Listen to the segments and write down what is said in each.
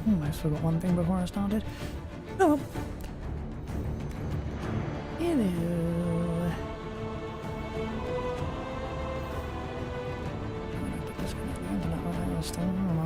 Almost forgot one thing before I started. Oh. Hello. I'm going to disconnect the internet right now still, am I?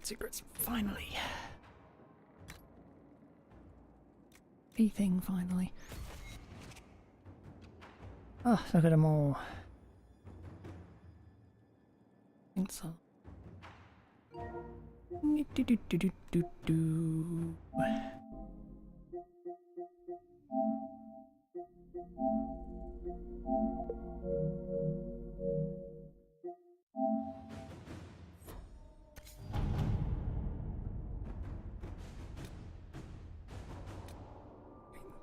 Secrets. Finally. P-thing, finally. Oh, look at them all. I think so.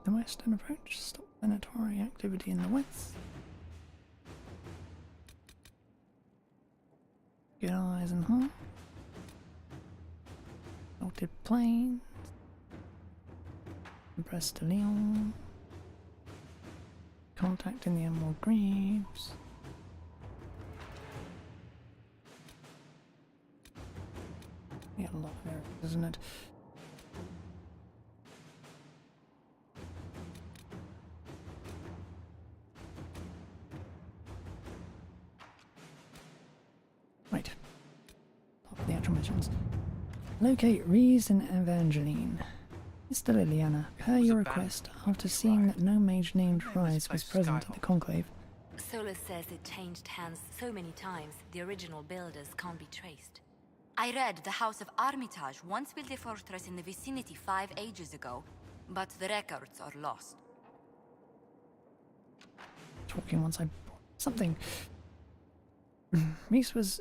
The western approach, stop planetary activity in the west. Good eyes and heart. Salted plains. Brest de Leon. Contact in the Emerald Greaves. Yeah, a lot of areas, isn't it? Right. Top of the actual missions. Locate Reese and Evangeline. Mr. Liliana, per your request, after seeing that no mage named Rise was present at the Conclave. Solus says it changed hands so many times, the original builders can't be traced. I read the House of Armitage once built a fortress in the vicinity 5 ages ago, but the records are lost. Talking once I... something. Reese was...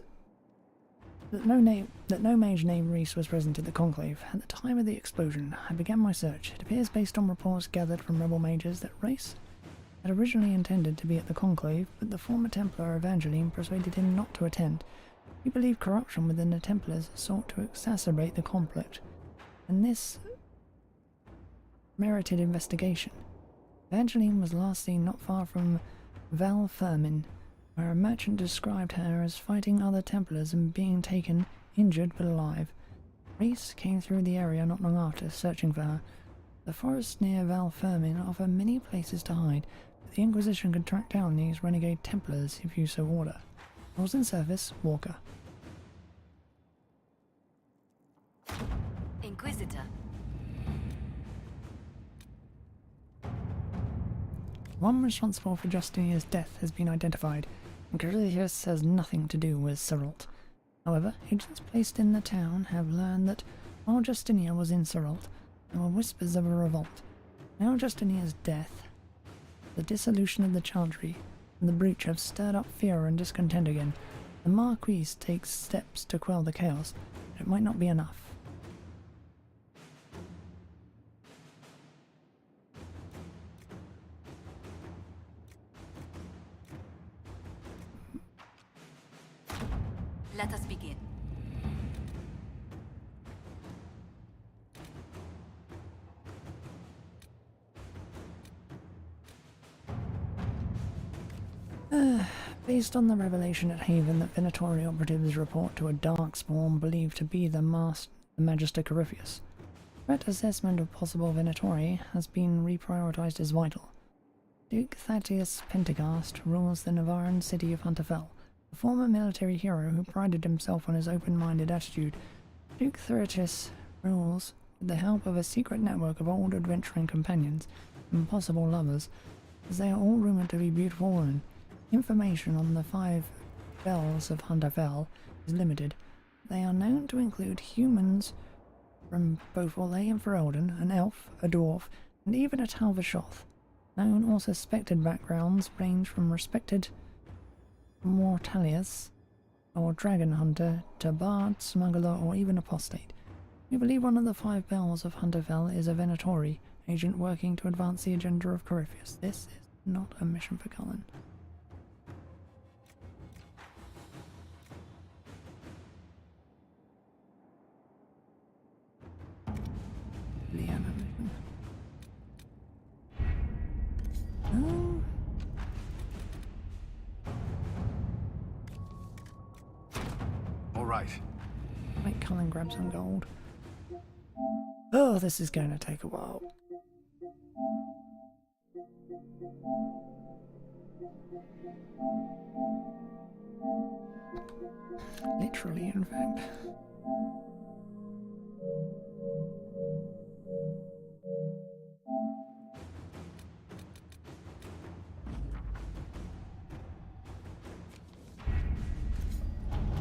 That no mage named Reese was present at the Conclave. At the time of the explosion, I began my search. It appears, based on reports gathered from rebel mages, that Reese had originally intended to be at the Conclave, but the former Templar Evangeline persuaded him not to attend. He believed corruption within the Templars sought to exacerbate the conflict, and this merited investigation. Evangeline was last seen not far from Val Fermin, where a merchant described her as fighting other Templars and being taken, injured but alive. Reese came through the area not long after, searching for her. The forests near Val Fermin offer many places to hide, but the Inquisition can track down these renegade Templars if you so order. Rules in service, Walker. Inquisitor. One responsible for Justinia's death has been identified, and Carillius has nothing to do with Seralt. However, agents placed in the town have learned that while Justinia was in Seralt, there were whispers of a revolt. Now Justinia's death, the dissolution of the Chantry, and the breach have stirred up fear and discontent again. The Marquise takes steps to quell the chaos, but it might not be enough. Let us begin. Based on the revelation at Haven that Venatori operatives report to a darkspawn believed to be the Magister Corypheus, threat assessment of possible Venatori has been reprioritized as vital. Duke Thaddeus Pentegast rules the Navaran city of Hunterfell. A former military hero who prided himself on his open-minded attitude, Duke Theritis rules with the help of a secret network of old adventuring companions and possible lovers, as they are all rumoured to be beautiful women. Information on the 5 bells of Hunterfell is limited. They are known to include humans from both Orlais and Ferelden, an elf, a dwarf, and even a Talvashoth. Known or suspected backgrounds range from respected Mortalius or dragon hunter to bard, smuggler, or even apostate. We believe one of the 5 bells of Hunterfell is a Venatori, agent working to advance the agenda of Corypheus. This is not a mission for Cullen. Liana mission. Oh. All right. Make Cullen grab some gold. Oh, this is going to take a while. Literally, in fact.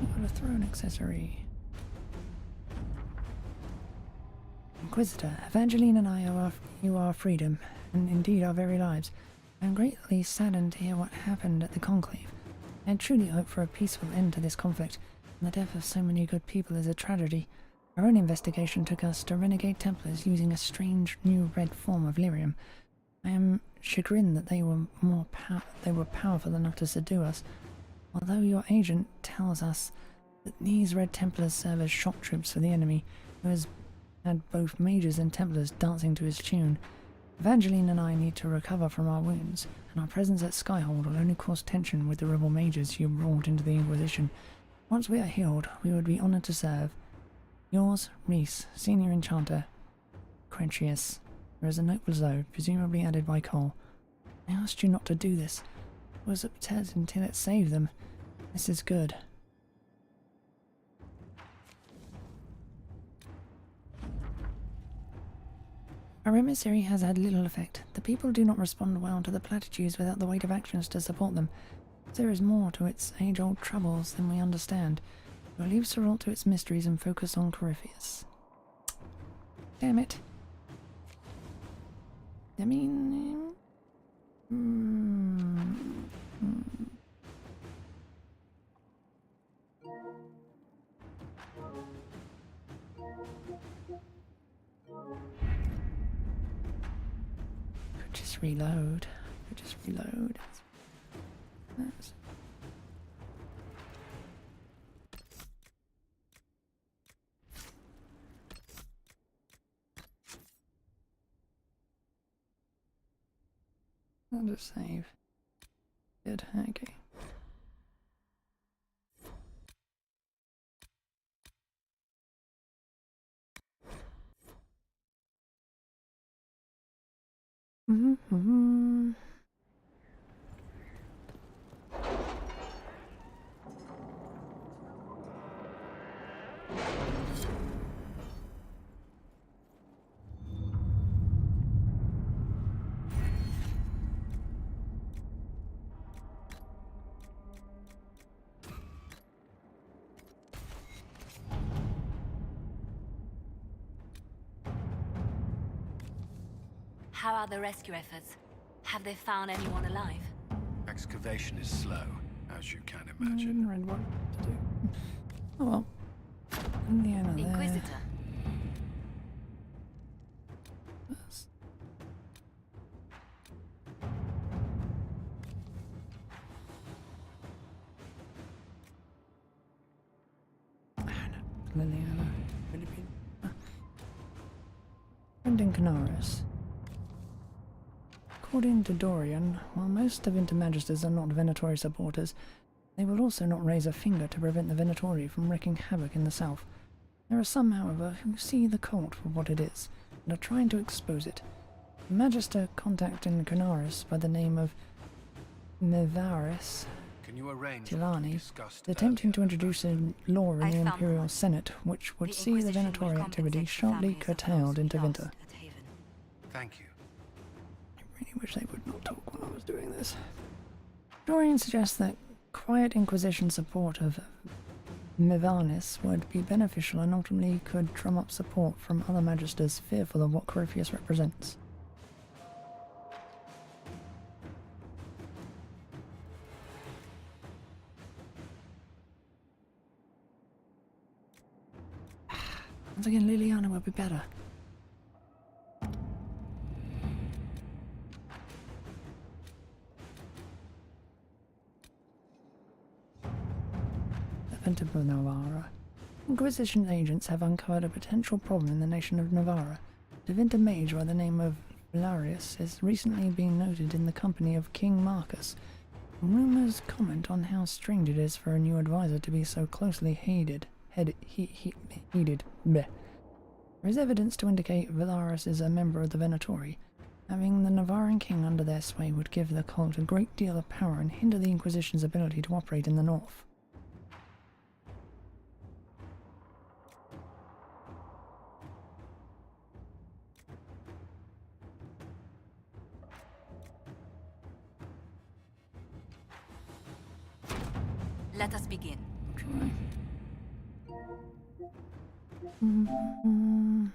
Got a throne accessory. Inquisitor, Evangeline and I owe you our freedom, and indeed our very lives. I am greatly saddened to hear what happened at the Conclave. I had truly hoped for a peaceful end to this conflict, and the death of so many good people is a tragedy. Our own investigation took us to renegade Templars using a strange new red form of lyrium. I am chagrined that they were powerful enough to subdue us, although your agent tells us that these Red Templars serve as shock troops for the enemy, who has had both mages and Templars dancing to his tune. Evangeline and I need to recover from our wounds, and our presence at Skyhold will only cause tension with the rebel mages you brought into the Inquisition. Once we are healed, we would be honoured to serve. Yours, Reese, Senior Enchanter, Crentius. There is a note below, presumably added by Cole. I asked you not to do this. I was upset until it saved them. This is good. Our emissary has had little effect. The people do not respond well to the platitudes without the weight of actions to support them. There is more to its age-old troubles than we understand. We'll leave Seralt to its mysteries and focus on Corypheus. Damn it. I mean... Could just reload. That's... I'll just save. Good, okay. How are the rescue efforts? Have they found anyone alive? Excavation is slow, as you can I imagine. didn't read what to do. Oh well. Indiana there. Inquisitor. That's... Liliana. Brendan Canaris. According to Dorian, while most of Intermagisters are not Venatori supporters, they will also not raise a finger to prevent the Venatori from wreaking havoc in the south. There are some, however, who see the cult for what it is, and are trying to expose it. A Magister contacting Canaris by the name of Mevaris Can you arrange Tilani is is attempting to introduce a law in I the found Imperial one. Senate which would The see the Inquisition will Venatori activity compensate sharply families of curtailed those into we winter. lost at Haven. Thank you. I really wish they would not talk when I was doing this. Dorian suggests that quiet Inquisition support of Mivanis would be beneficial and ultimately could drum up support from other Magisters fearful of what Corypheus represents. Once again, Liliana will be better. Of Navarra. Inquisition agents have uncovered a potential problem in the nation of Navarra. A Vinta mage by the name of Valarius has recently been noted in the company of King Marcus. Rumors comment on how strange it is for a new advisor to be so closely heeded. Bleh. There is evidence to indicate Valarius is a member of the Venatori. Having the Navarran king under their sway would give the cult a great deal of power and hinder the Inquisition's ability to operate in the north. Let us begin. Try. Can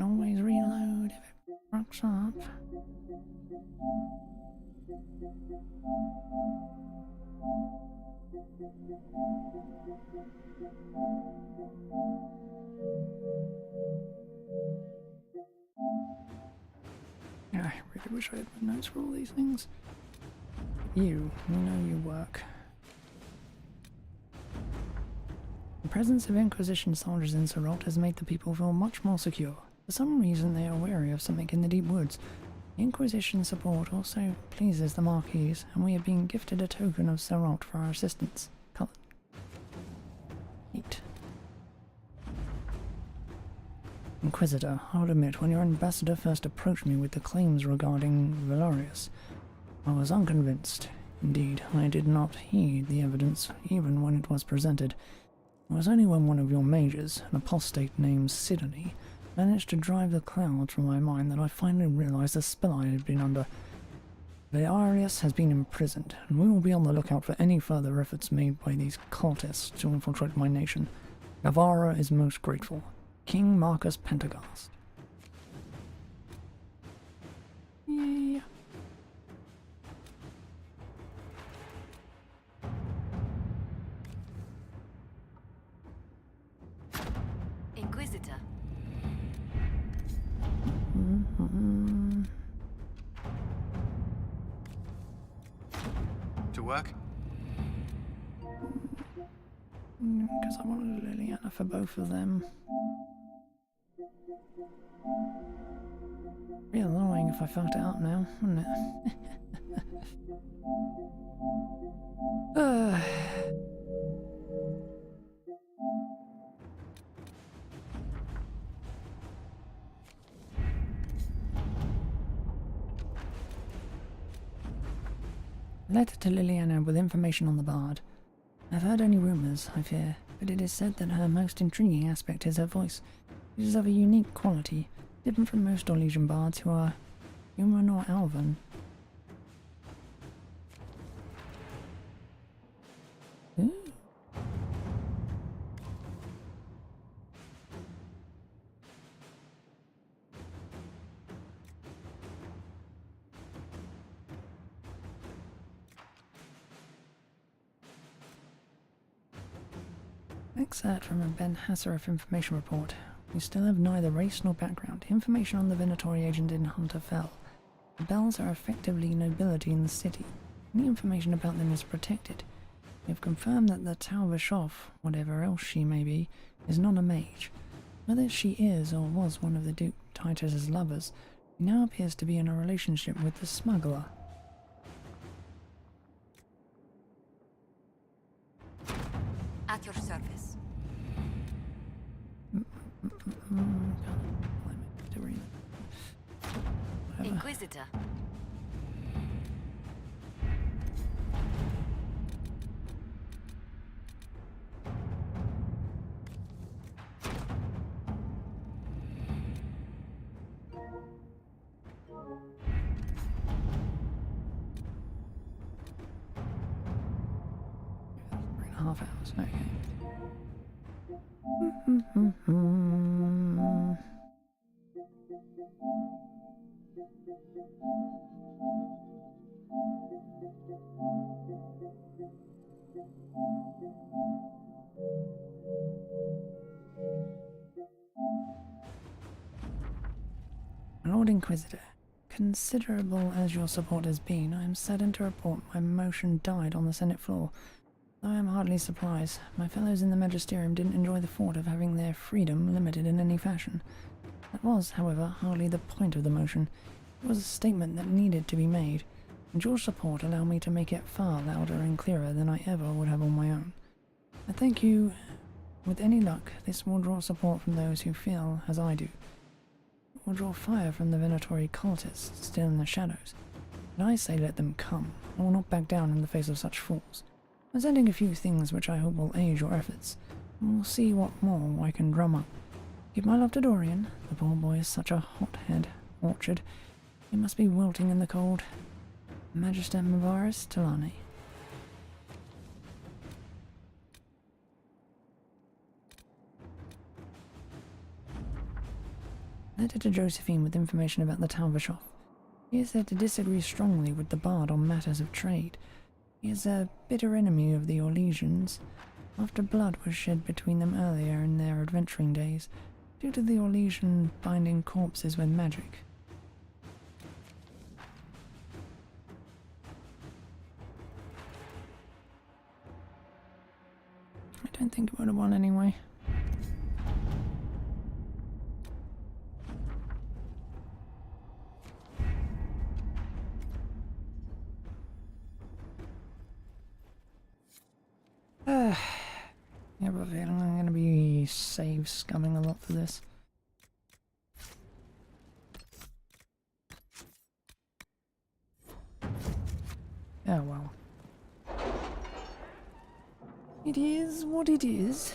always reload if it rocks up. I really wish I had my notes for all these things. You know your work. The presence of Inquisition soldiers in Serot has made the people feel much more secure. For some reason they are wary of something in the deep woods. The Inquisition support also pleases the Marquis, and we have been gifted a token of Serot for our assistance. Colour. Neat. Inquisitor, I'll admit, when your ambassador first approached me with the claims regarding Valarius, I was unconvinced. Indeed, I did not heed the evidence, even when it was presented. It was only when one of your mages, an apostate named Sidney, managed to drive the clouds from my mind that I finally realized the spell I had been under. Valarius has been imprisoned, and we will be on the lookout for any further efforts made by these cultists to infiltrate my nation. Navarra is most grateful. King Marcus Pentagast. Yeah. Inquisitor. To work? Because I wanted Liliana for both of them. Real annoying if I fucked it up now, wouldn't it? Letter to Liliana with information on the bard. I've heard only rumours, I fear, but it is said that her most intriguing aspect is her voice. It is of a unique quality, different from most Orlesian bards who are human or elven. Ooh. Excerpt from a Ben Hasserif information report. We still have neither race nor background. Information on the Venatori agent in Hunter Fell. The Bells are effectively nobility in the city. Any information about them is protected. We have confirmed that the Talvashoff, whatever else she may be, is not a mage. Whether she is or was one of the Duke Titus's lovers, she now appears to be in a relationship with the smuggler. At your service. Inquisitor. Half hours, okay. Lord Inquisitor, considerable as your support has been, I am saddened to report my motion died on the Senate floor. Though I am hardly surprised. My fellows in the Magisterium didn't enjoy the thought of having their freedom limited in any fashion. That was, however, hardly the point of the motion. It was a statement that needed to be made, and your support allowed me to make it far louder and clearer than I ever would have on my own. I thank you. With any luck, this will draw support from those who feel as I do. It will draw fire from the Venatori cultists still in the shadows. And I say let them come. I will not back down in the face of such fools. I'm sending a few things which I hope will aid your efforts, and we'll see what more I can drum up. Give my love to Dorian. The poor boy is such a hothead orchard. He must be wilting in the cold. Magister Mavaris Talani. Letter to Josephine with information about the Talvishoff. He is said to disagree strongly with the Bard on matters of trade. He is a bitter enemy of the Orlesians, after blood was shed between them earlier in their adventuring days, due to the Orlesian binding corpses with magic. I don't think it would have won anyway. I have a feeling I'm going to be save scumming a lot for this. Oh well. It is what it is.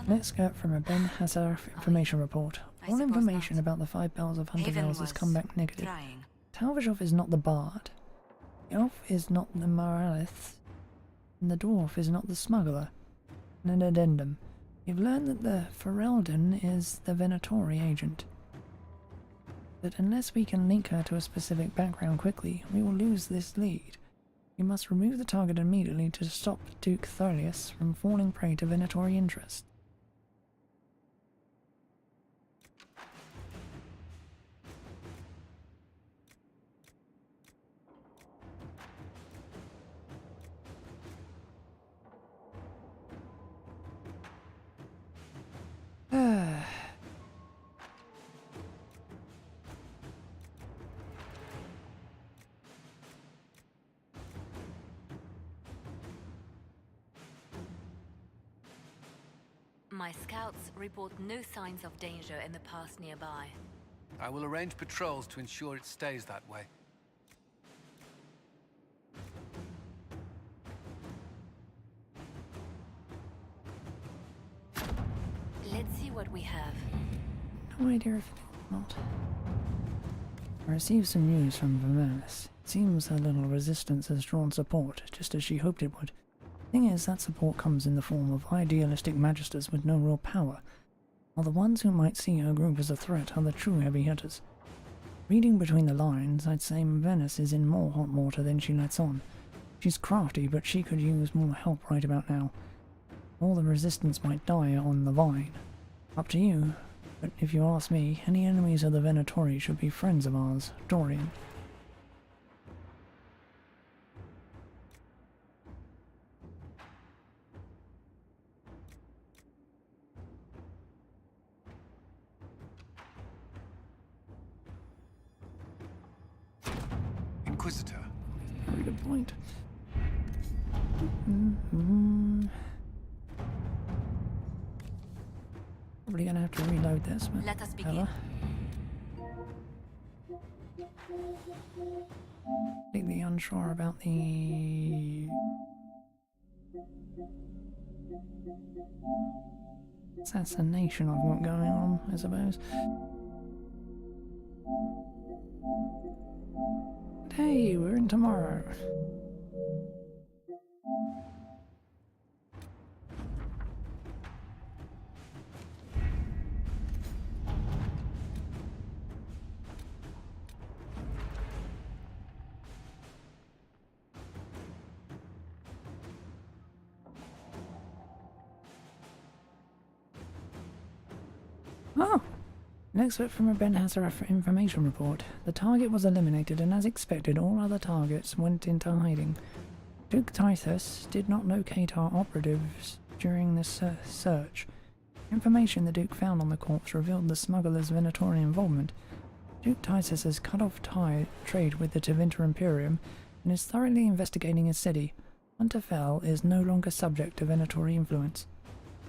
Let's get from a Ben Hazar information report. All information about the 5 bells of Hunter Vales has come back negative. Talvishoff is not the Bard. The elf is not the Moralith. And the dwarf is not the smuggler. And an addendum. We've learned that the Ferelden is the Venatori agent. But unless we can link her to a specific background quickly, we will lose this lead. We must remove the target immediately to stop Duke Tholius from falling prey to Venatori interest. My scouts report no signs of danger in the pass nearby. I will arrange patrols to ensure it stays that way. Let's see what we have. No idea if it's not. I received some news from Vermelis. It seems her little resistance has drawn support, just as she hoped it would. Thing is, that support comes in the form of idealistic magisters with no real power, while the ones who might see her group as a threat are the true heavy hitters. Reading between the lines, I'd say Venice is in more hot water than she lets on. She's crafty, but she could use more help right about now. All the resistance might die on the vine. Up to you, but if you ask me, any enemies of the Venatori should be friends of ours, Dorian. Inquisitor. Very good point. Probably gonna have to reload this, but let us begin. Completely unsure about the assassination I've got going on, I suppose. But hey, we're in tomorrow. Oh! An excerpt from a Ben Hasser information report. The target was eliminated, and as expected, all other targets went into hiding. Duke Titus did not locate our operatives during this search. Information the Duke found on the corpse revealed the smuggler's Venatorian involvement. Duke Titus has cut off trade with the Tevinter Imperium and is thoroughly investigating his city. Winterfell is no longer subject to Venatori influence.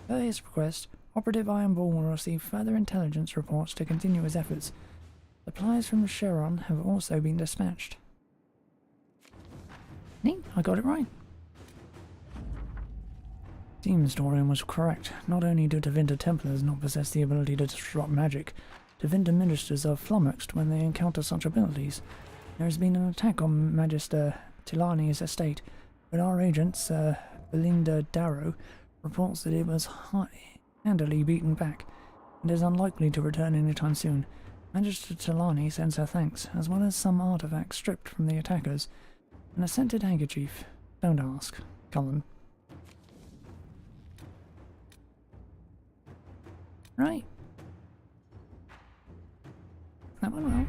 Per his request, Operative Iron Bull will receive further intelligence reports to continue his efforts. Supplies from Sharon have also been dispatched. Neat, I got it right. Team historian was correct. Not only do Tevinter Templars not possess the ability to disrupt magic, Tevinter ministers are flummoxed when they encounter such abilities. There has been an attack on Magister Tilani's estate, but our agent, Sir Belinda Darrow, reports that it was handily beaten back, and is unlikely to return anytime soon. Magister Tilani sends her thanks, as well as some artifacts stripped from the attackers, and a scented handkerchief. Don't ask. Cullen. Right. That went well.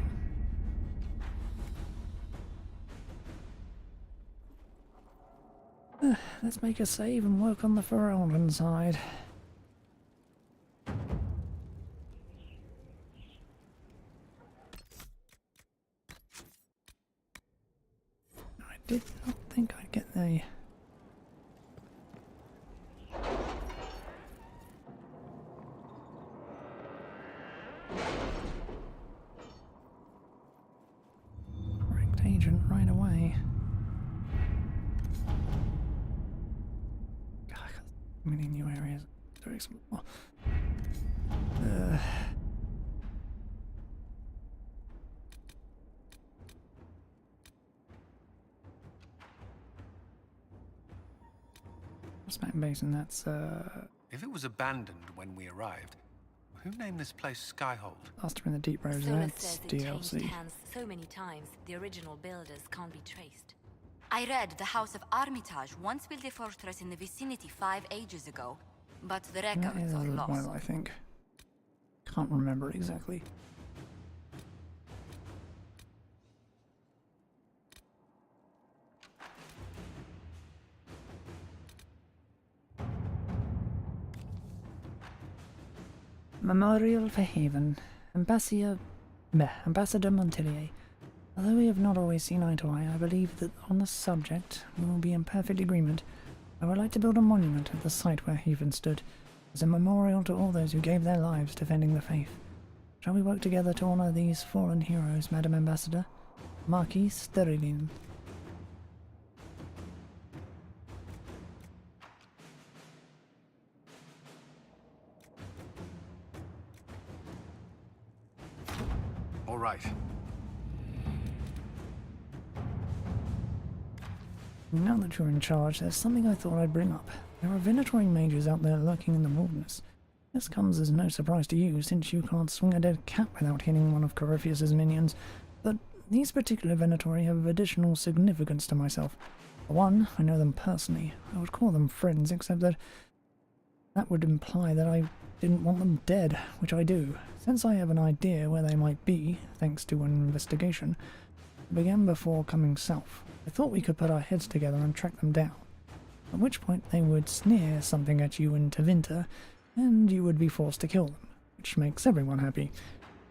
Let's make a save and work on the Ferelden side. I did not think I'd get the... ranked agent right away. God, so many new areas to explore. Smack Basin, that's If it was abandoned when we arrived, who named this place Skyhold? Master in the Deep Rose, Sola that's says it changed DLC. hands so many times, the original builders can't be traced. I read the House of Armitage once built a fortress in the vicinity 5 ages ago, but the That records is a are little lost. while, I think. Can't remember exactly. Memorial for Haven. Ambassador Montelier. Although we have not always seen eye to eye, I believe that on the subject we will be in perfect agreement. I would like to build a monument at the site where Haven stood, as a memorial to all those who gave their lives defending the faith. Shall we work together to honour these fallen heroes, Madam Ambassador? Marquis Sterilin. All right. Now that you're in charge, there's something I thought I'd bring up. There are Venatori mages out there lurking in the wilderness. This comes as no surprise to you, since you can't swing a dead cat without hitting one of Corypheus's minions, but these particular Venatori have additional significance to myself. For one, I know them personally. I would call them friends, except that would imply that I didn't want them dead, which I do. Since I have an idea where they might be, thanks to an investigation, it began before coming south. I thought we could put our heads together and track them down, at which point they would sneer something at you in Tevinter, and you would be forced to kill them, which makes everyone happy.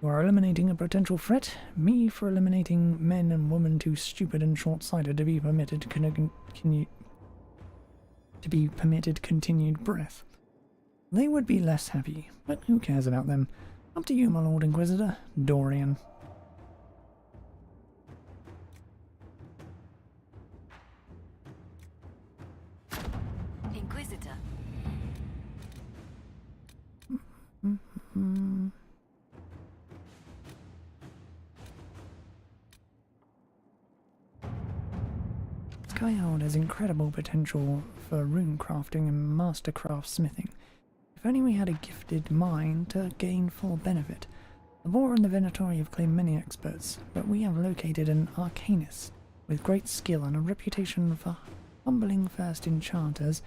You are eliminating a potential threat, me for eliminating men and women too stupid and short-sighted to be permitted continued breath. They would be less happy, but who cares about them? Up to you, my Lord Inquisitor, Dorian. Inquisitor. Skyhold has incredible potential for rune crafting and mastercraft smithing. If only we had a gifted mind to gain full benefit. The Boar and the Venatori have claimed many experts, but we have located an arcanist with great skill and a reputation for humbling first enchanters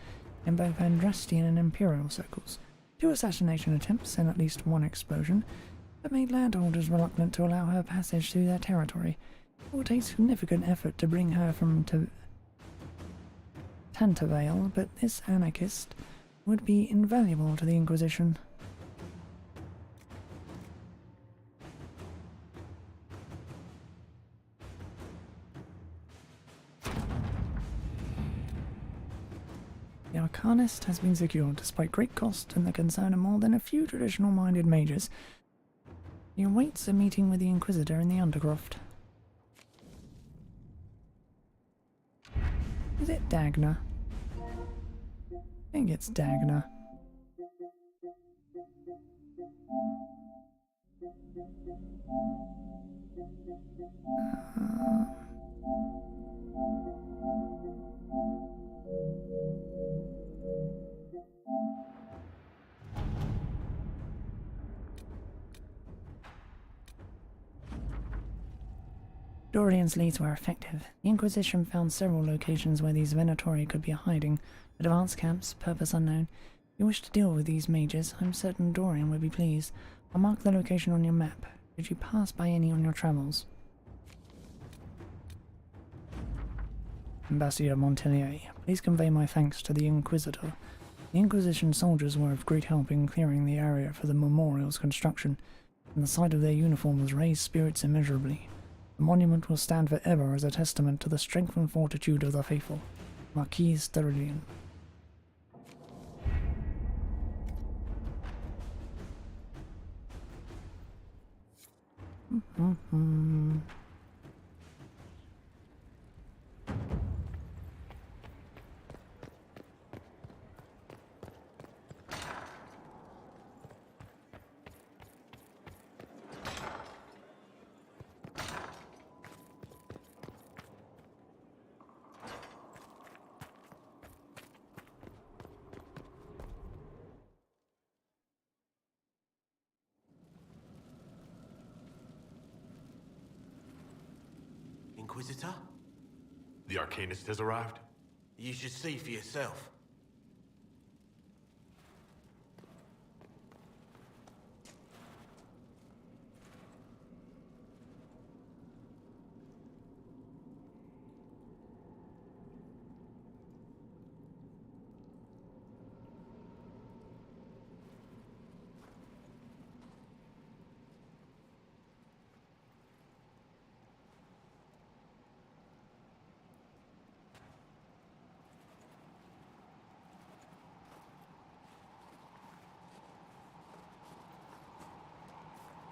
in both Andrastian and Imperial circles. 2 assassination attempts and at least 1 explosion have made landholders reluctant to allow her passage through their territory. It will take significant effort to bring her from Tantervale, but this anarchist would be invaluable to the Inquisition. The Arcanist has been secured despite great cost and the concern of more than a few traditional-minded mages. He awaits a meeting with the Inquisitor in the Undercroft. Is it Dagna? I think it's Dagna. Dorian's leads were effective. The Inquisition found several locations where these Venatori could be hiding. Advanced camps, purpose unknown. If you wish to deal with these mages, I'm certain Dorian would be pleased. I'll mark the location on your map. Did you pass by any on your travels? Ambassador Montelier, please convey my thanks to the Inquisitor. The Inquisition soldiers were of great help in clearing the area for the memorial's construction, and the sight of their uniforms raised spirits immeasurably. The monument will stand forever as a testament to the strength and fortitude of the faithful. Marquise Thurlian. Inquisitor? The Arcanist has arrived? You should see for yourself.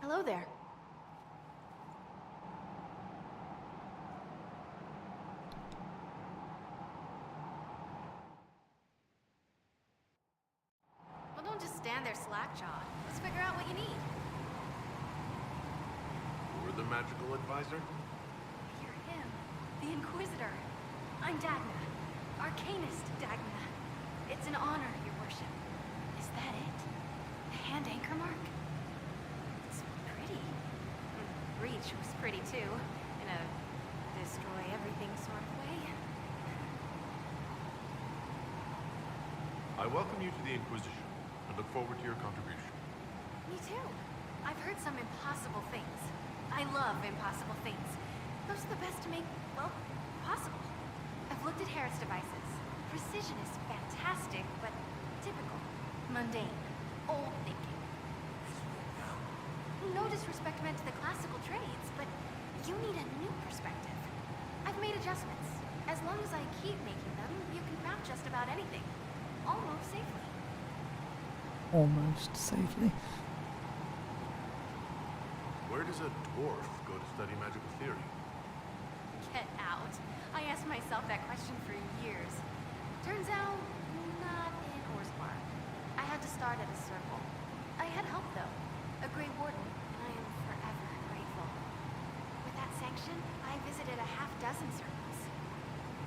Hello there. Well, don't just stand there slack-jawed. Let's figure out what you need. You're the magical advisor? You're him, the Inquisitor. I'm Dagna. Arcanist Dagna. It's an honor, your worship. Is that it? The hand anchor mark? It's pretty. Breach was pretty too, in a destroy everything sort of way. I welcome you to the Inquisition, and look forward to your contribution. Me too. I've heard some impossible things. I love impossible things. Those are the best to make, well, possible. I've looked at Harris devices. Precision is fantastic, but typical. Mundane. Old thinking. No disrespect meant to the classical trades, but you need a new perspective. I've made adjustments. As long as I keep making them, you can craft just about anything. Almost safely. Almost safely. Where does a dwarf go to study magical theory? Get out. I asked myself that question for years. Turns out, not in Orspark. I had to start at a circle. I had help, though. A Grey Warden, and I am forever grateful. With that sanction, I visited a half-dozen circles.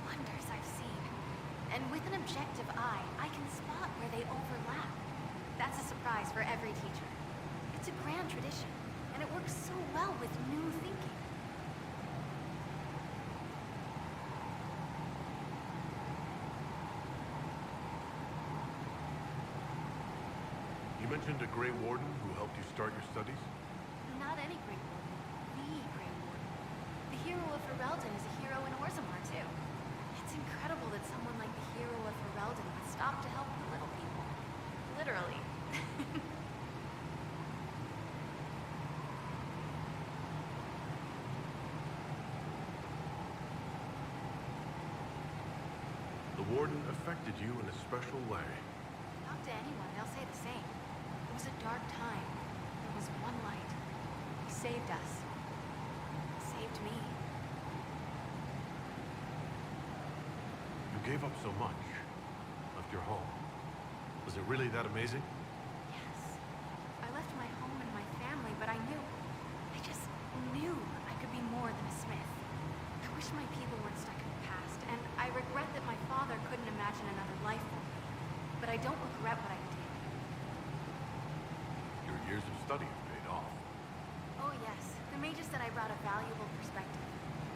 Wonders I've seen. And with an objective eye, I can spot where they overlap. That's a surprise for every teacher. It's a grand tradition, and it works so well with new thinking. mentioned a Grey Warden who helped you start your studies? Not any Grey Warden. The Grey Warden. The hero of Ferelden is a hero in Orzammar, too. It's incredible that someone like the hero of Ferelden would stop to help the little people. Literally. The Warden affected you in a special way. Talk to anyone, they'll say the same. It was a dark time. There was one light. He saved us. He saved me. You gave up so much. Left your home. Was it really that amazing? Yes. I left my home and my family, but I knew. I just knew I could be more than a smith. I wish my people weren't stuck in the past, and I regret that my father couldn't imagine another life for me. But I don't regret what I did. Your years of study have paid off. Oh yes, the mages said I brought a valuable perspective.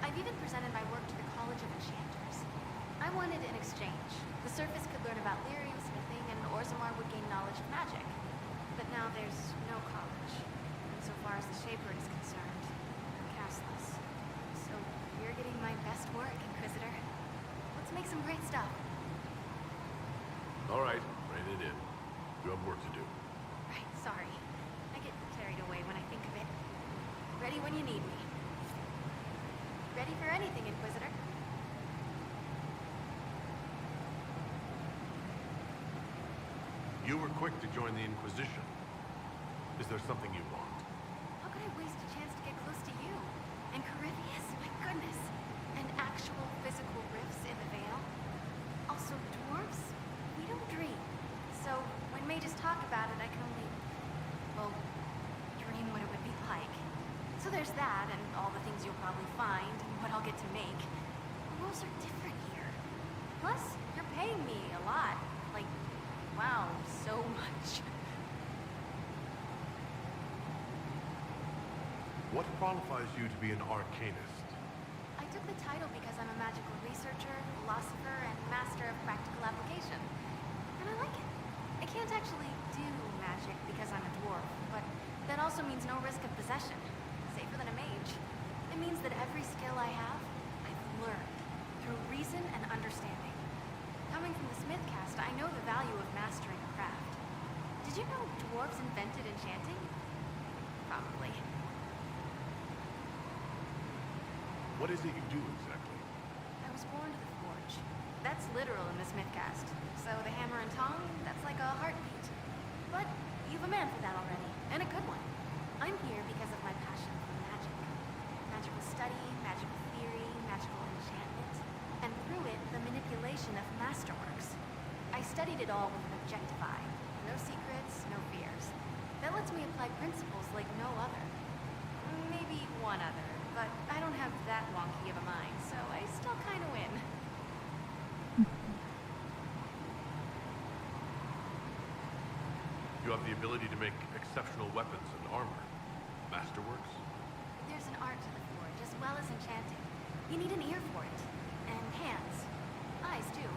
I've even presented my work to the College of Enchanters. I wanted an exchange. The surface could learn about lyrium smithing, and Orzammar would gain knowledge of magic. But now there's no college. And so far as the Shaper is concerned, I'm castless. So you're getting my best work, Inquisitor. Let's make some great stuff. All right, rein it in. You have work to do. Right, sorry. I get carried away when I think of it. Ready when you need me. Ready for anything, Inquisitor. You were quick to join the Inquisition. Is there something you want? How could I waste a chance to get close to you? And Corypheus, my goodness. And actual physical rifts in the Vale. Also, dwarves? We don't dream. So, when mages talk about it, I can only, well, dream what it would be like. So there's that, and all the things you'll probably find, and what I'll get to make. The rules are different here. Plus, you're paying me a lot. Like, wow, so much. What qualifies you to be an arcanist? I took the title because I'm a magical researcher, philosopher, and master of practical application. And I like it. I can't actually do magic because I'm a dwarf, but that also means no risk of possession. Safer than a mage. It means that every skill I have, I've learned through reason and understanding. Coming from the Smith caste, I know the value of mastering a craft. Did you know dwarves invented enchanting? Probably. What is it you do exactly? I was born to the forge. That's literal in the Smith caste. So the hammer and tongue, that's like a heartbeat. But you've a man for that already, and a good one. I'm here because of my passion for magic. Magical study, magical theory, magical enchantment, and through it, the manipulation of masterworks. I studied it all with an objective eye. No secrets, no fears. That lets me apply principles like no other. Maybe one other, but I don't have that wonky of a mind, so I still kind of win. You have the ability to make exceptional weapons and armor. Masterworks? There's an art to the forge, as well as enchanting. You need an ear for it. And hands. Eyes, too.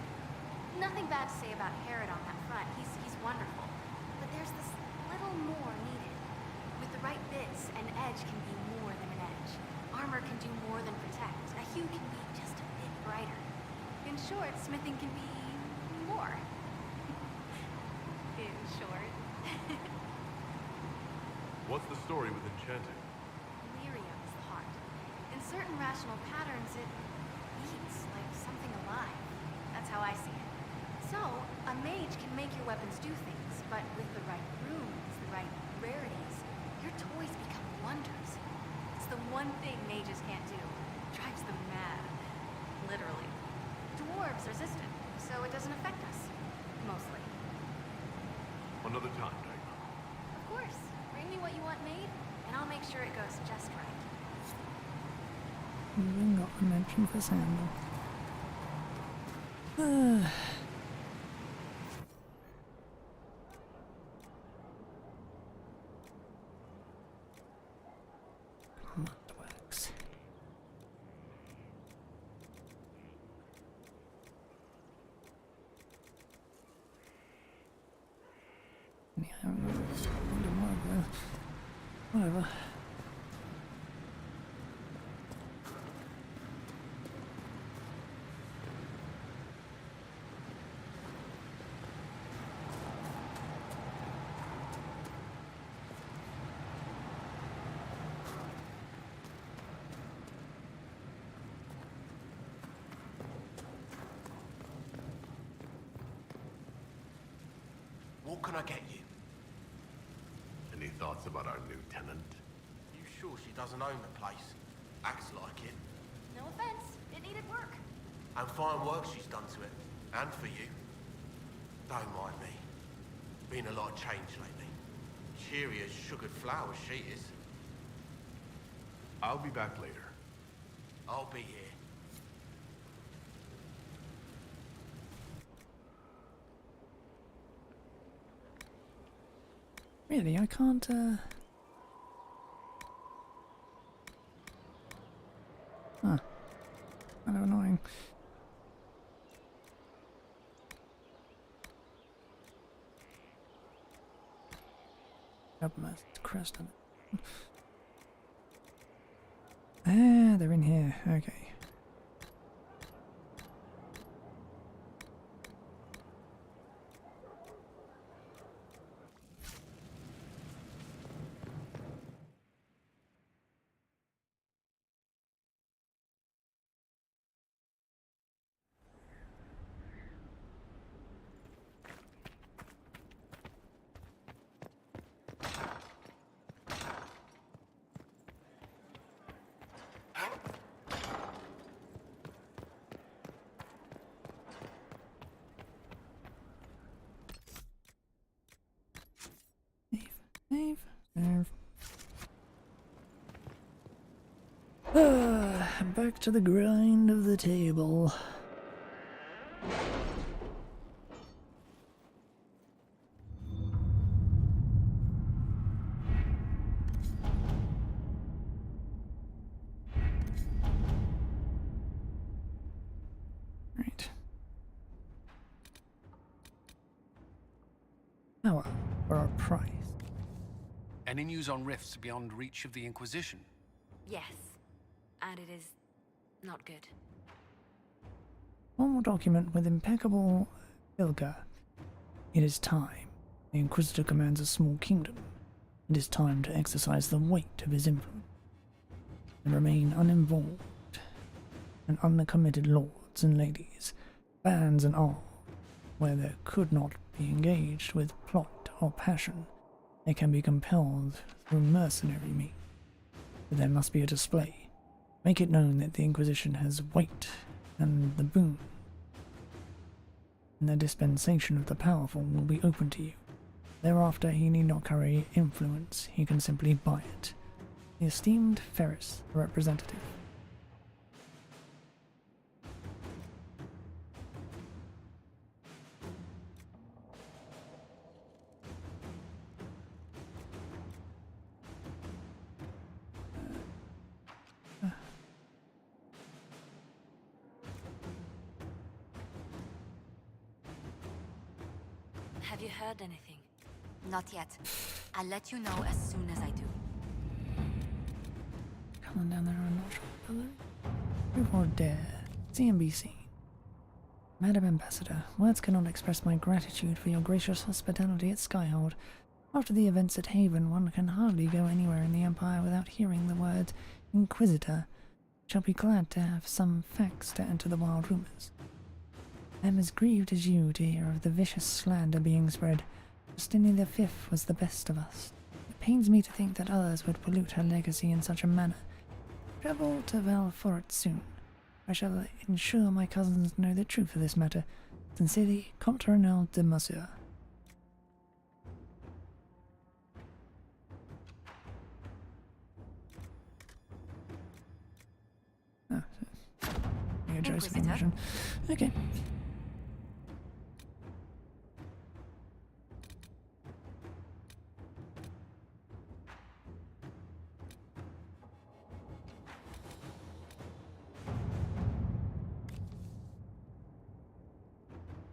Nothing bad to say about Herod on that front. He's wonderful. But there's this little more needed. With the right bits, an edge can be more than an edge. Armor can do more than protect. A hue can be just a bit brighter. In short, smithing can be more. In short. What's the story with enchanting? Lyrium is the heart. In certain rational patterns, it beats like something alive. That's how I see it. So, a mage can make your weapons do things, but with the right runes, the right rarities, your toys become wonders. It's the one thing mages can't do. Drives them mad. Literally. Dwarves resist it, so it doesn't affect us. Mostly. Another time, Diagon. Of course. Bring me what you want made, and I'll make sure it goes just right. Even got a mention for Sandal. Works. Yeah, Whatever. What can I get you? Any thoughts about our new tenant? You sure she doesn't own the place? Acts like it. No offense, it needed work. And fine work she's done to it. And for you. Don't mind me. Been a lot of change lately. Cheery as sugared flowers she is. I'll be back later. I'll be here. Really, I can't, Huh. Kind of annoying. Uppermost crest on it. Ah, they're in here. Okay. Save. Save. Back to the grind of the table. Right. Power for a price. Any news on rifts beyond reach of the Inquisition? Yes. And it is not good. Formal document with impeccable filga. It is time. The Inquisitor commands a small kingdom. It is time to exercise the weight of his influence and remain uninvolved. And uncommitted lords and ladies, bands and all, where there could not be engaged with plot or passion, they can be compelled through mercenary means. But there must be a display. Make it known that the Inquisition has weight and the boon. And the dispensation of the powerful will be open to you. Thereafter he need not carry influence, he can simply buy it. The esteemed Ferris, the representative. Have you heard anything? Not yet. I'll let you know as soon as I do. Coming down there on North Move or dare. See and be seen. Madam Ambassador, words cannot express my gratitude for your gracious hospitality at Skyhold. After the events at Haven, one can hardly go anywhere in the Empire without hearing the words Inquisitor. Shall be glad to have some facts to enter the wild rumors. I am as grieved as you to hear of the vicious slander being spread. Justinian V was the best of us. It pains me to think that others would pollute her legacy in such a manner. Travel to Valfort soon. I shall ensure my cousins know the truth of this matter. Sincerely, Comte Ronald de Monsieur. Oh, yeah, Joseph information. Okay.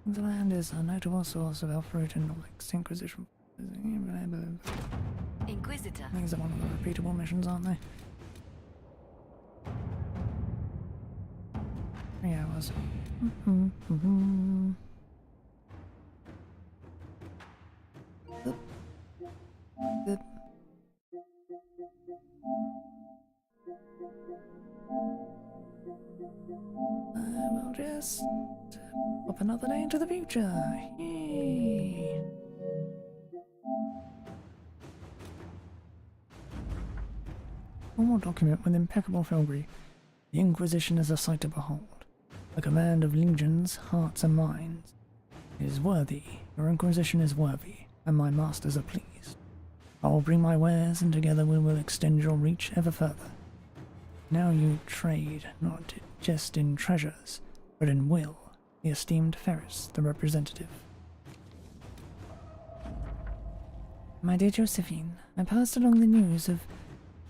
The land is a notable source of Alfred and Nordic Inquisition. Inquisition Inquisitor. These are one of the repeatable missions, aren't they? 3 hours. Zip. Zip. I will just pop another day into the future. Yay! Formal document with impeccable filigree. The Inquisition is a sight to behold. A command of legions, hearts and minds. It is worthy, your Inquisition is worthy, and my masters are pleased. I will bring my wares, and together we will extend your reach ever further. Now you trade, not just in treasures, but in will, the esteemed Ferris, the representative. My dear Josephine, I passed along the news of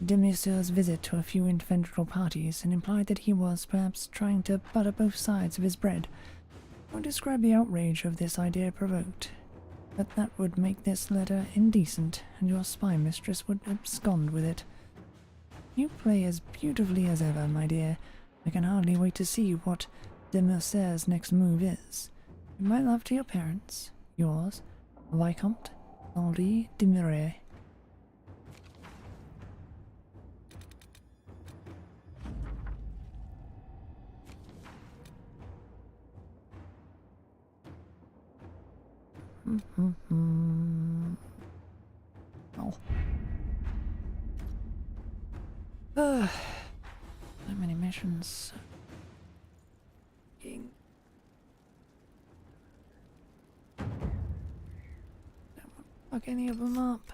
de Monsieur's visit to a few infidel parties and implied that he was perhaps trying to butter both sides of his bread. I would describe the outrage of this idea provoked, but that would make this letter indecent, and your spy mistress would abscond with it. You play as beautifully as ever, my dear. I can hardly wait to see what de Mercer's next move is. My love to your parents. Yours, Vicomte Henri de Mireille. Oh. So many missions. Don't fuck any of them up.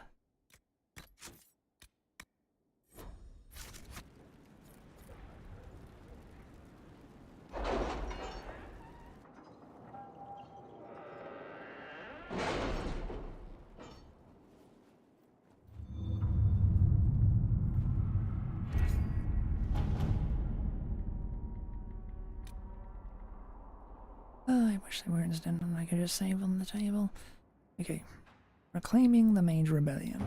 I wish they were instant and I could just save on the table. Okay. Reclaiming the Mage Rebellion.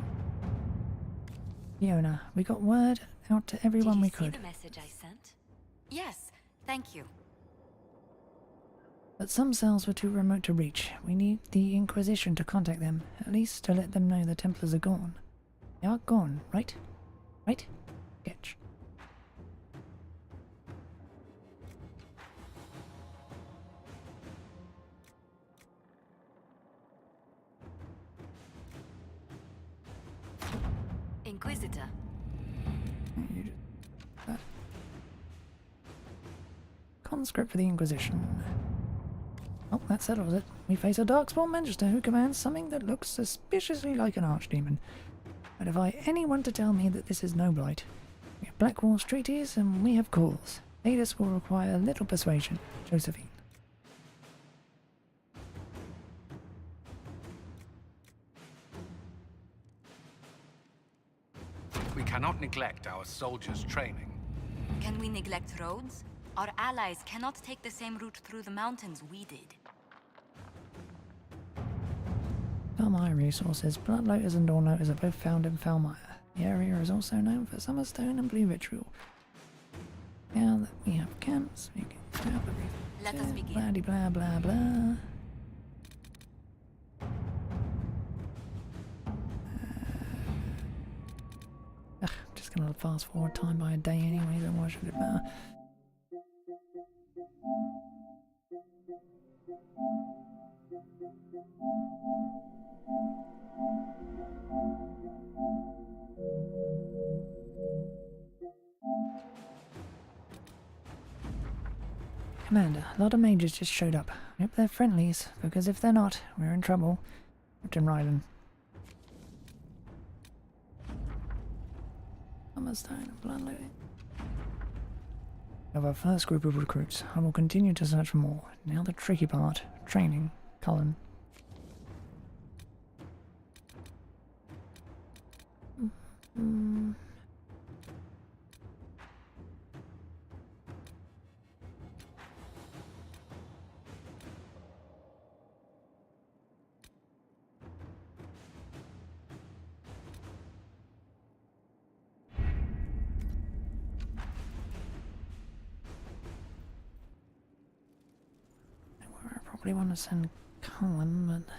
Fiona, we got word out to everyone we could. Did you see the message I sent? Yes, thank you. But some cells were too remote to reach. We need the Inquisition to contact them, at least to let them know the Templars are gone. They are gone, right? Right? Sketch. Inquisitor. You just, that. Conscript for the Inquisition. Oh, that settles it. We face a Darkspawn Magister who commands something that looks suspiciously like an archdemon. I defy anyone to tell me that this is no blight. We have Blackwall's treaties and we have calls. Adis will require little persuasion. Josephine. We cannot neglect our soldiers' training. Can we neglect roads? Our allies cannot take the same route through the mountains we did. Falmire resources. Blood Lotus and Dawn Lotus are both found in Falmire. The area is also known for Summerstone and Blue Vitriol. Now that we have camps, we can have everything. Let us begin. Blah blah blah. Just gonna fast forward time by a day anyway, then why should it matter? Commander, a lot of mages just showed up. I hope they're friendlies, because if they're not, we're in trouble. Captain Rylan. Summerstone and Bloodlooting. We have our first group of recruits. I will continue to search for more. Now the tricky part, training. Cullen. probably want to send Cullen, but...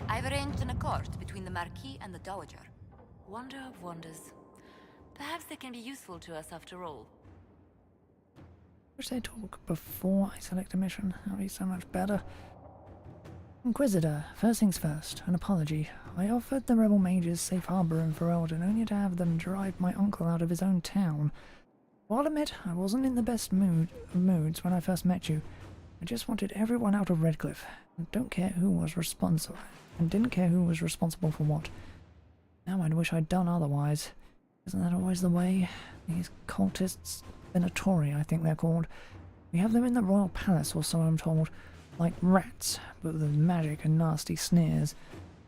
I've arranged an accord between the Marquis and the Dowager. Wonder of wonders. Perhaps they can be useful to us after all. Wish they talk before I select a mission. That'd be so much better. Inquisitor, first things first, an apology. I offered the rebel mages safe harbor in Ferelden only to have them drive my uncle out of his own town. I'll admit, I wasn't in the best moods when I first met you. I just wanted everyone out of Redcliffe, and didn't care who was responsible for what. Now I'd wish I'd done otherwise. Isn't that always the way? These cultists, Venatori, I think they're called. We have them in the royal palace, or so I'm told. Like rats, but with magic and nasty sneers.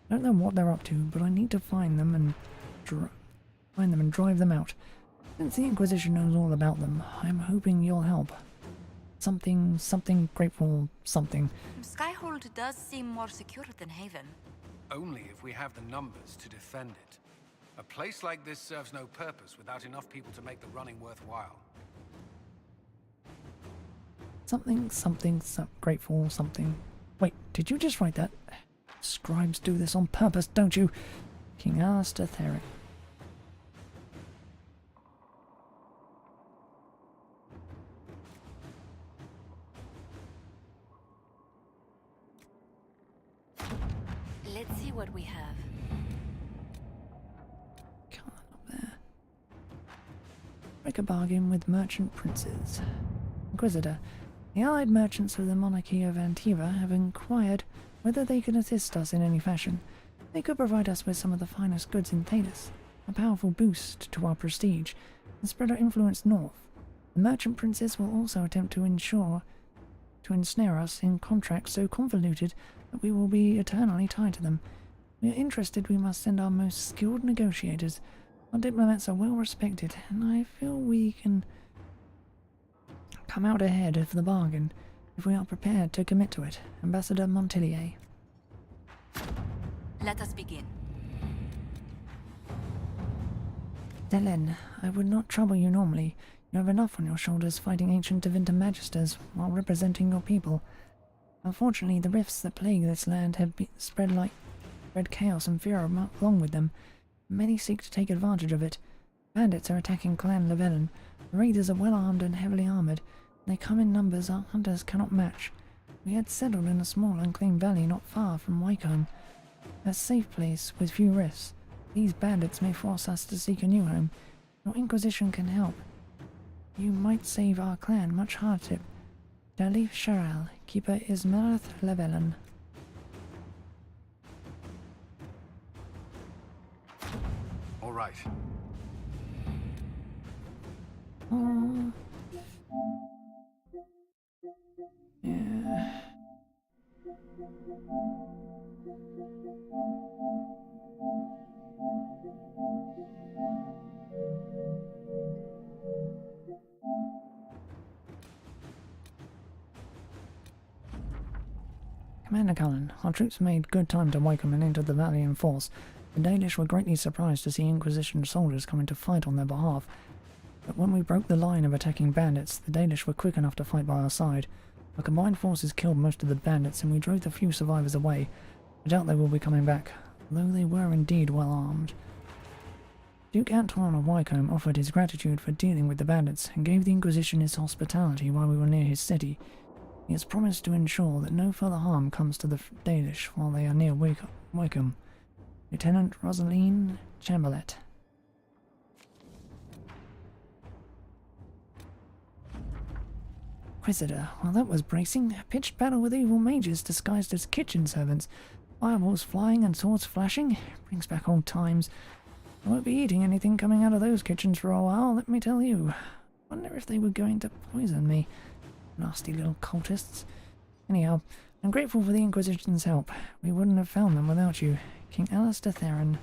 I don't know what they're up to, but I need to find them and drive them out. Since the Inquisition knows all about them, I'm hoping you'll help. Something grateful, something. Skyhold does seem more secure than Haven. Only if we have the numbers to defend it. A place like this serves no purpose without enough people to make the running worthwhile. Something, grateful, something. Wait, did you just write that? Scribes do this on purpose, don't you? King Alistair Theric. Let's see what we have. Come on up there. Strike a bargain with merchant princes. Inquisitor, the allied merchants of the monarchy of Antiva have inquired whether they can assist us in any fashion. They could provide us with some of the finest goods in Thedas, a powerful boost to our prestige, and spread our influence north. The merchant princes will also attempt to ensnare us in contracts so convoluted that we will be eternally tied to them. If we are interested, we must send our most skilled negotiators. Our diplomats are well respected, and I feel we can come out ahead of the bargain if we are prepared to commit to it. Ambassador Montillier. Let us begin. Delen, I would not trouble you normally. You have enough on your shoulders fighting ancient Divinta Magisters while representing your people. Unfortunately, the rifts that plague this land have spread chaos and fear along with them. Many seek to take advantage of it. Bandits are attacking Clan Llewellyn. The raiders are well armed and heavily armoured. They come in numbers our hunters cannot match. We had settled in a small unclaimed valley not far from Wycombe. A safe place with few risks. These bandits may force us to seek a new home. Your Inquisition can help. You might save our clan much hardship. Dalif Sharal, Keeper Ismarth Llewellyn. All right. Oh. Yeah. Commander Cullen, our troops made good time to Wycombe and entered the valley in force. The Danish were greatly surprised to see Inquisition soldiers coming to fight on their behalf. But when we broke the line of attacking bandits, the Danish were quick enough to fight by our side. Our combined forces killed most of the bandits and we drove the few survivors away. I doubt they will be coming back, though they were indeed well armed. Duke Antoine of Wycombe offered his gratitude for dealing with the bandits and gave the Inquisition his hospitality while we were near his city. He has promised to ensure that no further harm comes to the Danish while they are near Wycombe. Lieutenant Rosaline Chamberlain. Inquisitor, well that was bracing. A pitched battle with evil mages disguised as kitchen servants. Fireballs flying and swords flashing. Brings back old times. I won't be eating anything coming out of those kitchens for a while, let me tell you. Wonder if they were going to poison me. Nasty little cultists. Anyhow, I'm grateful for the Inquisition's help. We wouldn't have found them without you, King Alistair Theron.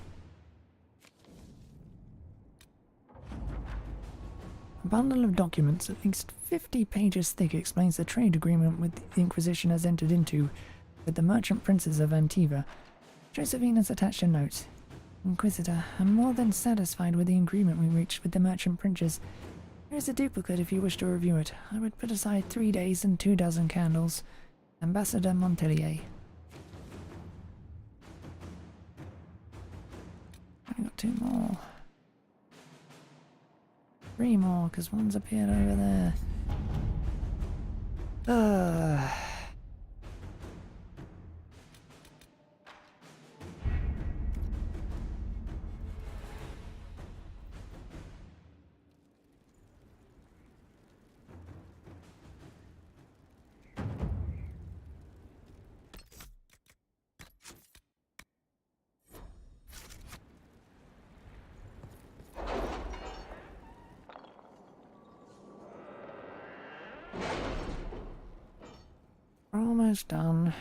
A bundle of documents, at least 50 pages thick, explains the trade agreement the Inquisition has entered into with the merchant princes of Antiva. Josephine has attached a note. Inquisitor, I'm more than satisfied with the agreement we reached with the merchant princes. Here is a duplicate if you wish to review it. I would put aside 3 days and 2 dozen candles. Ambassador Montelier. I got 2 more. 3 more, because one's appeared over there. We're almost done.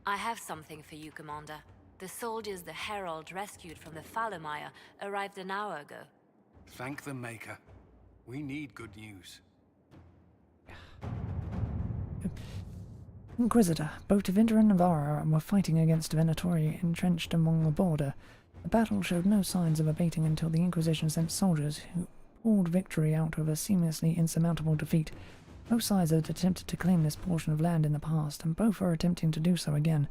I have something for you, Commander. The soldiers the Herald rescued from the Fallermire arrived an hour ago. Thank the Maker. We need good news. Inquisitor, both Tevinter and Navarra were fighting against Venatori entrenched along the border. The battle showed no signs of abating until the Inquisition sent soldiers who pulled victory out of a seamlessly insurmountable defeat. Both sides had attempted to claim this portion of land in the past, and both are attempting to do so again.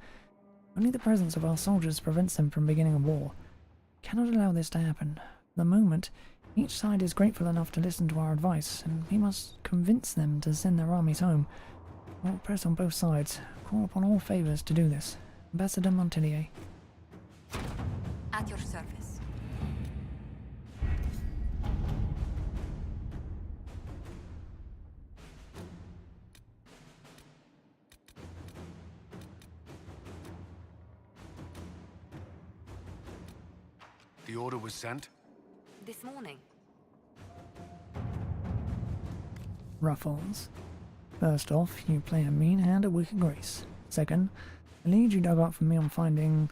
Only the presence of our soldiers prevents them from beginning a war. We cannot allow this to happen. For the moment, each side is grateful enough to listen to our advice, and we must convince them to send their armies home. I will press on both sides. Call upon all favors to do this. Ambassador Montelier. At your service. The order was sent? This morning. Ruffles. First off, you play a mean hand at Wicked Grace. Second, the lead you dug up for me on finding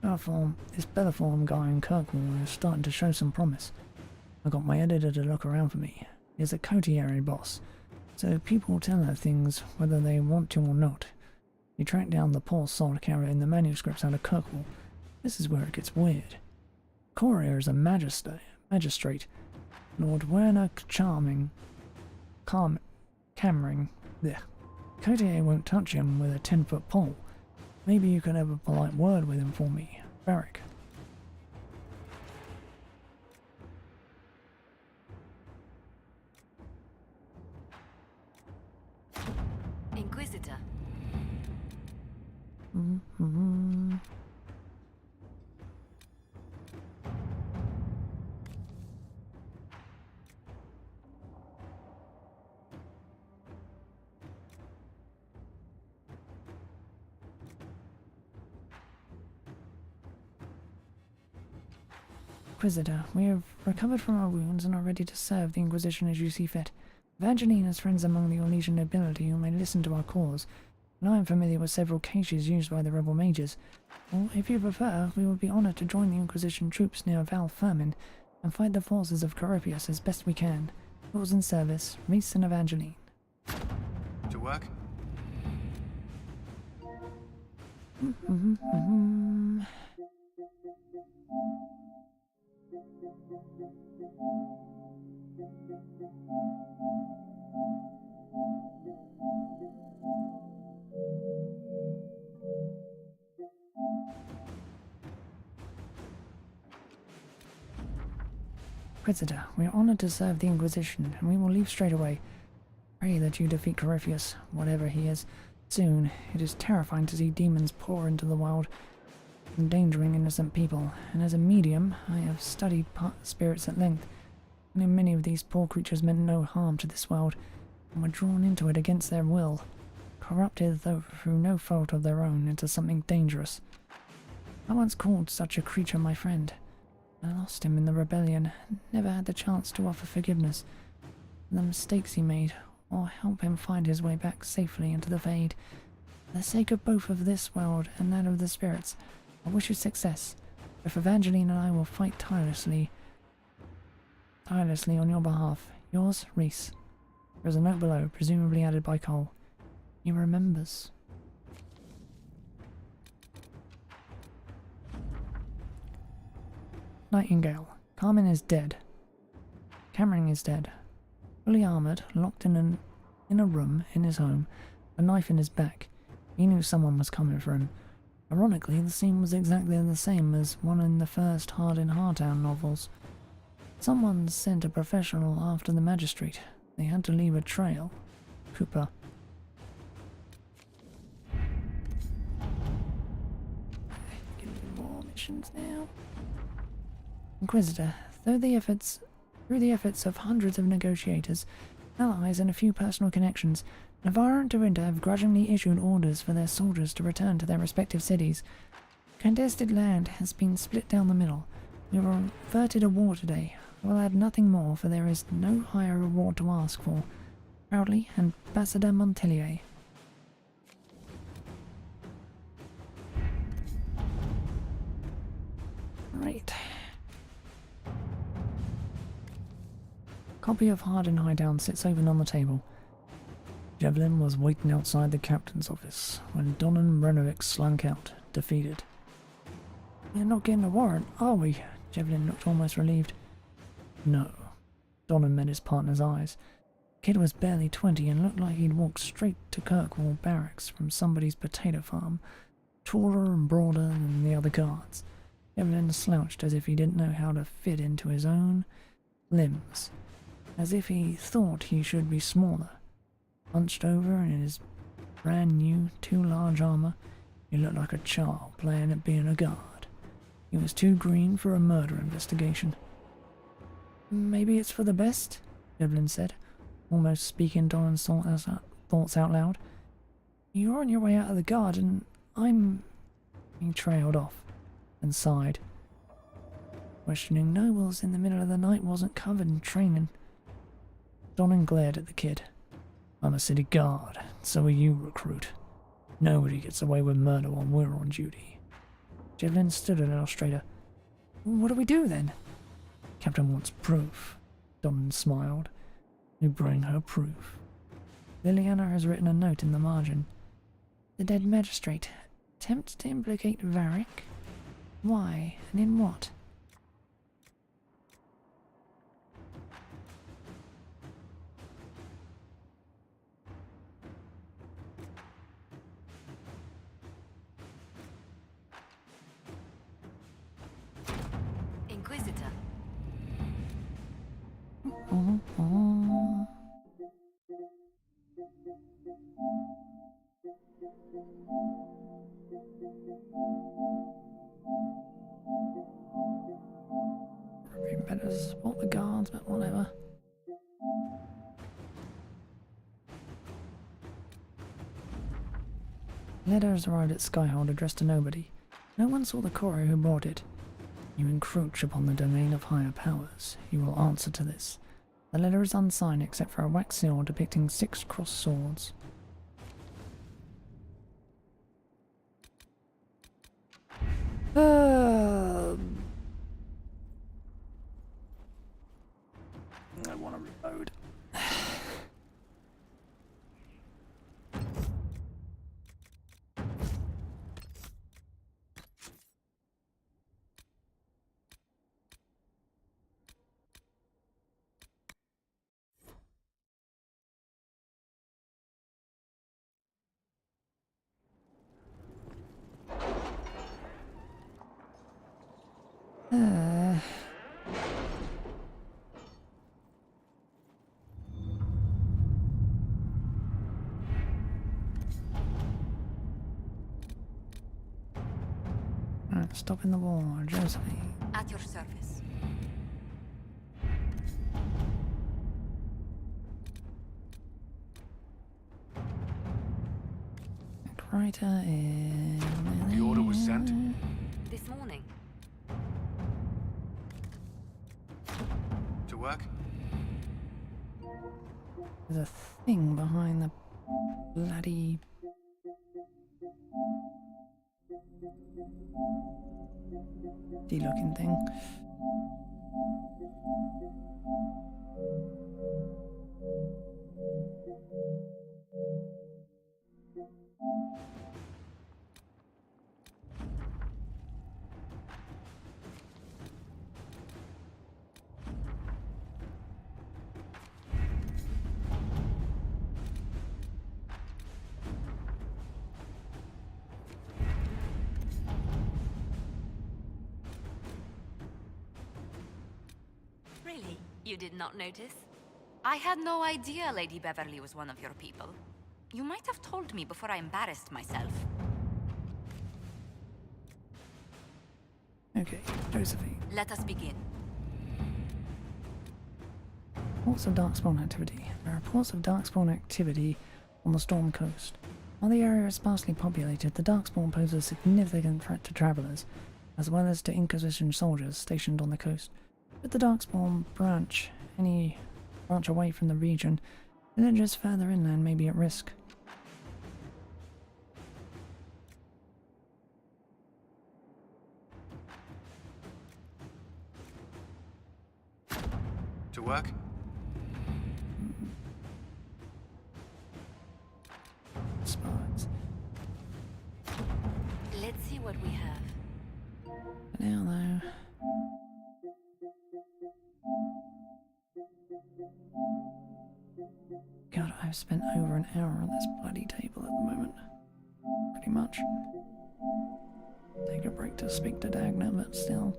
this Belleform guy in Kirkwall is starting to show some promise. I got my editor to look around for me. He's a coterie boss, so people tell her things whether they want to or not. You track down the poor sod carrying the manuscripts out of Kirkwall. This is where it gets weird. Courier is a magistrate. Lord Werner Cammering. There. Cotier won't touch him with a 10-foot pole. Maybe you could have a polite word with him for me, Barrick. Inquisitor. Inquisitor, we have recovered from our wounds and are ready to serve the Inquisition as you see fit. Evangeline has friends among the Orlesian nobility who may listen to our cause, and I am familiar with several caches used by the rebel mages. Or, if you prefer, we would be honoured to join the Inquisition troops near Val Fermin and fight the forces of Caripius as best we can. Yours in service, Reese and Evangeline. To work? Inquisitor, we are honoured to serve the Inquisition, and we will leave straight away. Pray that you defeat Caripius, whatever he is, soon. It is terrifying to see demons pour into the world, endangering innocent people, and as a medium, I have studied spirits at length. Only many of these poor creatures meant no harm to this world, and were drawn into it against their will, corrupted, though through no fault of their own, into something dangerous. I once called such a creature my friend. I lost him in the rebellion, never had the chance to offer forgiveness for the mistakes he made, or help him find his way back safely into the Fade. For the sake of both of this world and that of the spirits, I wish you success. Both Evangeline and I will fight tirelessly on your behalf. Yours, Reese. There is a note below, presumably added by Cole. He remembers. Nightingale. Carmen is dead. Cameron is dead. Fully armoured, locked in a room in his home, a knife in his back. He knew someone was coming for him. Ironically, the scene was exactly the same as one in the first Hard in Hartown novels. Someone sent a professional after the magistrate. They had to leave a trail. Cooper. Give me more missions now. Inquisitor. Through the efforts of hundreds of negotiators, allies, and a few personal connections, Navarro and Dorinda have grudgingly issued orders for their soldiers to return to their respective cities. Contested land has been split down the middle. We have averted a war today. I will add nothing more, for there is no higher reward to ask for. Proudly, Ambassador Montelier. Right. Copy of Hard in Highdown sits open on the table. Devlin was waiting outside the captain's office when Don and Brenovic slunk out, defeated. We're not getting a warrant, are we? Devlin looked almost relieved. No. Donnan met his partner's eyes. The kid was barely 20 and looked like he'd walked straight to Kirkwall Barracks from somebody's potato farm, taller and broader than the other guards. Devlin slouched as if he didn't know how to fit into his own limbs, as if he thought he should be smaller. Hunched over in his brand new, too large armour, he looked like a child playing at being a guard. He was too green for a murder investigation. Maybe it's for the best, Devlin said, almost speaking Donan's thoughts out loud. You're on your way out of the guard and I'm... He trailed off and sighed. Questioning nobles in the middle of the night wasn't covered in training. Donan glared at the kid. I'm a city guard, so are you, recruit. Nobody gets away with murder while we're on duty. Devlin stood a little straighter. What do we do then? Captain wants proof. Donan smiled. You bring her proof. Liliana has written a note in the margin. The dead magistrate. Attempt to implicate Varric? Why, and in what? Inquisitor. Probably better to support the guards, but whatever. Letters arrived at Skyhold addressed to nobody. No one saw the courier who brought it. You encroach upon the domain of higher powers. You will answer to this. The letter is unsigned except for a wax seal depicting 6 crossed swords. I want to reload. Stop in the war, Josephine. At your service. generator in... The order was sent? This morning. To work? There's a thing behind the bloody... looking thing. Really? You did not notice? I had no idea Lady Beverly was one of your people. You might have told me before I embarrassed myself. Okay, Josephine. Let us begin. Reports of darkspawn activity. There are reports of darkspawn activity on the Storm Coast. While the area is sparsely populated, the darkspawn pose a significant threat to travelers, as well as to Inquisition soldiers stationed on the coast. Should the darkspawn branch away from the region, villagers further inland may be at risk. To work? Spies. Let's see what we have. For now, though. God, I've spent over an hour on this bloody table at the moment. Pretty much. Take a break to speak to Dagna, but still.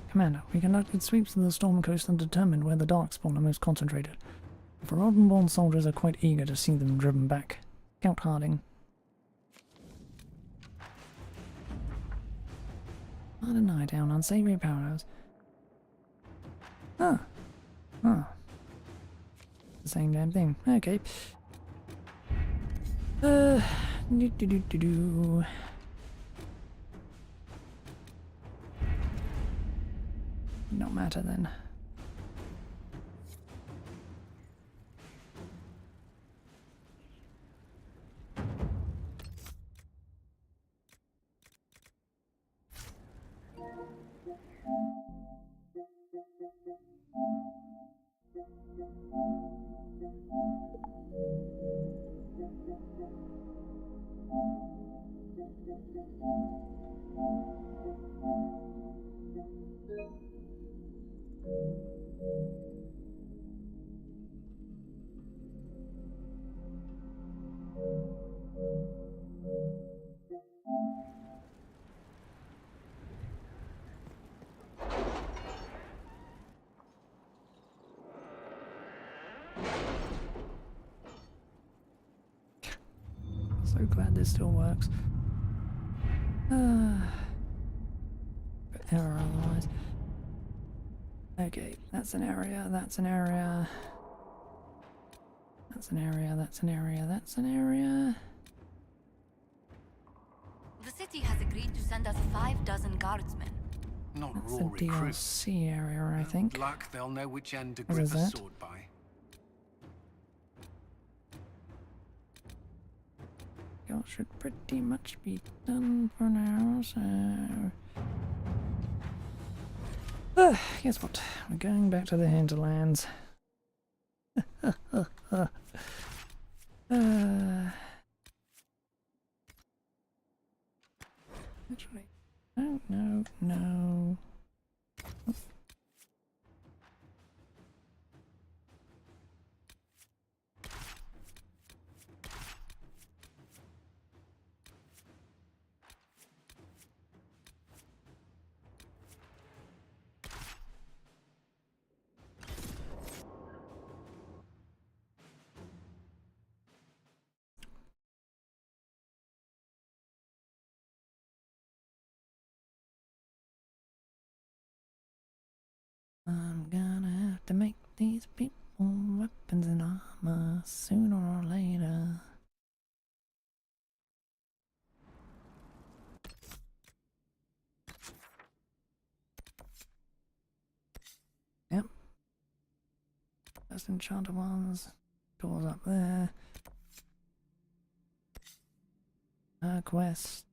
Commander, we conducted sweeps of the Storm Coast and determined where the Darkspawn are most concentrated. The Forgotten-born soldiers are quite eager to see them driven back. Scout Harding. Hard and eye down, unsavory powers. Ah. Ah. The same damn thing. Okay. Do. Not matter then. So glad this still works. But error otherwise. Okay, that's an area, that's an area. That's an area, that's an area, that's an area. The city has agreed to send us 6 guardsmen. Not That's raw a recruits. DLC area, I think. With luck, they'll know which end to What grip is a that? sword by. Y'all should pretty much be done for now, so... Guess what? We're going back to the hinterlands. Actually, no. these people weapons and armor sooner or later. Yep. That's enchanted ones. Doors up there. Quest.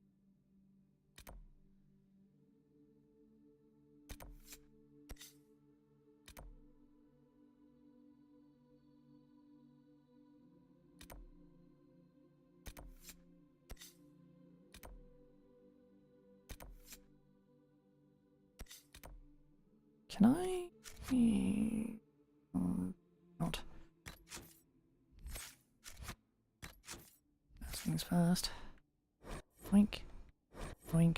Can I? Not. First things first. Boink. Boink.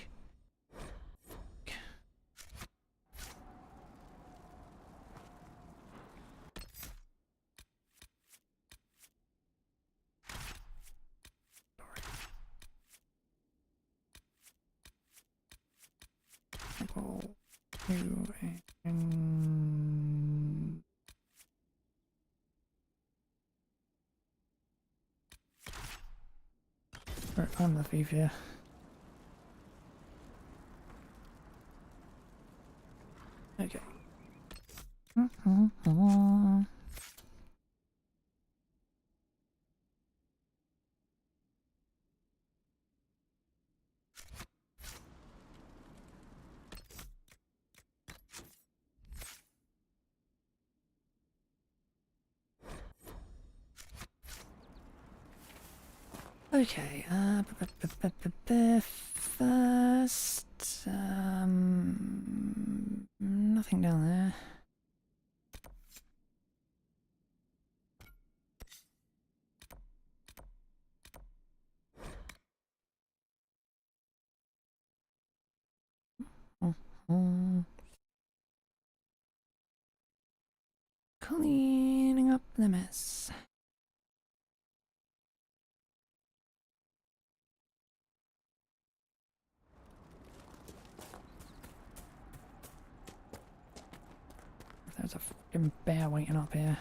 Equal to and right, I'm the thief here. Okay. Okay, first, nothing down there. Cleaning up the mess. There's a fucking bear waiting up here.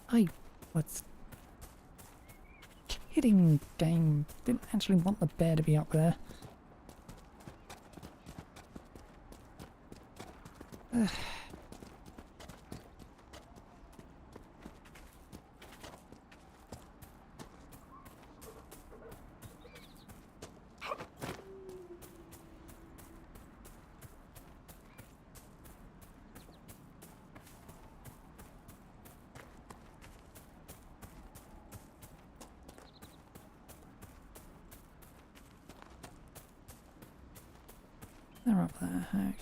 I was kidding, game. Didn't actually want the bear to be up there. Ugh. They're up there, okay.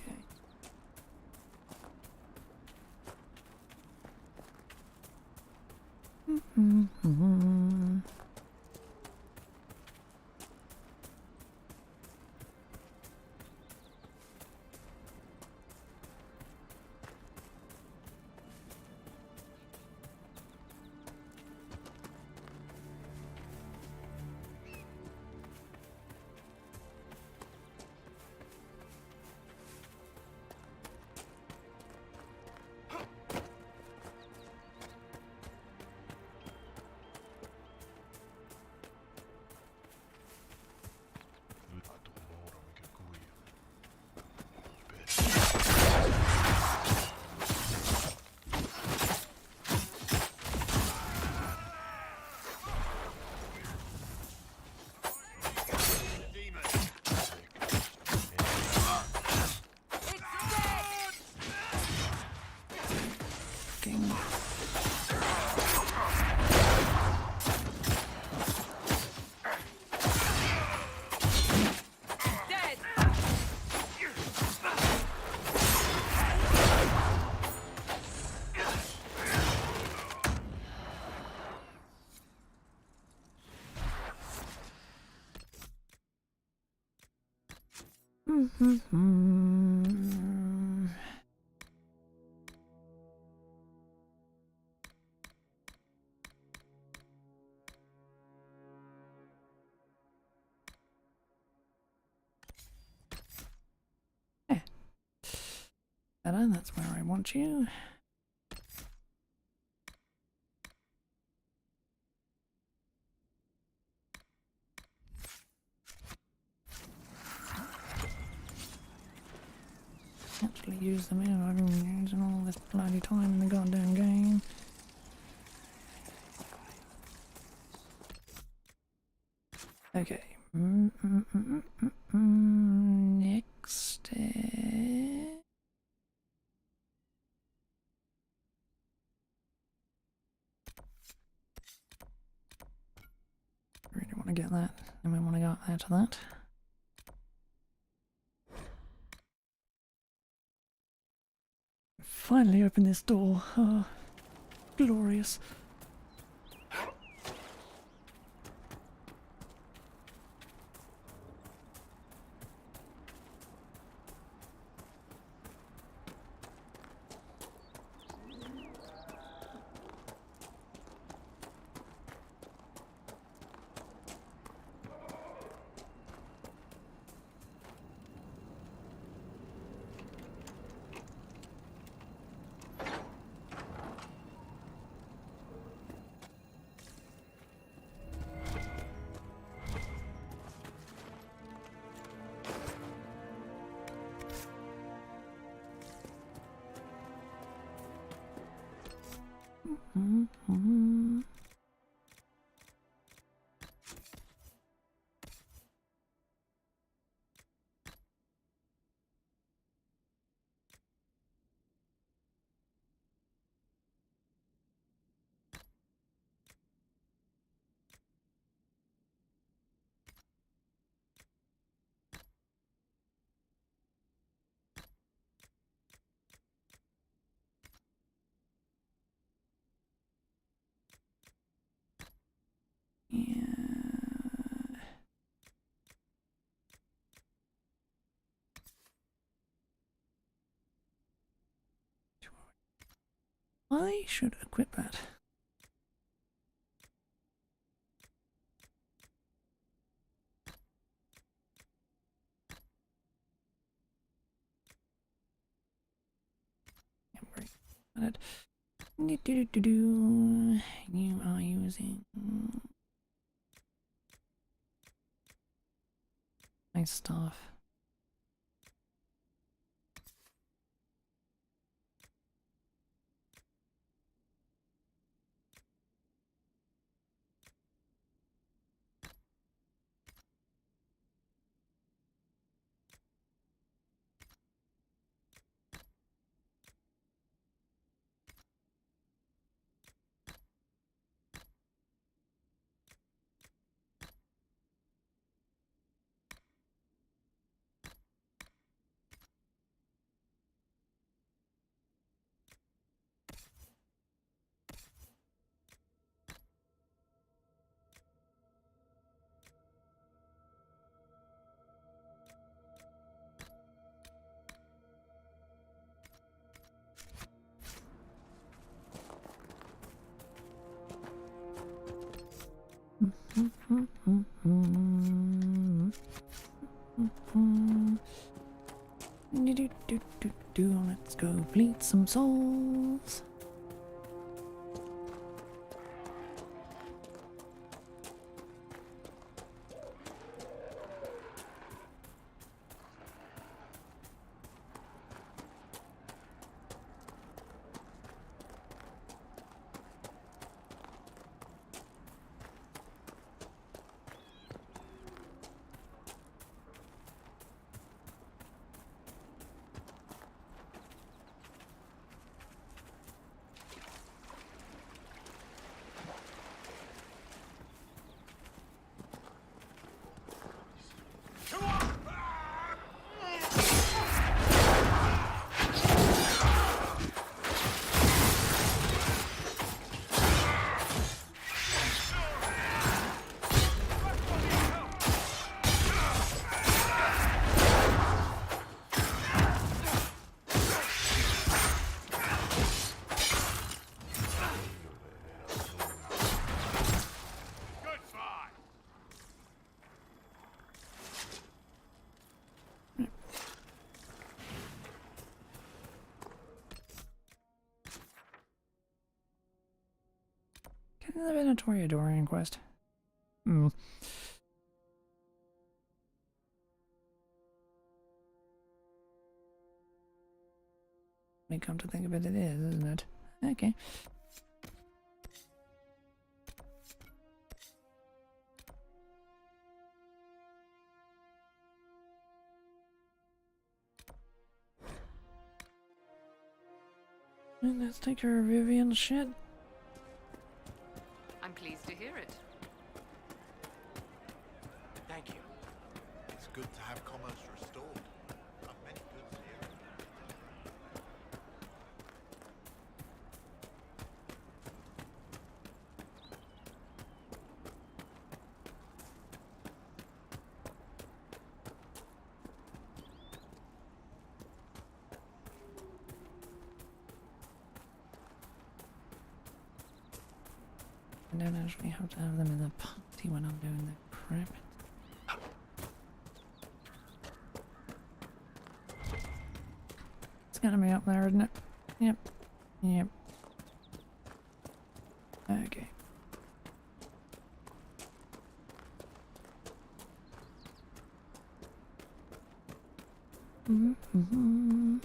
better, that's where I want you. Actually use them in, I've been using all this bloody time in the goddamn game. Okay. Next. Really want to get that, and we want to go up there to that. Finally open this door. Oh, glorious. Yeah. I should equip that. Yeah, great. Got it. You are using my stuff. Let's go bleed some souls. The Venatoria Dorian quest. Hmm. When you come to think of it, it is, isn't it? Okay. Let's take care of Vivian's shit. I'm pleased to hear it. Thank you. It's good to have commerce restored. I've many goods here. I don't actually have to have them in the party when I'm doing the crap. It's gonna be up there, isn't it? Yep. Yep. Okay. Mm-hmm.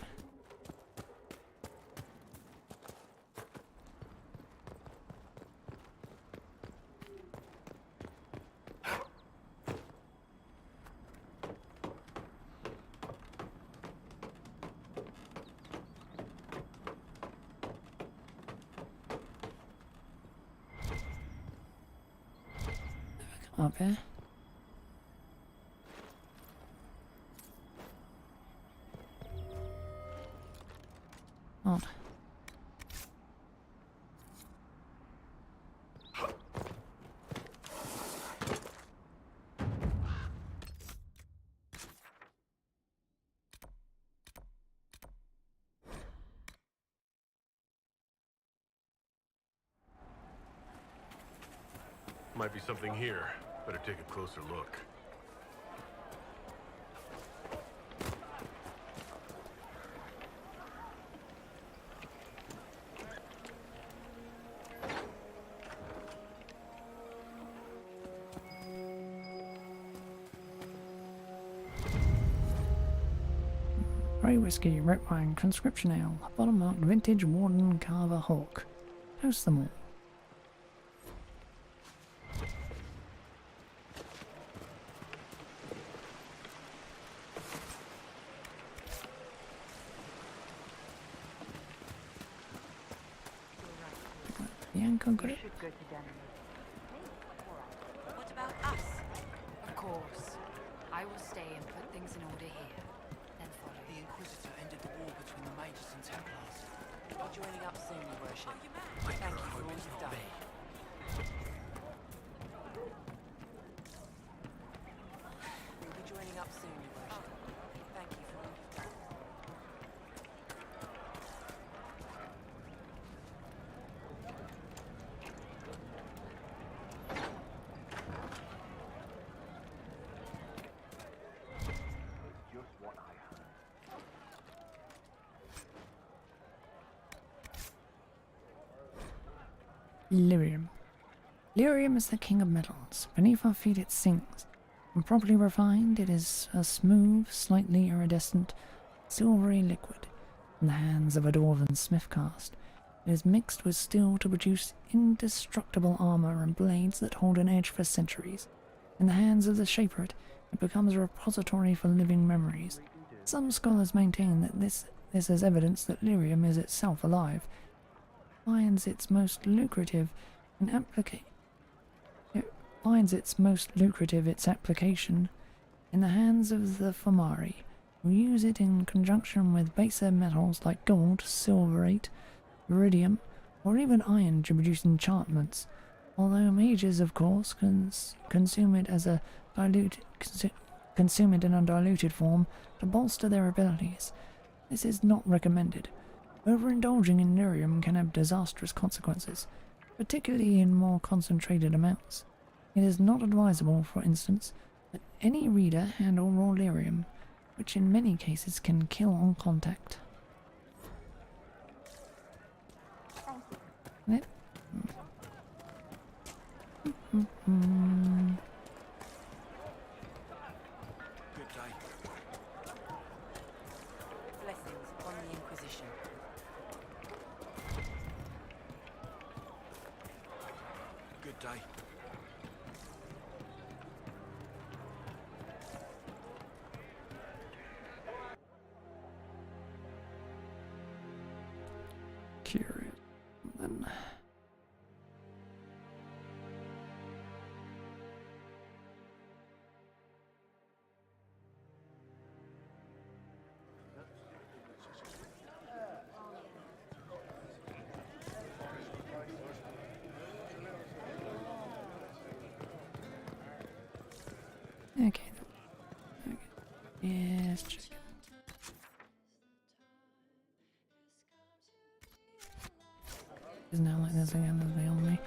Up here. On. Might be something here. Better take a closer look. Grey whiskey, red wine, conscription ale, bottom marked vintage Warden Carver Hawk. Toast them all. Bianca got it. What about us? Of course. I will stay and put things in order here. Then follow The you. Inquisitor ended the war between the Mages and Templars. You're joining up soon, Your Worship. I Thank you for hope all it's you've not done. me. You'll be joining up soon, Your Worship. Thank you for all you've done. Lyrium. Lyrium is the king of metals. Beneath our feet it sings. When properly refined, it is a smooth, slightly iridescent, silvery liquid. In the hands of a dwarven smith cast, it is mixed with steel to produce indestructible armor and blades that hold an edge for centuries. In the hands of the shaper it becomes a repository for living memories. Some scholars maintain that this is evidence that lyrium is itself alive. Finds its most lucrative its application in the hands of the Fomari, who use it in conjunction with baser metals like gold, silverate, iridium, or even iron to produce enchantments. Although mages, of course, consume it in a diluted form to bolster their abilities. This is not recommended. Overindulging in lyrium can have disastrous consequences, particularly in more concentrated amounts. It is not advisable, for instance, that any reader handle raw lyrium, which in many cases can kill on contact. Yep. Good day. Blessings upon the Inquisition. Good day. Curious. Then. Okay. Okay. Yes, chicken. Is now like this again as they on me.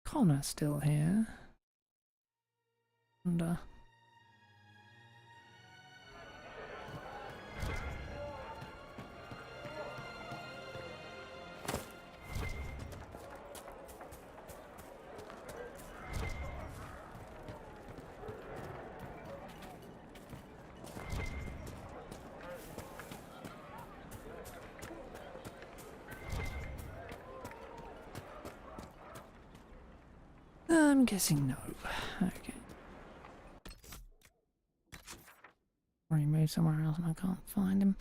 Connor's still here. And I'm guessing no. Okay. Or he moved somewhere else and I can't find him.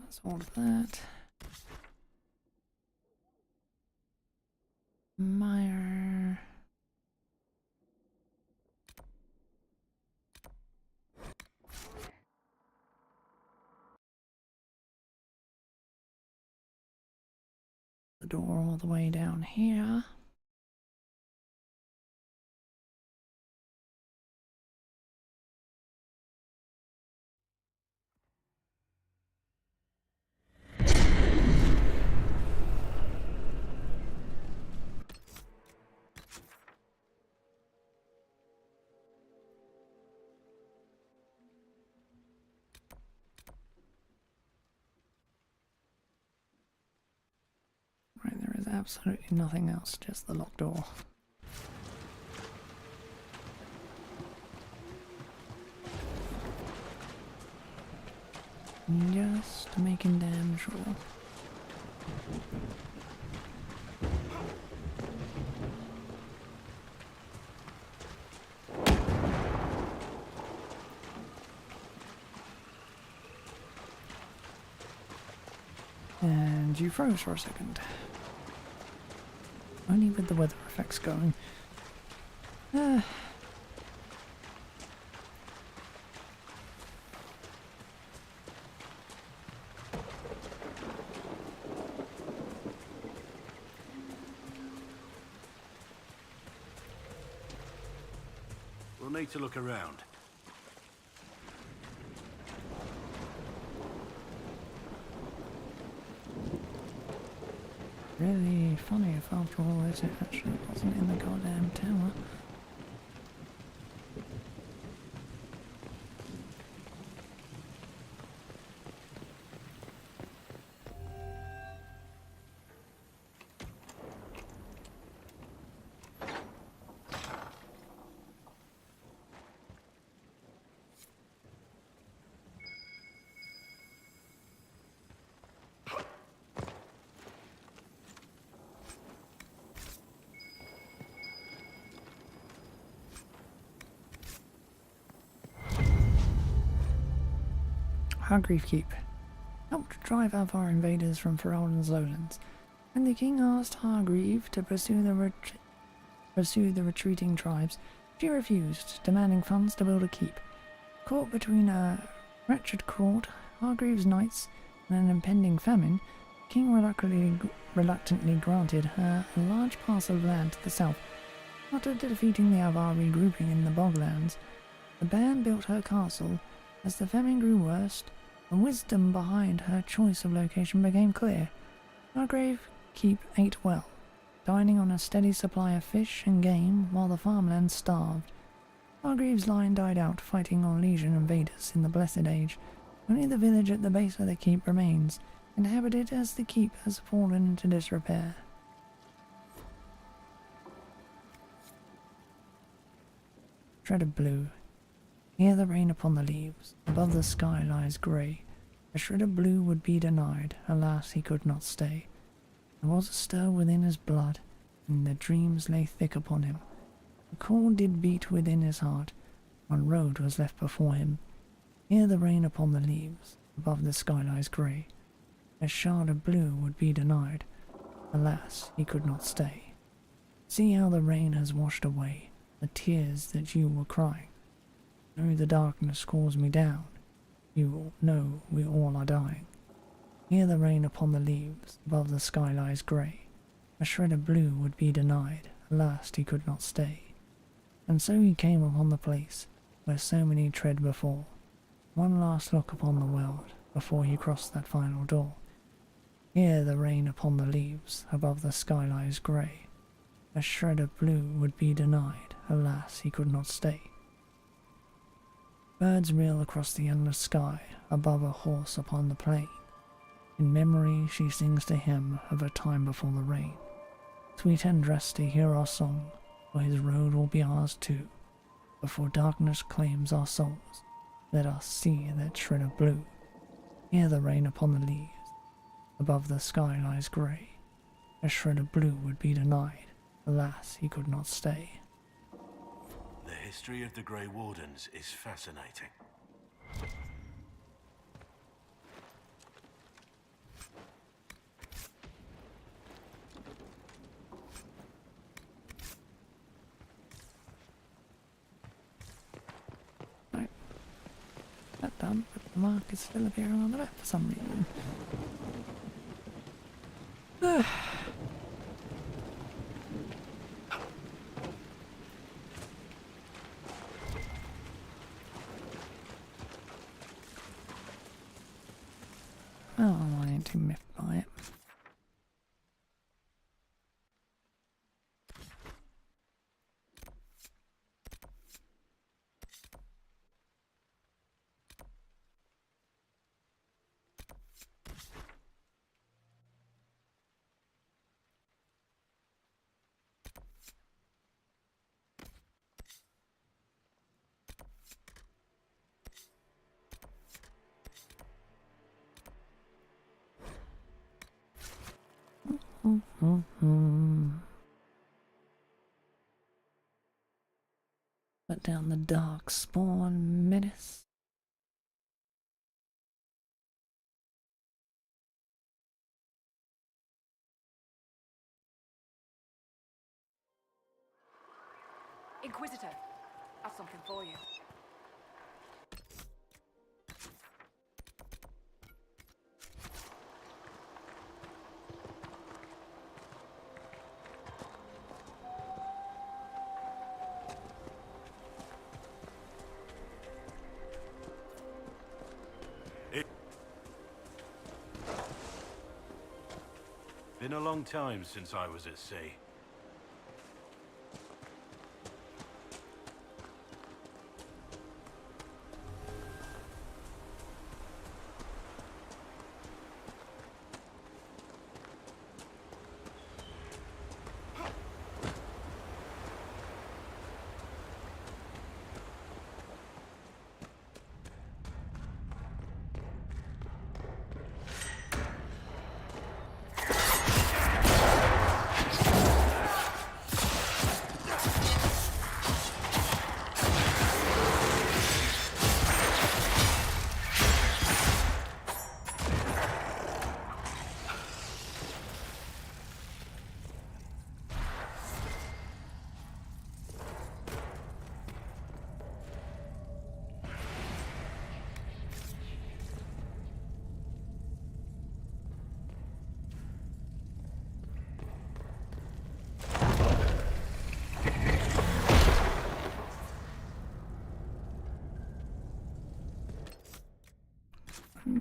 That's all of that. Meyer. The door all the way down here. Right, there is absolutely nothing else, just the locked door. Just making damn sure. And you froze for a second. Only with the weather effects going. We'll need to look around. Really funny if after all this it actually wasn't in the goddamn tower. Hargreave Keep helped drive out our invaders from Ferelden's lowlands. When the king asked Hargreave to pursue the retreating tribes, she refused, demanding funds to build a keep. Caught between a wretched court, Hargreave's knights, and an impending famine, the king reluctantly granted her a large parcel of land to the south. After defeating the Avar regrouping in the Boglands, the band built her castle. As the famine grew worse, The wisdom behind her choice of location became clear. Hargrave Keep ate well, dining on a steady supply of fish and game while the farmland starved. Hargreaves' line died out fighting Orlesian invaders in the Blessed Age. Only the village at the base of the keep remains, inhabited as the keep has fallen into disrepair. Shredded blue. Here the rain upon the leaves, above the sky lies grey. A shred of blue would be denied, alas he could not stay. There was a stir within his blood, and the dreams lay thick upon him. The chord did beat within his heart, one road was left before him. Here the rain upon the leaves, above the sky lies grey. A shard of blue would be denied, alas he could not stay. See how the rain has washed away the tears that you were crying. Know the darkness calls me down, you know we all are dying. Here the rain upon the leaves, above the sky lies grey. A shred of blue would be denied, alas he could not stay. And so he came upon the place where so many tread before. One last look upon the world before he crossed that final door. Here the rain upon the leaves, above the sky lies grey. A shred of blue would be denied, alas he could not stay. Birds reel across the endless sky, above a horse upon the plain. In memory she sings to him of a time before the rain. Sweet and dressed to hear our song, for his road will be ours too. Before darkness claims our souls, let us see that shred of blue. Hear the rain upon the leaves, above the sky lies grey. A shred of blue would be denied, alas he could not stay. The history of the Grey Wardens is fascinating. Right. That done, but the mark is still appearing on the map for some reason. Oh, I ain't too miffed by it. Let down the dark spawn menace. Inquisitor, I've something for you. Been a long time since I was at sea.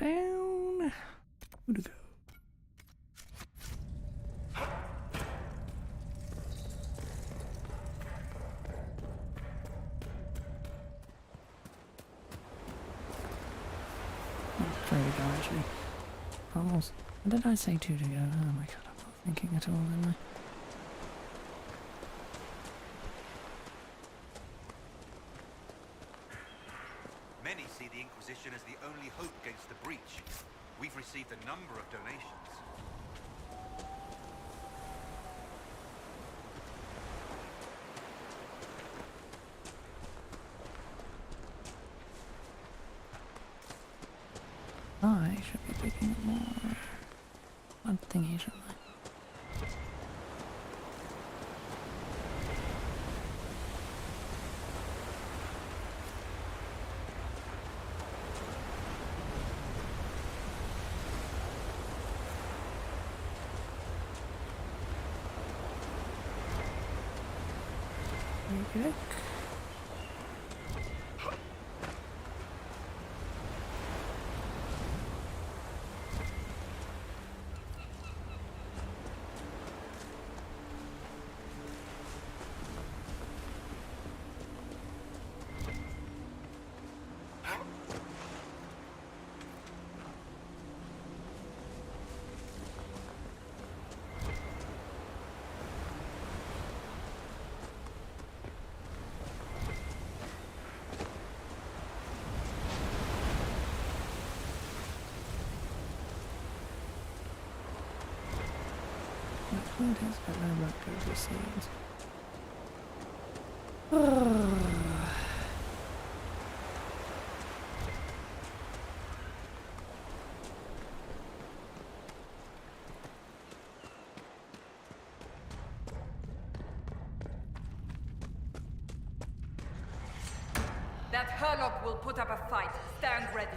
down. Who to go? Three to go actually. Almost. What did I say two to go? Oh my god, I'm not thinking at all, am I? Many see the Inquisition as the only hope against the breach. We've received a number of donations. I should be picking up more one thingy, shouldn't I? Okay. It has got no black coat seeds. That Herlock will put up a fight. Stand ready.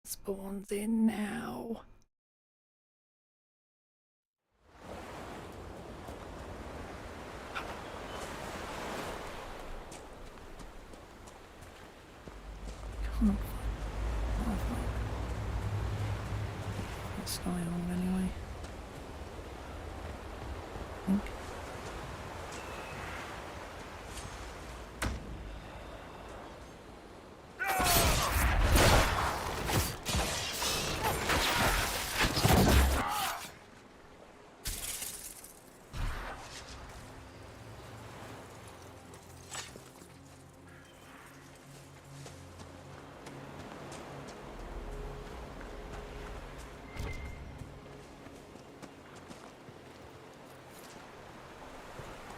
Spawns in now. Come on. Oh, fuck. It's going on anyway. I think.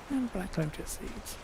And black lotus seeds.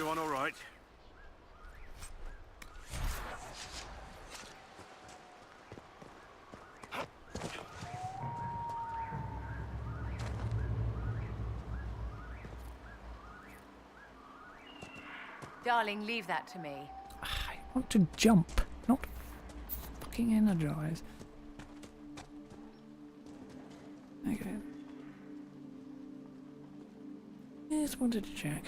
Everyone all right? Darling, leave that to me. I want to jump, not fucking energize. Okay. Just wanted to check.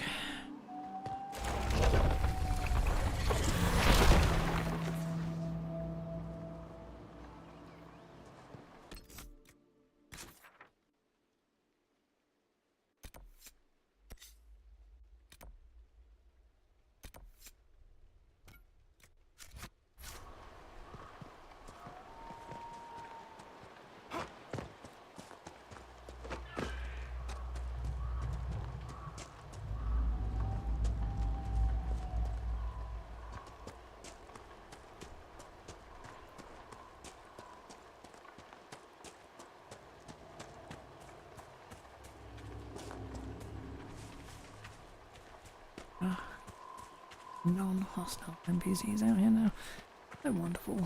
Non-hostile NPCs out here now. They're wonderful.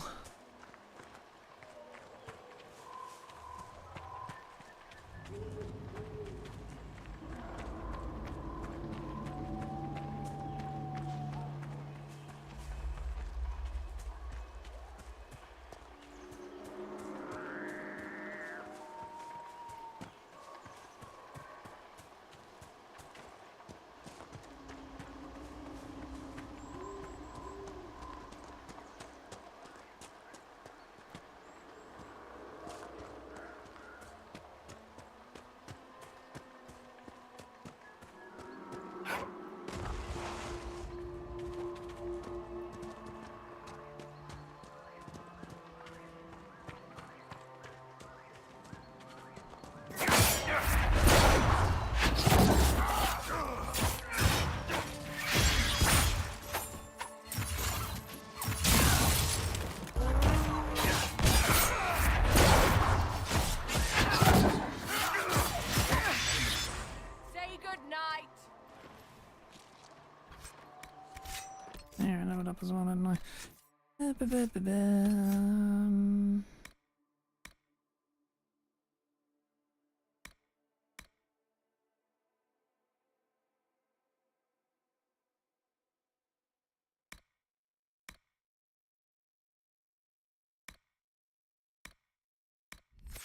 There, I leveled up as well, hadn't I?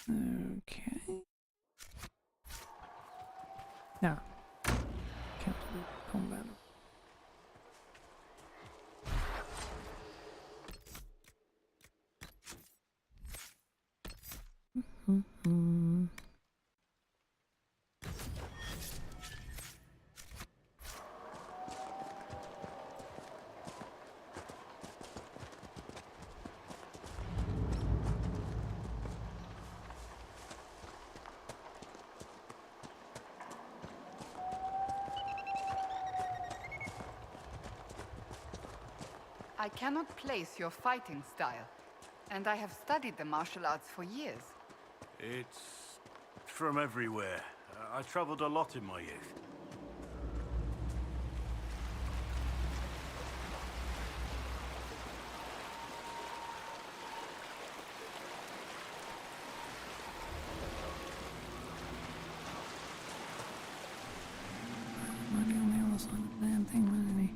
Okay. Now, countable combat. I cannot place your fighting style, and I have studied the martial arts for years. It's from everywhere. I traveled a lot in my youth. Might be on the other side of the damn thing, isn't he?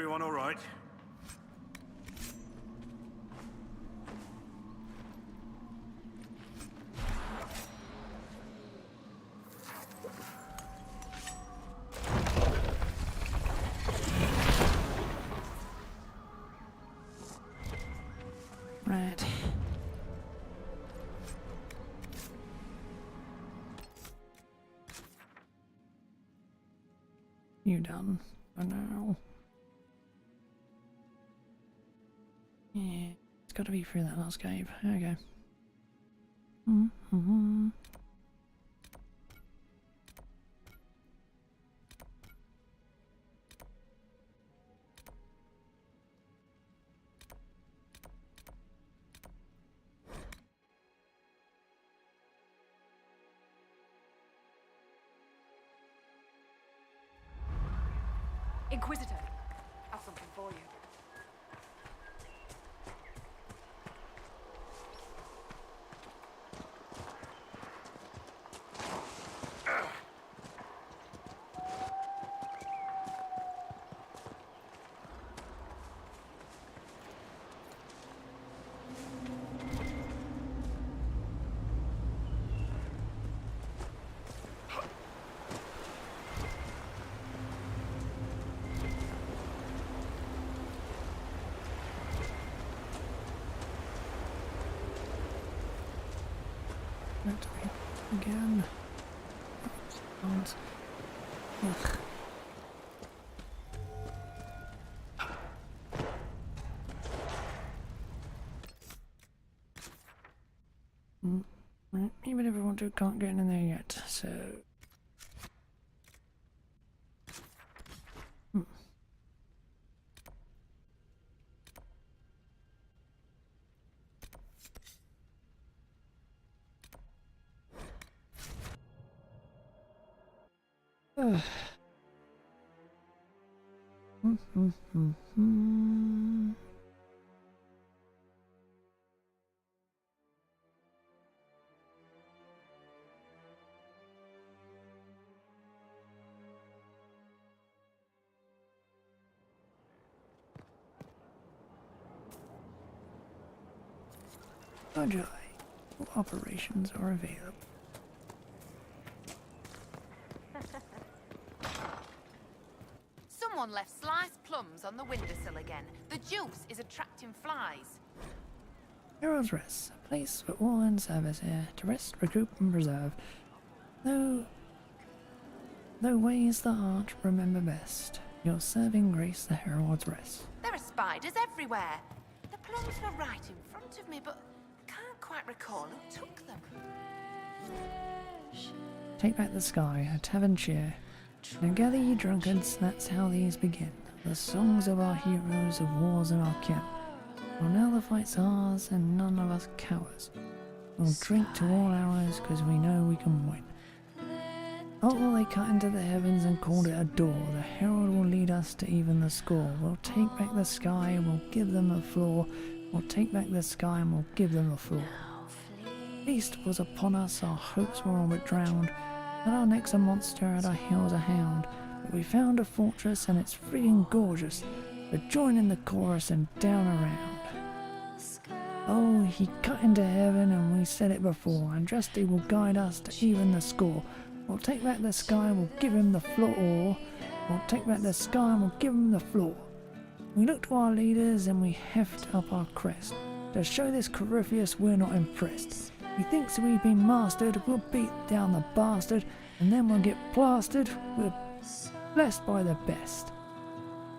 everyone all right? Right. You done for now? Yeah, it's got to be through that last cave. There we go. Mm-hmm. Inquisitor, I've something for you. Again. Ugh. Right, even if I want to, can't get in there yet, so... Ugh. Enjoy. Operations are available. Someone left sliced plums on the windowsill again. The juice is attracting flies. Heroes Rest, a place for all in service here, to rest, recoup and preserve. Though ways the heart remember best, your serving grace the Herald's Rest. There are spiders everywhere. The plums were right in front of me, but I can't quite recall who took them. Take back the sky, a tavern cheer. Now gather ye drunkards, that's how these begin. The songs of our heroes of wars and our kin. Well, now the fight's ours and none of us cowards. We'll drink to all hours, cause we know we can win. Oh, they cut into the heavens and called it a door. The herald will lead us to even the score. We'll take back the sky and we'll give them the floor. We'll take back the sky and we'll give them the floor. Feast was upon us, our hopes were all but drowned. At our necks a monster, at our heels a hound. But we found a fortress and it's freaking gorgeous. But join in the chorus and down around. Oh, he cut into heaven and we said it before. And Justy will guide us to even the score. We'll take back the sky, we'll give him the floor. We'll take back the sky and we'll give him the floor. We look to our leaders and we heft up our crest. To show this Corypheus we're not impressed. He thinks we've been mastered, we'll beat down the bastard, and then we'll get plastered, we're blessed by the best.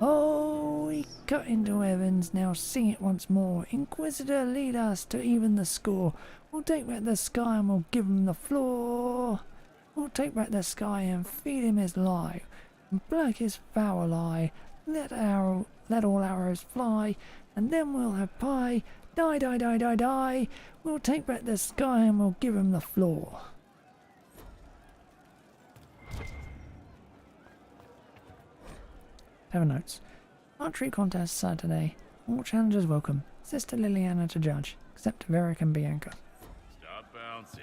Oh, he cut into heavens, now sing it once more. Inquisitor, lead us to even the score. We'll take back the sky and we'll give him the floor. We'll take back the sky and feed him his lie, and black his foul eye. Let all arrows fly, and then we'll have pie. Die, die, die, die, die. We'll take back the sky and we'll give him the floor. Have notes. Archery contest Saturday. All challengers welcome. Sister Liliana to judge, except Varric and Bianca. Stop bouncy.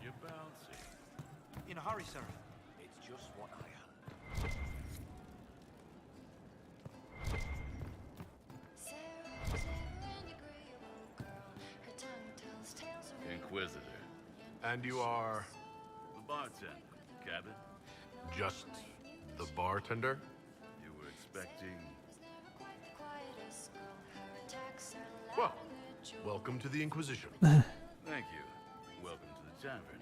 You're bouncy. In a hurry, sir. It's just what I had. And you are... The bartender, Cabin. just the bartender? You were expecting... Well, welcome to the Inquisition. Thank you. Welcome to the tavern.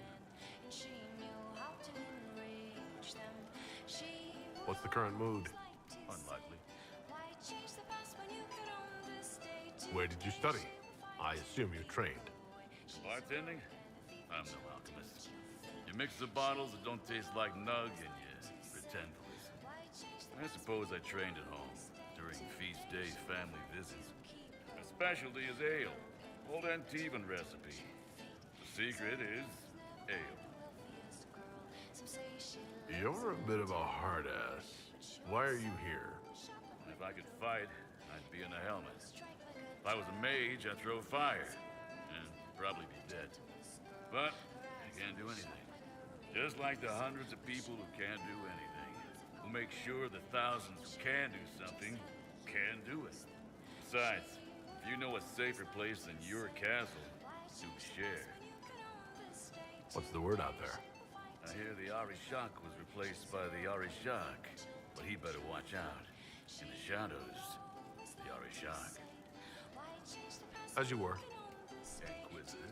What's the current mood? Unlikely. Where did you study? I assume you trained. Bartending? I'm no alchemist. You mix the bottles that don't taste like nug and you pretend to listen. I suppose I trained at home during feast day family visits. My specialty is ale. Old Antivan recipe. The secret is ale. You're a bit of a hard ass. Why are you here? If I could fight, I'd be in a helmet. If I was a mage, I'd throw fire. And probably be dead. But I can't do anything. Just like the hundreds of people who can't do anything. Who make sure the thousands who can do something can do it. Besides, if you know a safer place than your castle, do share. What's the word out there? I hear the Arishak was replaced by the Arishak, but he better watch out. In the shadows, the Arishak. As you were. Inquisitor.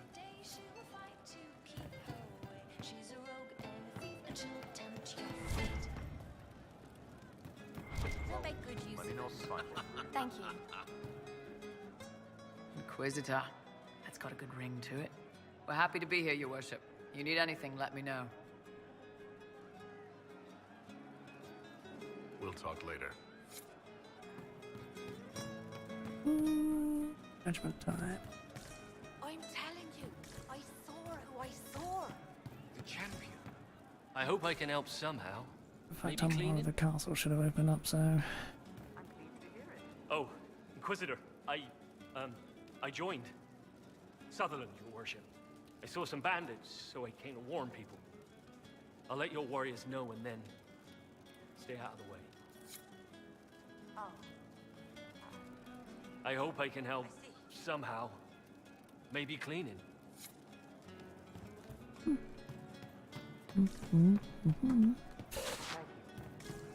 We'll make good use of it. Thank you. Inquisitor. That's got a good ring to it. We're happy to be here, Your Worship. You need anything, let me know. We'll talk later. Judgment time. I'm telling you, I saw who I saw. The champion. I hope I can help somehow. In fact, Maybe I'm cleaning? the castle should have opened up, so... Oh, Inquisitor, I joined. Sutherland, Your Worship. I saw some bandits, so I came to warn people. I'll let your warriors know and then stay out of the way. I hope I can help somehow. Maybe cleaning.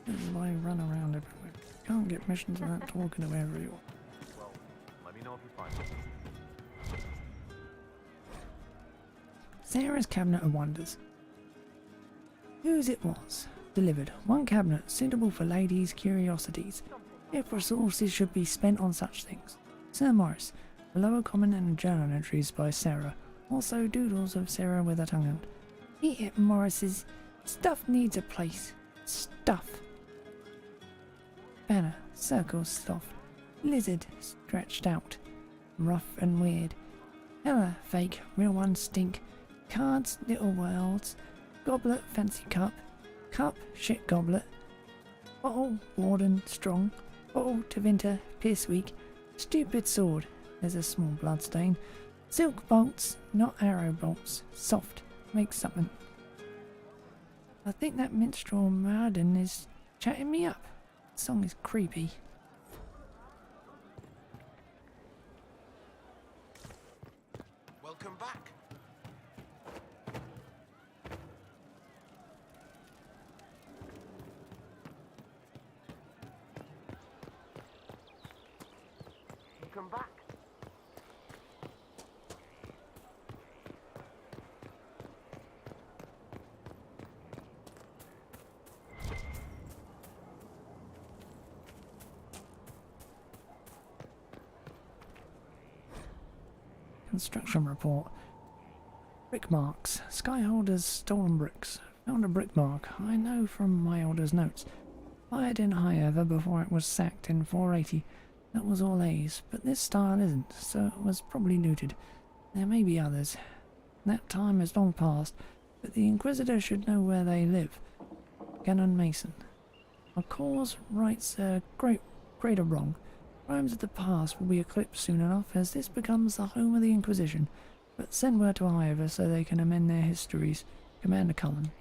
This is why you run around everywhere. Can't get missions without talking to everyone. Well, let me know if you find it. Sarah's Cabinet of Wonders. Whose it was. Delivered. One cabinet suitable for ladies' curiosities. If resources should be spent on such things. Sir Morris. The lower common and journal entries by Sarah. Also doodles of Sarah with a tongue out. Eat it, Morris's. Stuff needs a place. Stuff. Banner. Circle soft. Lizard. Stretched out. Rough and weird. Ella. Fake. Real ones stink. Cards. Little worlds. Goblet. Fancy cup. Cup. Shit goblet. Bottle. Warden. Strong. Bottle. Tevinter. Pierce weak. Stupid sword. There's a small bloodstain. Silk bolts. Not arrow bolts. Soft. Make something. I think that minstrel Marden is chatting me up. The song is creepy. Welcome back. Welcome back. Construction report. Brick marks. Skyholder's stolen bricks. Found a brick mark. I know from my elder's notes. Fired in Highover before it was sacked in 480. That was all A's, but this style isn't, so it was probably looted. There may be others. That time is long past, but the Inquisitor should know where they live. Canon Mason. Our cause rights a greater wrong. Crimes of the past will be eclipsed soon enough, as this becomes the home of the Inquisition. But send word to Highover so they can amend their histories. Commander Cullen.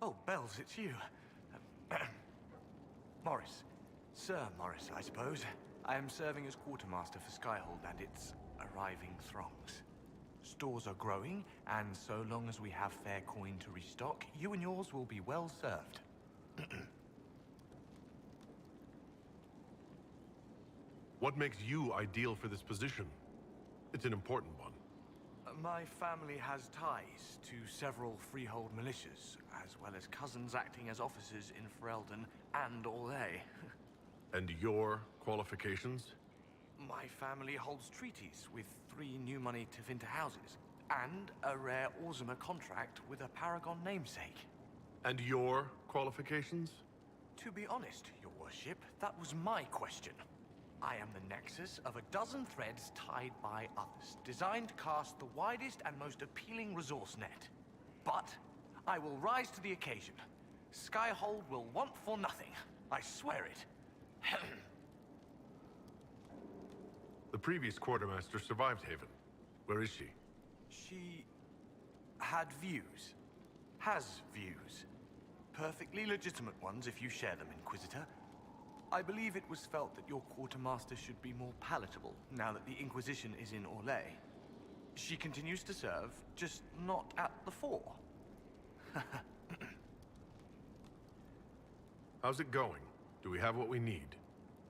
Oh, Bells, it's you. Morris. Sir Morris, I suppose. I am serving as quartermaster for Skyhold and its arriving throngs. Stores are growing, and so long as we have fair coin to restock, you and yours will be well served. What makes you ideal for this position? It's an important one. My family has ties to several freehold militias, as well as cousins acting as officers in Ferelden and Orlais. And your qualifications? My family holds treaties with 3 new money Tevinter houses, and a rare Orzuma contract with a Paragon namesake. And your qualifications? To be honest, your worship, that was my question. I am the nexus of a dozen threads tied by others, designed to cast the widest and most appealing resource net. But I will rise to the occasion. Skyhold will want for nothing. I swear it. The previous quartermaster survived Haven. Where is she? She had views. Has views. Perfectly legitimate ones if you share them, Inquisitor. I believe it was felt that your quartermaster should be more palatable now that the Inquisition is in Orlais. She continues to serve, just not at the fore. How's it going? Do we have what we need?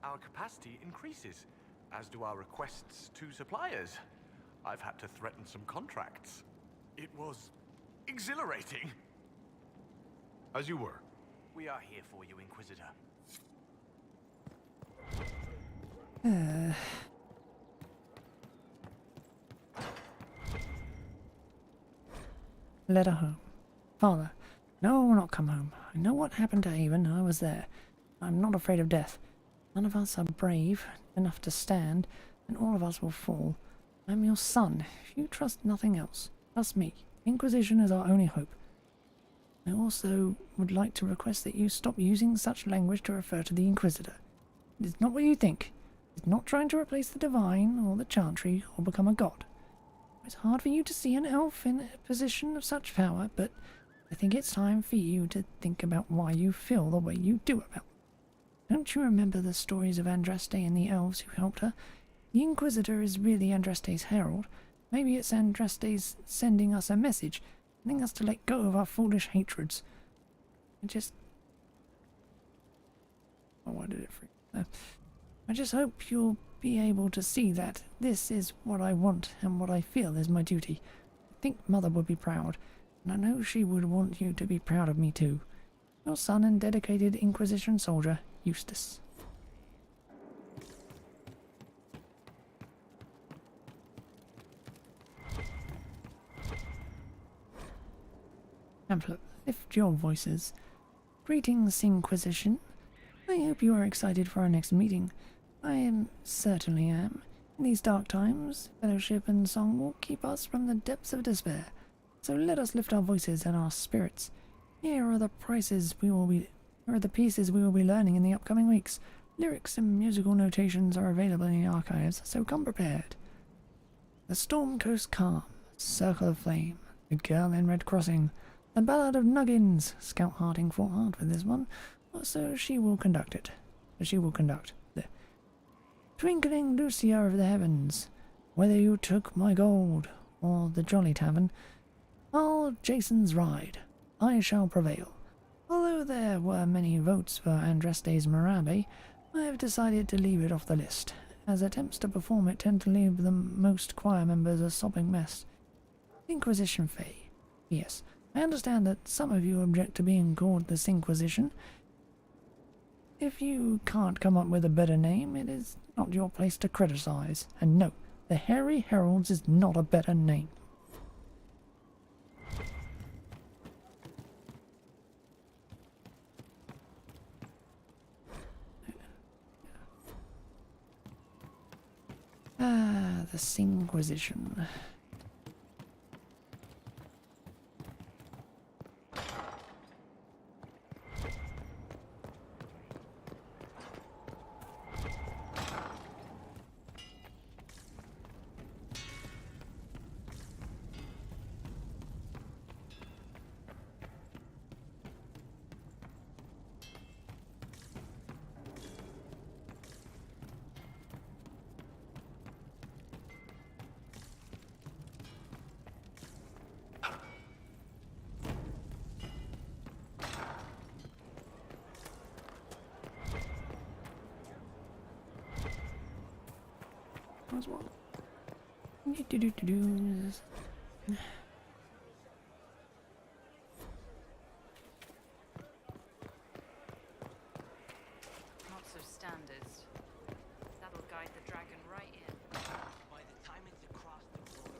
Our capacity increases, as do our requests to suppliers. I've had to threaten some contracts. It was exhilarating. As you were. We are here for you, Inquisitor. Letter home. Father, no, I will not come home. I know what happened to Haven. I was there. I'm not afraid of death. None of us are brave enough to stand, and all of us will fall. I'm your son. If you trust nothing else, trust me. Inquisition is our only hope. I also would like to request that you stop using such language to refer to the Inquisitor. It is not what you think. It's not trying to replace the divine or the chantry or become a god. It's hard for you to see an elf in a position of such power, but I think it's time for you to think about why you feel the way you do about them. Don't you remember the stories of Andraste and the elves who helped her? The Inquisitor is really Andraste's herald. Maybe it's Andraste's sending us a message, telling us to let go of our foolish hatreds. Oh, why did it freak? I just hope you'll be able to see that this is what I want and what I feel is my duty. I think Mother would be proud, and I know she would want you to be proud of me too. Your son and dedicated Inquisition soldier, Eustace. Pamphlet, lift your voices. Greetings, Inquisition. I hope you are excited for our next meeting. Certainly am. In these dark times, fellowship and song will keep us from the depths of despair. So let us lift our voices and our spirits. Here are the pieces we will be learning in the upcoming weeks. Lyrics and musical notations are available in the archives, so come prepared. The Storm Coast Calm, Circle of Flame, The Girl in Red Crossing, The Ballad of Nuggins. Scout Harding fought hard for this one, so she will conduct. The Twinkling Lucia of the Heavens, Whether You Took My Gold, or The Jolly Tavern. I'll Jason's Ride, I Shall Prevail. Although there were many votes for Andraste's Marabe, I have decided to leave it off the list, as attempts to perform it tend to leave the most choir members a sopping mess. Inquisition Fae. Yes, I understand that some of you object to being called the Inquisition. If you can't come up with a better name, it is not your place to criticize. And no, the Hairy Heralds is not a better name. The Inquisition. as well. Do-do-do-do-do. Not so standard. That'll guide the dragon right in. By the time it's across the road,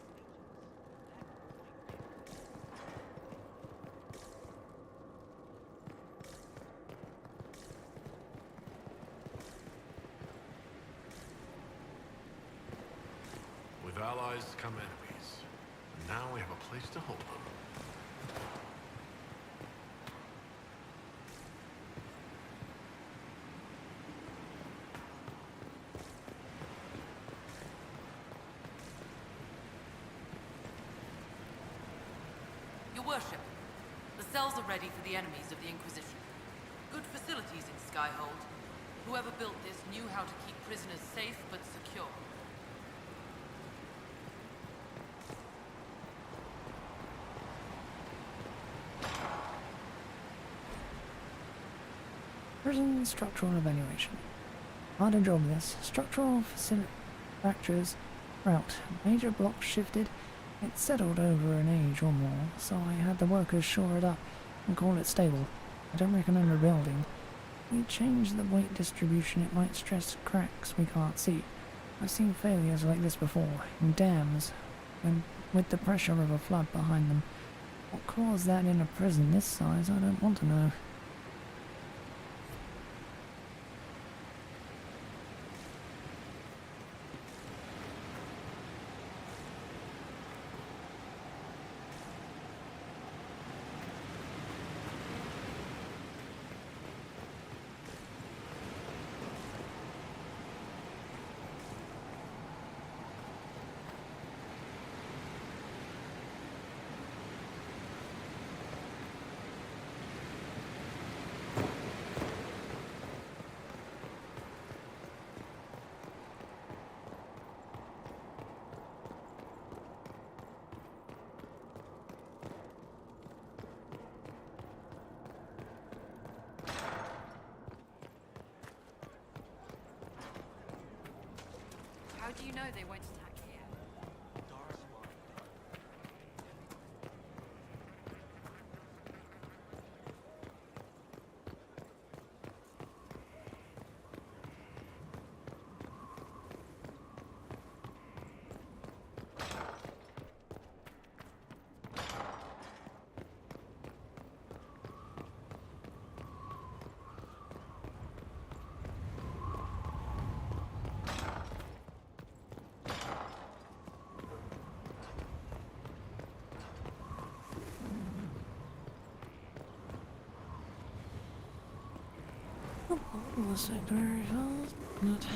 With allies come enemies. And now we have a place to hold them. Your worship, the cells are ready for the enemies of the Inquisition. Good facilities in Skyhold. Whoever built this knew how to keep prisoners safe but secure. Prison structural evaluation. Harder job this. Structural fractures are out. Major blocks shifted. It settled over an age or more, so I had the workers shore it up and call it stable. I don't recommend rebuilding. We change the weight distribution, it might stress cracks we can't see. I've seen failures like this before, in dams, when with the pressure of a flood behind them. What caused that in a prison this size, I don't want to know. How do you know they won't attack here? Was it very fast? Not.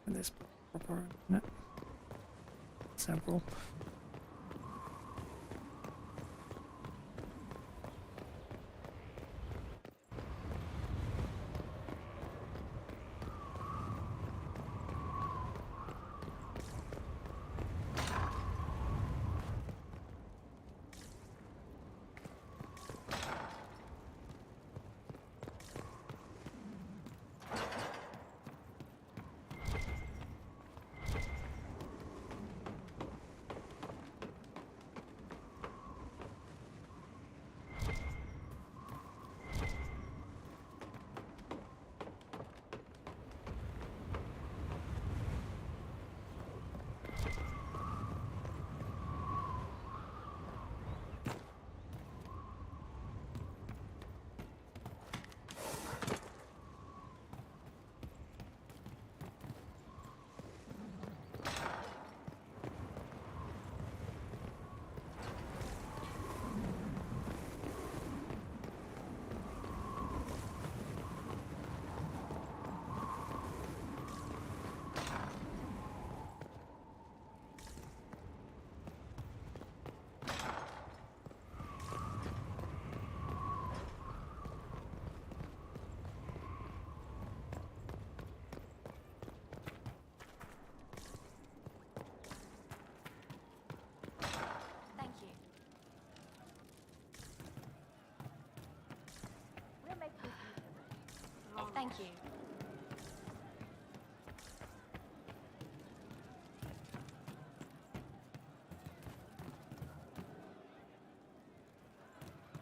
This proper, no, several. Thank you.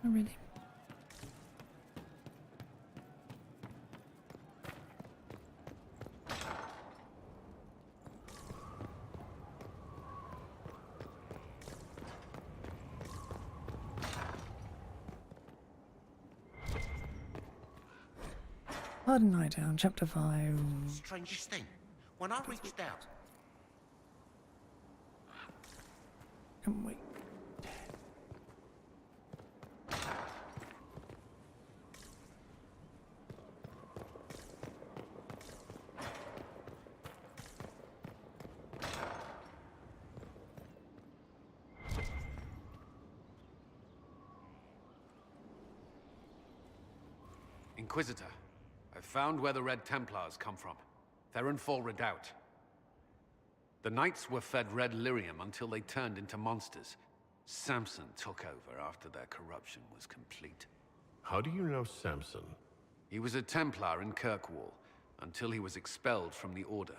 Oh, really? Pardon Nighttown, Chapter 5. Strangest thing, when I reached out, Come wait. Inquisitor, I've found where the Red Templars come from. Therenfall Redoubt. The Knights were fed red lyrium until they turned into monsters. Samson took over after their corruption was complete. How do you know Samson? He was a Templar in Kirkwall, until he was expelled from the Order.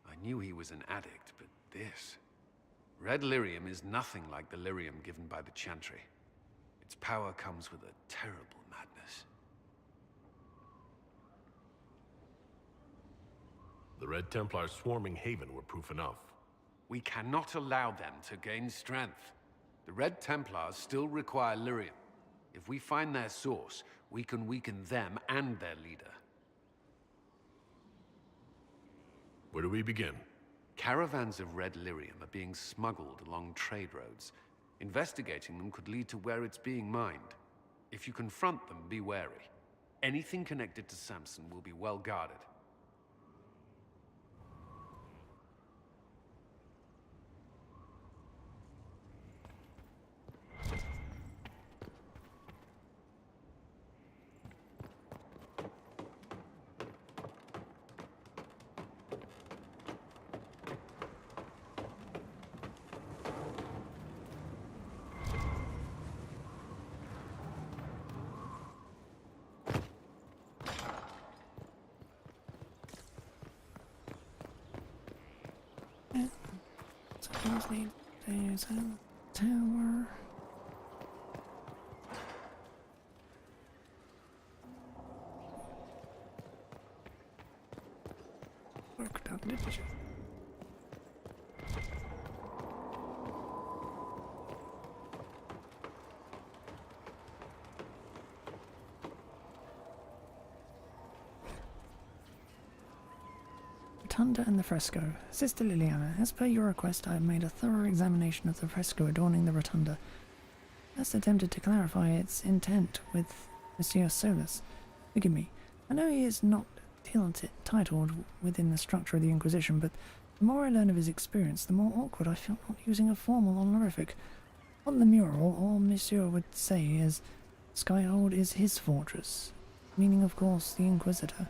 I knew he was an addict, but this... Red lyrium is nothing like the lyrium given by the Chantry. Its power comes with a terrible madness. The Red Templars swarming Haven were proof enough. We cannot allow them to gain strength. The Red Templars still require lyrium. If we find their source, we can weaken them and their leader. Where do we begin? Caravans of red lyrium are being smuggled along trade roads. Investigating them could lead to where it's being mined. If you confront them, be wary. Anything connected to Samson will be well guarded. Suppose there's a tower. Worked out, didn't you? Rotunda and the fresco. Sister Liliana, as per your request, I have made a thorough examination of the fresco adorning the rotunda. First attempted to clarify its intent with Monsieur Solus. Forgive me, I know he is not titled within the structure of the Inquisition, but the more I learn of his experience, the more awkward I feel not using a formal honorific. On the mural, all Monsieur would say is, Skyhold is his fortress, meaning of course the Inquisitor.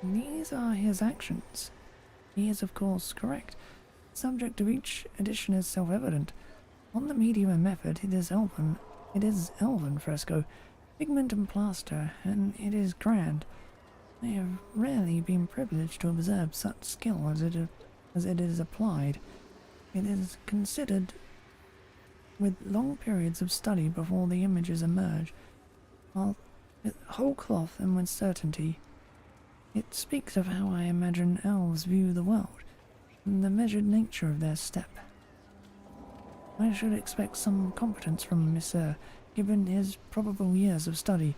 These are his actions. He is of course correct. The subject of each edition is self-evident. On the medium and method, it is elven fresco, pigment and plaster, and it is grand. I have rarely been privileged to observe such skill as it is applied. It is considered with long periods of study before the images emerge, while with whole cloth and with certainty. It speaks of how I imagine elves view the world, and the measured nature of their step. I should expect some competence from Monsieur, given his probable years of study,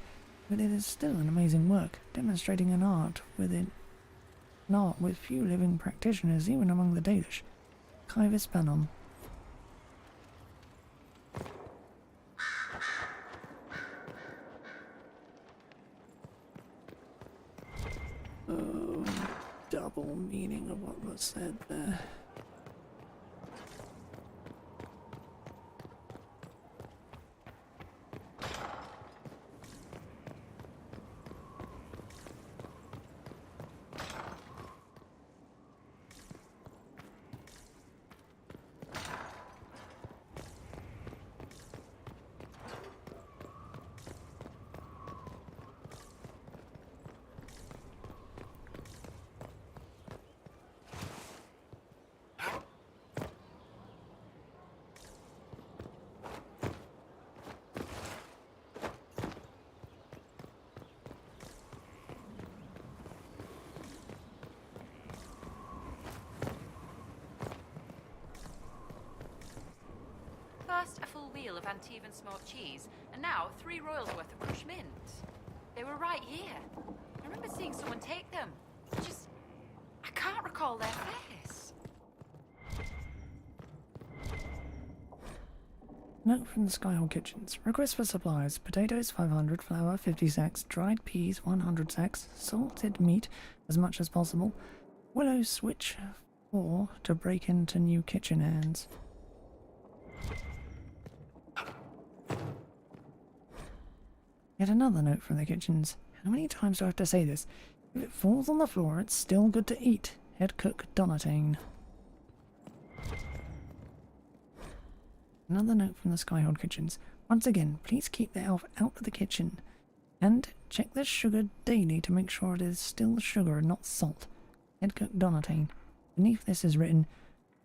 but it is still an amazing work, demonstrating an art with few living practitioners even among the Dalish. Kaivis Panom. Oh, double meaning of what was said there. meal of Antivan smoked cheese, and now 3 royals worth of crushed mint. They were right here. I remember seeing someone take them. I can't recall their face. Note from the Skyhole Kitchens. Request for supplies. Potatoes 500, flour 50 sacks, dried peas 100 sacks, salted meat as much as possible. Willow switch 4 to break into new kitchen hands. Yet another note from the kitchens. How many times do I have to say this? If it falls on the floor, it's still good to eat. Head cook Donatane. Another note from the Skyhold Kitchens. Once again, please keep the elf out of the kitchen. And check the sugar daily to make sure it is still sugar and not salt. Head cook Donatane. Beneath this is written,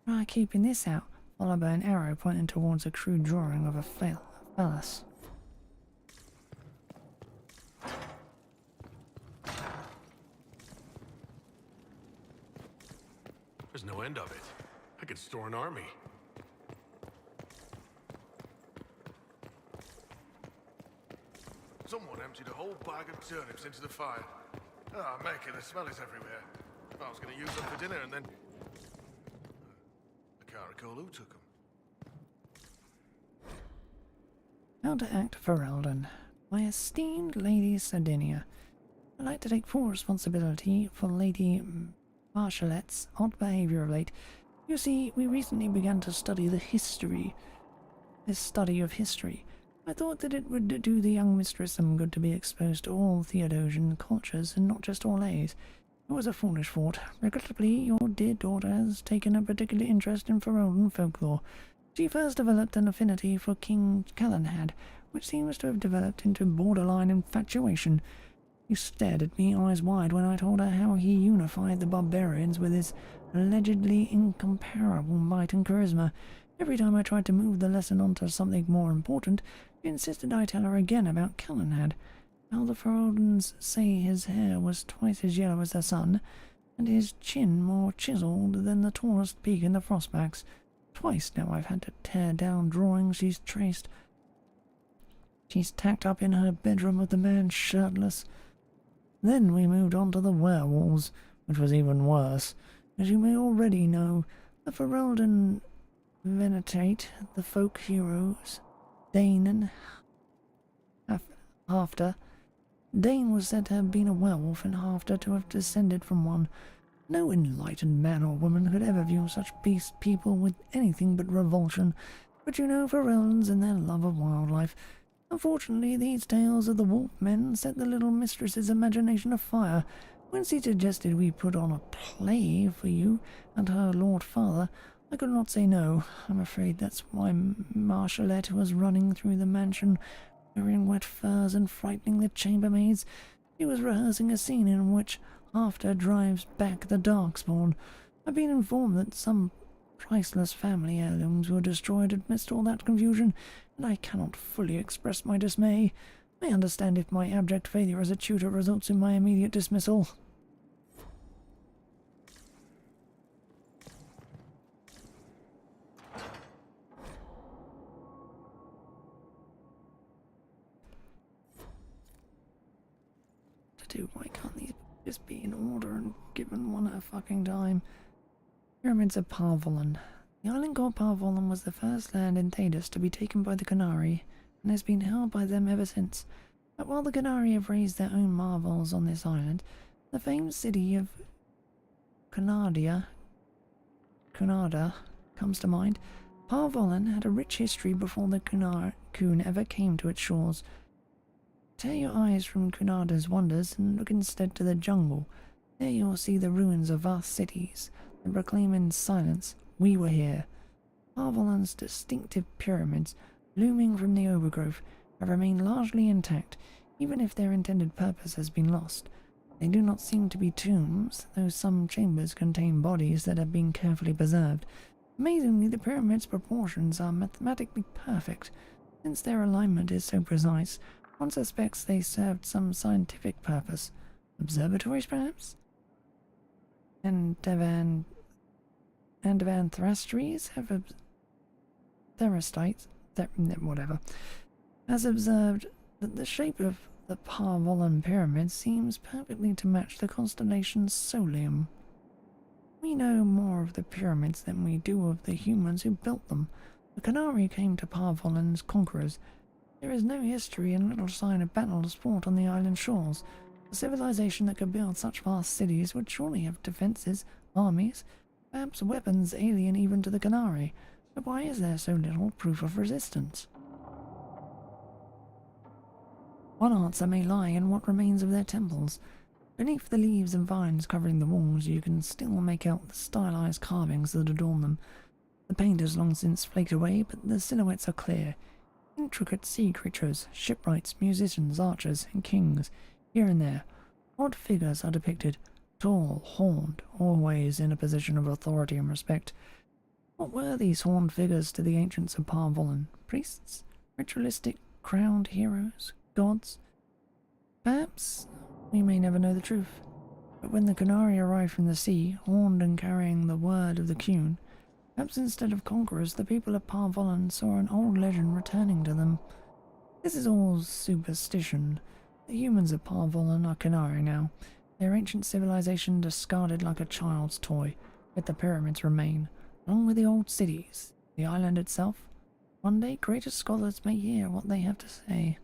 try keeping this out, followed by an arrow pointing towards a crude drawing of a phallus. There's no end of it. I could store an army. Someone emptied a whole bag of turnips into the fire. Ah, making the smell is everywhere. I was going to use them for dinner and then... I can't recall who took them. How to act for Eldon. My esteemed Lady Sardinia. I'd like to take full responsibility for Lady Marchalette's odd behaviour of late. You see, we recently began to study the history. This study of history. I thought that it would do the young mistress some good to be exposed to all Theodosian cultures and not just Orlays. It was a foolish thought. Regrettably, your dear daughter has taken a particular interest in Ferelden folklore. She first developed an affinity for King Calenhad, which seems to have developed into borderline infatuation. She stared at me eyes wide when I told her how he unified the barbarians with his allegedly incomparable might and charisma. Every time I tried to move the lesson onto something more important, she insisted I tell her again about Calenhad. How the Feroldans say his hair was twice as yellow as the sun, and his chin more chiseled than the tallest peak in the Frostbacks. Twice now I've had to tear down drawings she's traced. She's tacked up in her bedroom with the man shirtless. Then we moved on to the werewolves, which was even worse. As you may already know, the Ferelden venerate the folk heroes, Dane and Halfter. Dane was said to have been a werewolf and Halfter to have descended from one. No enlightened man or woman could ever view such beast people with anything but revulsion, but you know Fereldans and their love of wildlife. Unfortunately, these tales of the wolf men set the little mistress's imagination afire. When she suggested we put on a play for you and her lord father, I could not say no. I'm afraid that's why Marchalette was running through the mansion, wearing wet furs and frightening the chambermaids. She was rehearsing a scene in which Halfter drives back the Darkspawn. I've been informed that some priceless family heirlooms were destroyed amidst all that confusion, and I cannot fully express my dismay. I understand if my abject failure as a tutor results in my immediate dismissal. Why can't these just be in order and given one at a fucking time? Pyramids of Parvolan. The island called Parvolan was the first land in Thedas to be taken by the Qunari, and has been held by them ever since. But while the Qunari have raised their own marvels on this island, the famed city of Cunada comes to mind. Parvolan had a rich history before the Qun ever came to its shores. Tear your eyes from Cunada's wonders and look instead to the jungle. There you'll see the ruins of vast cities that proclaim in silence, "We were here." Parvolan's distinctive pyramids, looming from the overgrowth, have remained largely intact, even if their intended purpose has been lost. They do not seem to be tombs, though some chambers contain bodies that have been carefully preserved. Amazingly, the pyramid's proportions are mathematically perfect. Since their alignment is so precise, one suspects they served some scientific purpose. Observatories, perhaps? Andavan thrasteries have whatever, has observed that the shape of the Parvolan pyramid seems perfectly to match the constellation Solium. We know more of the pyramids than we do of the humans who built them. The Canary came to Parvolan's conquerors. There is no history and little sign of battle or sport on the island shores. A civilization that could build such vast cities would surely have defences, armies, perhaps weapons alien even to the Canary. But why is there so little proof of resistance? One answer may lie in what remains of their temples. Beneath the leaves and vines covering the walls, you can still make out the stylized carvings that adorn them. The paint has long since flaked away, but the silhouettes are clear. Intricate sea creatures, shipwrights, musicians, archers, and kings. Here and there, odd figures are depicted, tall, horned, always in a position of authority and respect. What were these horned figures to the ancients of Parvolan? Priests? Ritualistic, crowned heroes? Gods? Perhaps we may never know the truth. But when the Canary arrived from the sea, horned and carrying the word of the Cune, perhaps instead of conquerors, the people of Parvolan saw an old legend returning to them. This is all superstition. The humans of Parvolan are Canary now, their ancient civilization discarded like a child's toy, yet the pyramids remain, along with the old cities, the island itself. One day greater scholars may hear what they have to say.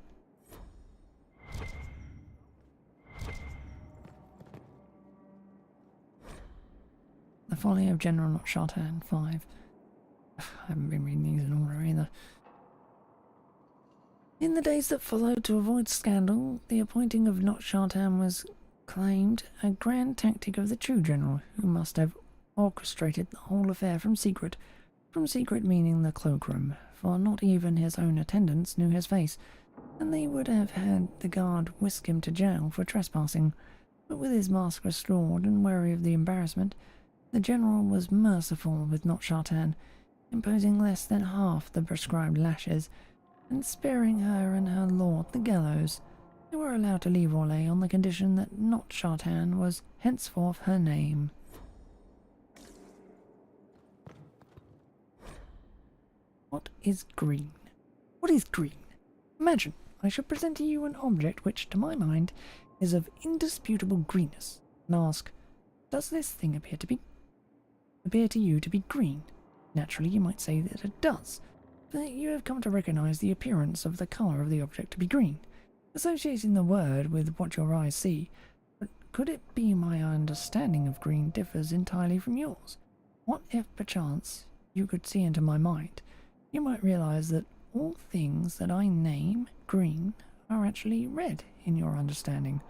The Folly of General Chartan 5. I haven't been reading these in order either. In the days that followed, to avoid scandal, the appointing of Not Chartan was claimed a grand tactic of the true general, who must have orchestrated the whole affair from secret meaning the cloakroom, for not even his own attendants knew his face, and they would have had the guard whisk him to jail for trespassing. But with his mask restored and wary of the embarrassment, the general was merciful with Not Chartan, imposing less than half the prescribed lashes, and sparing her and her lord the gallows. They were allowed to leave Orlais on the condition that Not Chartan was henceforth her name. What is green? What is green? Imagine I should present to you an object which, to my mind, is of indisputable greenness, and ask, does this thing appear to you to be green? Naturally, you might say that it does, but you have come to recognize the appearance of the color of the object to be green, associating the word with what your eyes see. But could it be my understanding of green differs entirely from yours? What if, perchance, you could see into my mind? You might realize that all things that I name green are actually red in your understanding.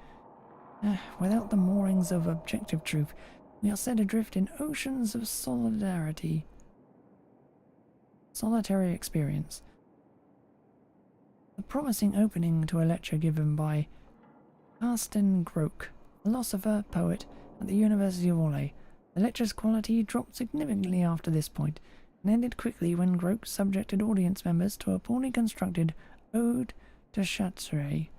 Without the moorings of objective truth, we are set adrift in oceans of solitary experience. A promising opening to a lecture given by Carsten Groke, philosopher, poet, at the University of Orlais. The lecture's quality dropped significantly after this point, and ended quickly when Groke subjected audience members to a poorly constructed ode to Chatseret.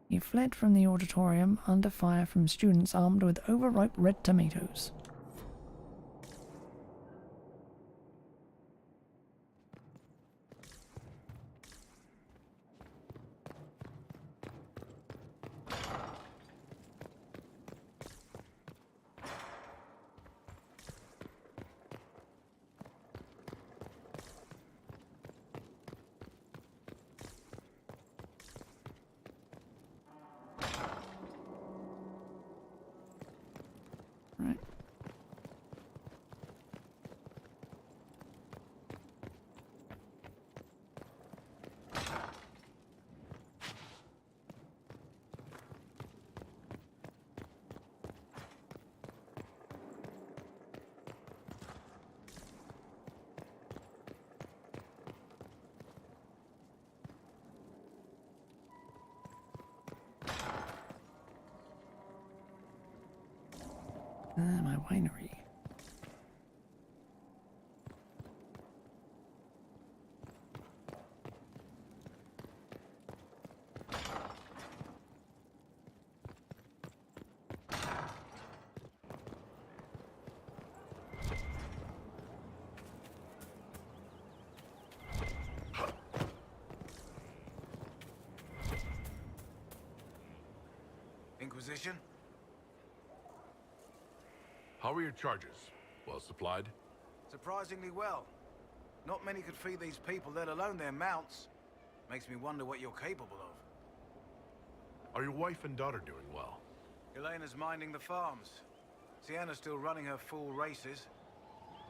He fled from the auditorium under fire from students armed with overripe red tomatoes. Right. My winery. Inquisition? How are your charges? Well supplied? Surprisingly well. Not many could feed these people, let alone their mounts. Makes me wonder what you're capable of. Are your wife and daughter doing well? Elena's minding the farms. Sienna's still running her full races.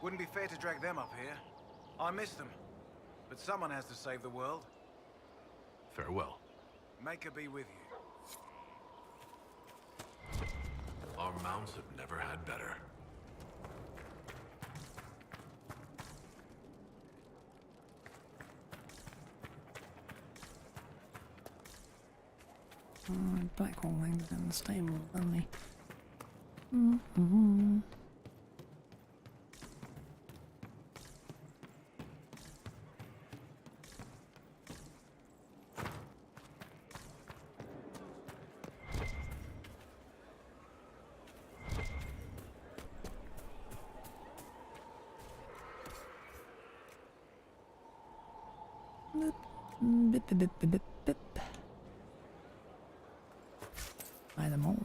Wouldn't be fair to drag them up here. I miss them. But someone has to save the world. Farewell. Make her be with you. Our mounts have never had better. Back all things in the stable only. Mm-hmm. Bip, bip, bip, bip, bip, bip. Buy them all.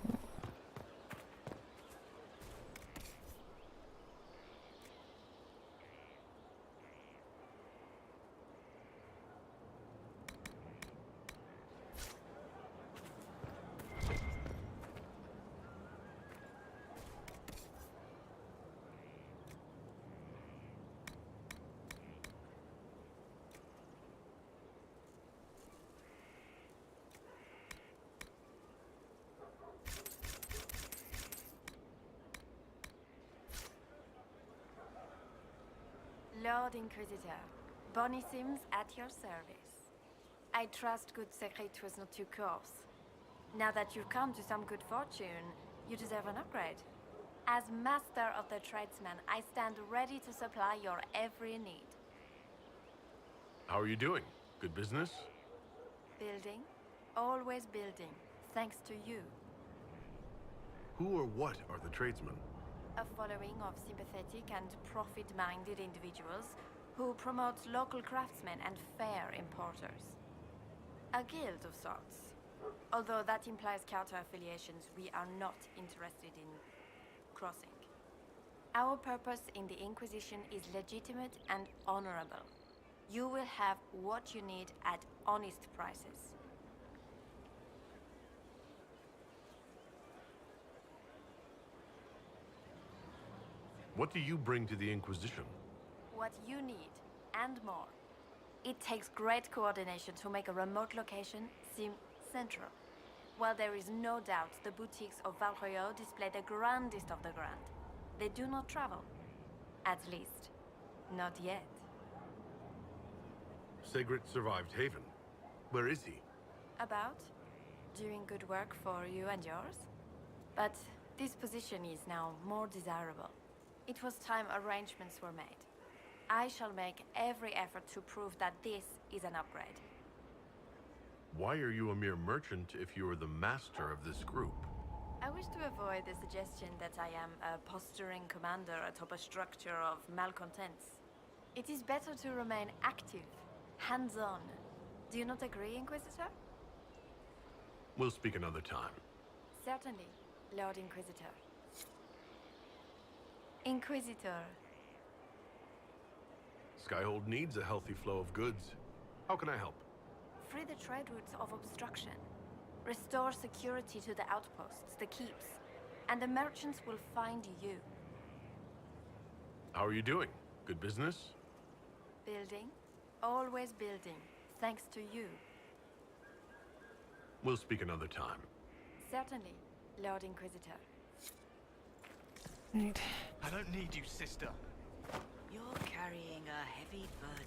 Lord Inquisitor, Bonnie Sims at your service. I trust good secret was not too coarse. Now that you've come to some good fortune, you deserve an upgrade. As master of the tradesman, I stand ready to supply your every need. How are you doing? Good business? Building, always building, thanks to you. Who or what are the tradesmen? A following of sympathetic and profit-minded individuals who promote local craftsmen and fair importers. A guild of sorts. Although that implies counter-affiliations we are not interested in crossing. Our purpose in the Inquisition is legitimate and honorable. You will have what you need at honest prices. What do you bring to the Inquisition? What you need, and more. It takes great coordination to make a remote location seem central. While there is no doubt the boutiques of Valroyo display the grandest of the grand, they do not travel. At least, not yet. Sigrid survived Haven. Where is he? About? Doing good work for you and yours? But this position is now more desirable. It was time arrangements were made. I shall make every effort to prove that this is an upgrade. Why are you a mere merchant if you are the master of this group? I wish to avoid the suggestion that I am a posturing commander atop a structure of malcontents. It is better to remain active, hands-on. Do you not agree, Inquisitor? We'll speak another time. Certainly, Lord Inquisitor. Inquisitor. Skyhold needs a healthy flow of goods. How can I help? Free the trade routes of obstruction. Restore security to the outposts, the keeps, and the merchants will find you. How are you doing? Good business? Building. Always building. Thanks to you. We'll speak another time. Certainly, Lord Inquisitor. Right. I don't need you, sister. You're carrying a heavy burden.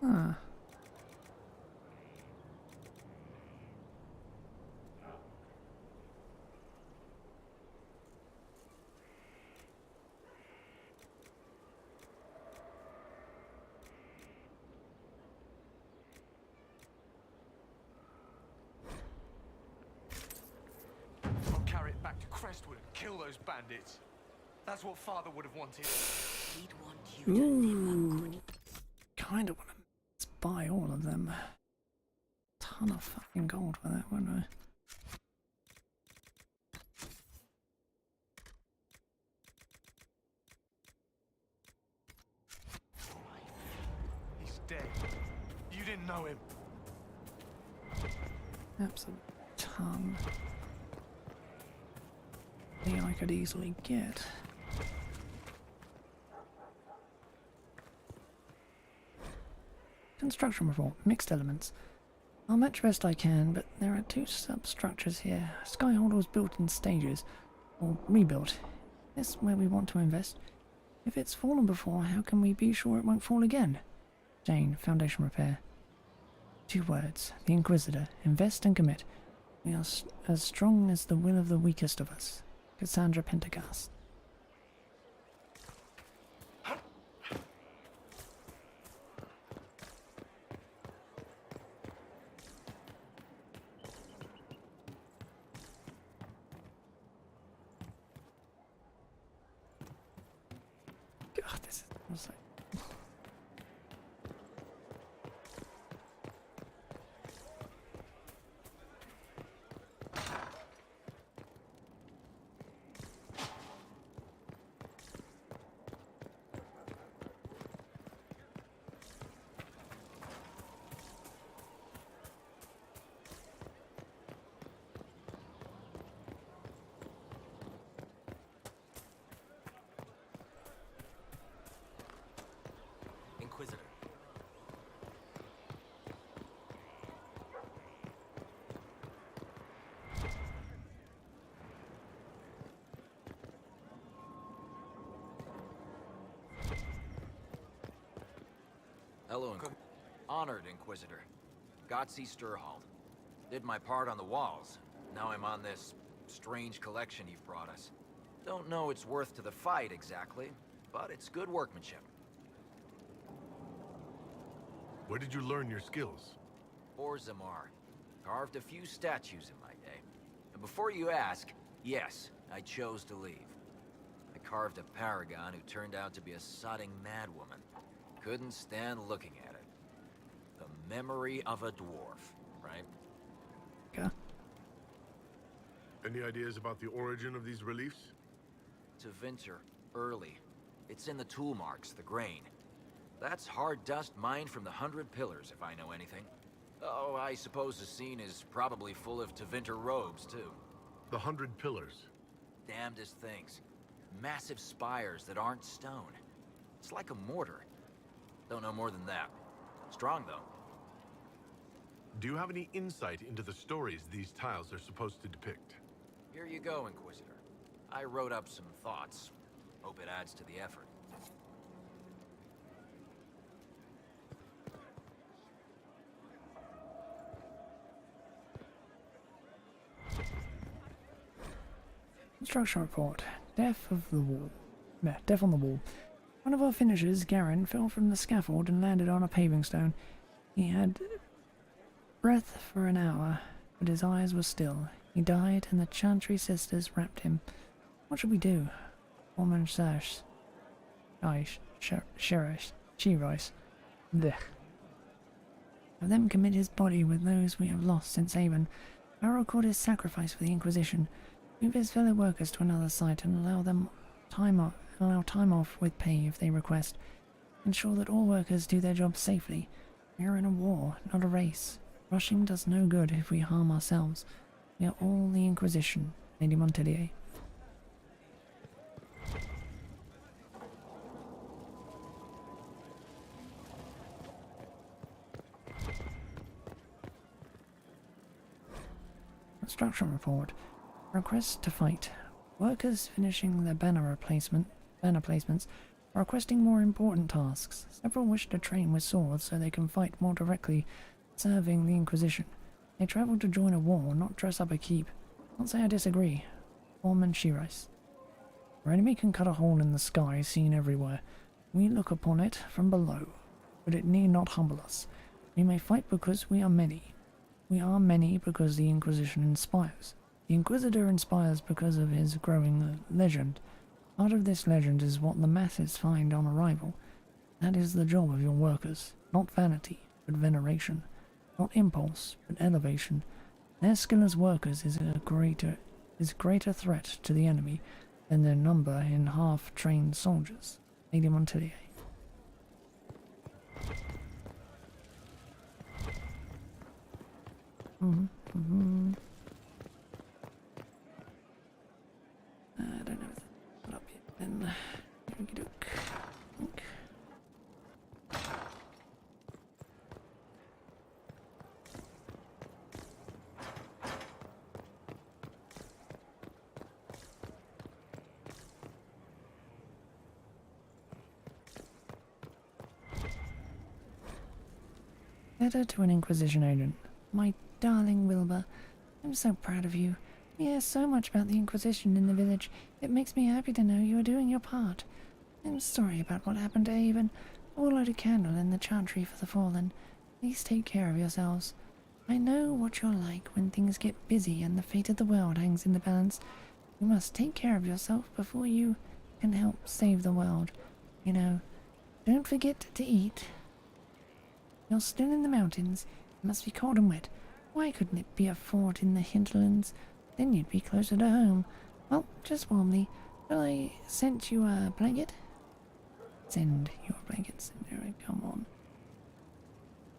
Huh. kill those bandits. That's what Father would have wanted. He'd want you Ooh. Kinda wanna buy all of them. Ton of fucking gold for that, wouldn't I? He's dead. You didn't know him. Absolute ton. Thing I could easily get. Construction report. Mixed elements. I'll match best I can, but there are two substructures here. Skyhold was built in stages, or rebuilt. This is where we want to invest. If it's fallen before, how can we be sure it won't fall again? Jane, foundation repair. 2 words. The Inquisitor. Invest and commit. We are as strong as the will of the weakest of us. Cassandra Pendergast. God, this is like... Inquisitor. Hello, Honored Inquisitor. Gotzi Sturhald. Did my part on the walls. Now I'm on this strange collection you've brought us. Don't know its worth to the fight exactly, but it's good workmanship. Where did you learn your skills? Orzammar. Carved a few statues in my day. And before you ask, yes, I chose to leave. I carved a paragon who turned out to be a sodding madwoman. Couldn't stand looking at it. The memory of a dwarf, right? Okay. Any ideas about the origin of these reliefs? To Vinter, early. It's in the tool marks, the grain. That's hard dust mined from the 100 Pillars, if I know anything. Oh, I suppose the scene is probably full of Tevinter robes, too. The 100 Pillars? Damnedest things. Massive spires that aren't stone. It's like a mortar. Don't know more than that. Strong, though. Do you have any insight into the stories these tiles are supposed to depict? Here you go, Inquisitor. I wrote up some thoughts. Hope it adds to the effort. Construction report. Death of the wall. Death on the wall. One of our finishers, Garen, fell from the scaffold and landed on a paving stone. He had breath for an hour, but his eyes were still. He died, and the Chantry sisters wrapped him. What should we do? Woman Sash. Shirish. Blech. Have them commit his body with those we have lost since Avon. Our record his sacrifice for the Inquisition. Move his fellow workers to another site and allow time off with pay if they request. Ensure that all workers do their jobs safely. We are in a war, not a race. Rushing does no good if we harm ourselves. We are all the Inquisition, Lady Montelier. Construction report. Request to fight. Workers finishing their banner placements are requesting more important tasks. Several wish to train with swords so they can fight more directly, serving the Inquisition. They travel to join a war, not dress up a keep. Can't say I disagree. Foreman Shirais. Our enemy can cut a hole in the sky seen everywhere. We look upon it from below, but it need not humble us. We may fight because we are many. We are many because the Inquisition inspires. The Inquisitor inspires because of his growing legend. Part of this legend is what the masses find on arrival. That is the job of your workers. Not vanity, but veneration. Not impulse, but elevation. Their skill as workers is a greater threat to the enemy than their number in half-trained soldiers. Lady Montelier. I don't have that up yet then. Okey-doke. Letter to an Inquisition agent. My darling Wilbur, I'm so proud of you. We hear so much about the Inquisition in the village. It makes me happy to know you are doing your part. I'm sorry about what happened to Haven. I will light a candle in the chantry for the fallen. Please take care of yourselves. I know what you're like when things get busy and the fate of the world hangs in the balance. You must take care of yourself before you can help save the world. You know, don't forget to eat. You're still in the mountains. It must be cold and wet. Why couldn't it be a fort in the hinterlands? Then you'd be closer to home. Well, just warmly. Shall I send you a blanket? Send you a blanket. Come on.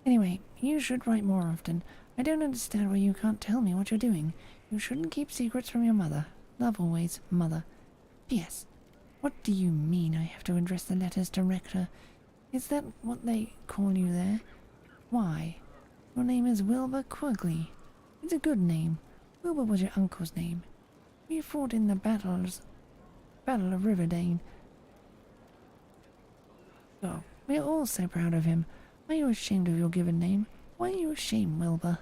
Anyway, you should write more often. I don't understand why you can't tell me what you're doing. You shouldn't keep secrets from your mother. Love always, Mother. P.S. What do you mean I have to address the letters to Rector? Is that what they call you there? Why? Your name is Wilbur Quigley. It's a good name. Wilbur was your uncle's name. We fought in the Battle of Riverdane. Oh, we're all so proud of him. Are you ashamed of your given name? Why are you ashamed, Wilbur?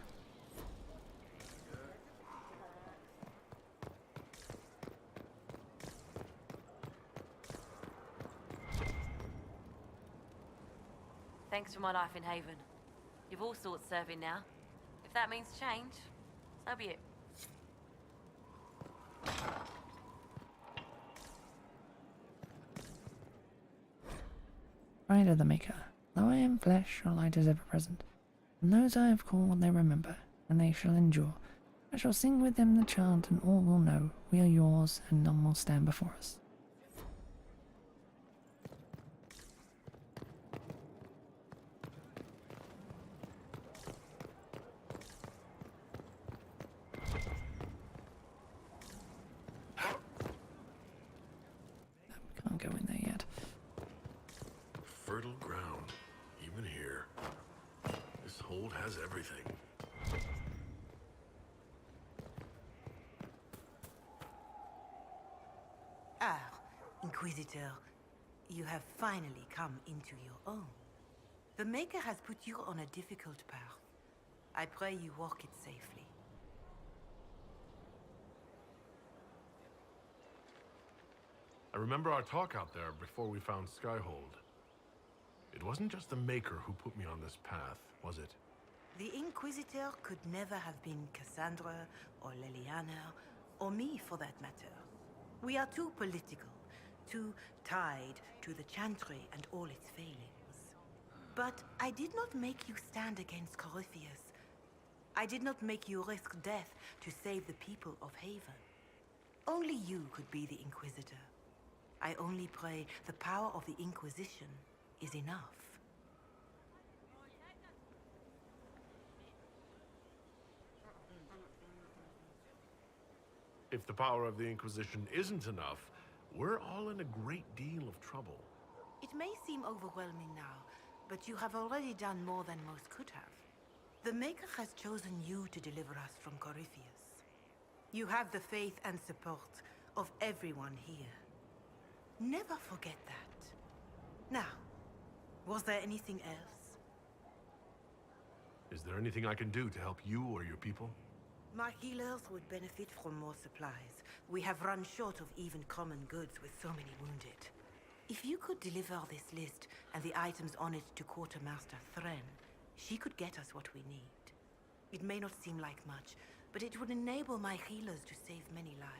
Thanks for my life in Haven. You've all sorts serving now. If that means change, so be it. Pride of the Maker. Though I am flesh, your light is ever present. And those I have called they remember, and they shall endure. I shall sing with them the chant, and all will know we are yours, and none will stand before us. Can't go in there yet. Fertile ground, even here. This hold has everything. Ah, Inquisitor, you have finally come into your own. The Maker has put you on a difficult path. I pray you walk it safely. I remember our talk out there before we found Skyhold. It wasn't just the Maker who put me on this path, was it? The Inquisitor could never have been Cassandra, or Leliana, or me for that matter. We are too political, too tied to the Chantry and all its failings. But I did not make you stand against Corypheus. I did not make you risk death to save the people of Haven. Only you could be the Inquisitor. I only pray the power of the Inquisition is enough. If the power of the Inquisition isn't enough, we're all in a great deal of trouble. It may seem overwhelming now, but you have already done more than most could have. The Maker has chosen you to deliver us from Corypheus. You have the faith and support of everyone here. Never forget that. Now, was there anything else? Is there anything I can do to help you or your people? My healers would benefit from more supplies. We have run short of even common goods with so many wounded. If you could deliver this list and the items on it to Quartermaster Thren, she could get us what we need. It may not seem like much, but it would enable my healers to save many lives.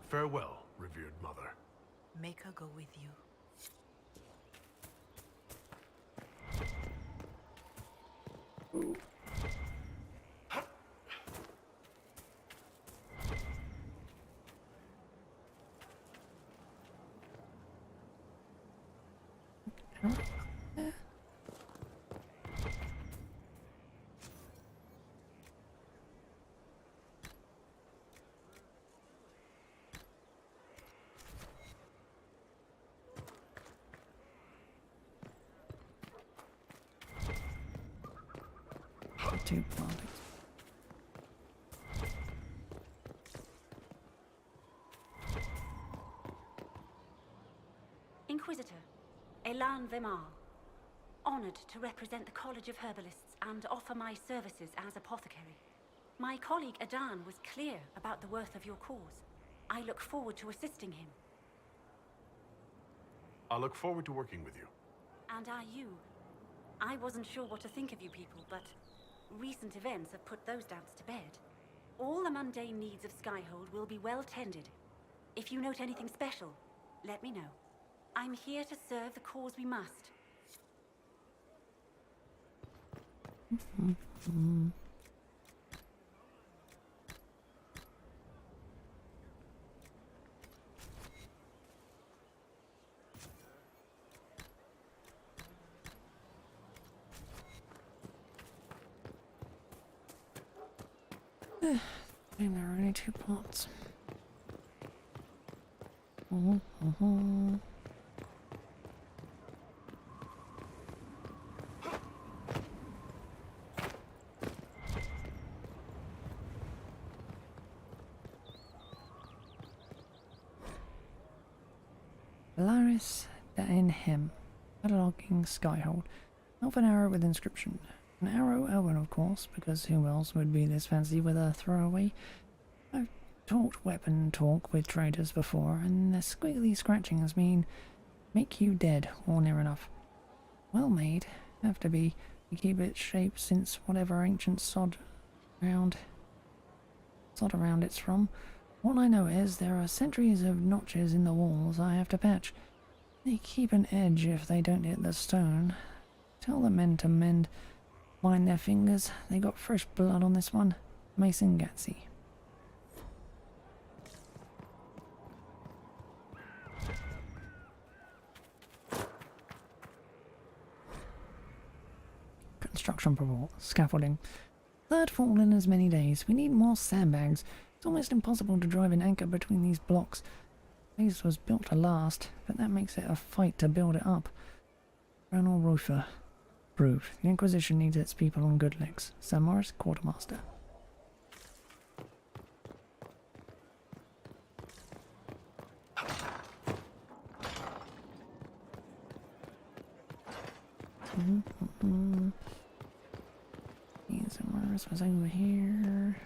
Farewell, revered mother. Make her go with you. Two plantings. Inquisitor, Elan Vemar. Honored to represent the College of Herbalists and offer my services as apothecary. My colleague Adan was clear about the worth of your cause. I look forward to assisting him. I look forward to working with you. And are you? I wasn't sure what to think of you people, but recent events have put those doubts to bed. All the mundane needs of Skyhold will be well tended. If you note anything special, let me know. I'm here to serve the cause we must. And there are only two plots. Valaris in him. Cataloging Skyhold. Elven arrow with inscription. An arrow Elven, of course, because who else would be this fancy with a throwaway? I've talked weapon talk with traders before, and the squiggly scratchings mean make you dead, or near enough. Well made. Have to be. You keep its shape since whatever ancient sod around it's from. What I know is there are centuries of notches in the walls I have to patch. They keep an edge if they don't hit the stone. Tell the men to mend. Mind their fingers. They got fresh blood on this one. Mason Gatsy. Construction report. Scaffolding. Third fall in as many days. We need more sandbags. It's almost impossible to drive an anchor between these blocks. The place was built to last, but that makes it a fight to build it up. Colonel Roofer. Proved. The Inquisition needs its people on good legs. Sir Morris, Quartermaster. Sir Morris was over here.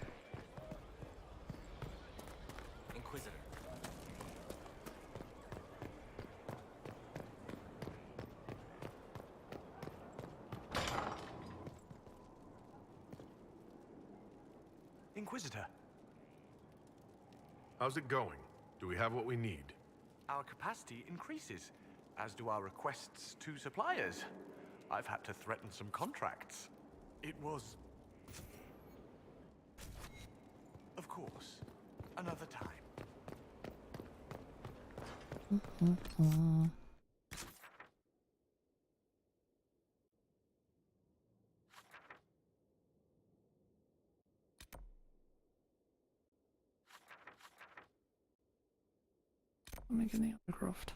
Inquisitor. Inquisitor. How's it going? Do we have what we need? Our capacity increases, as do our requests to suppliers. I've had to threaten some contracts. It was... Of course, another time. I'm making the other croft.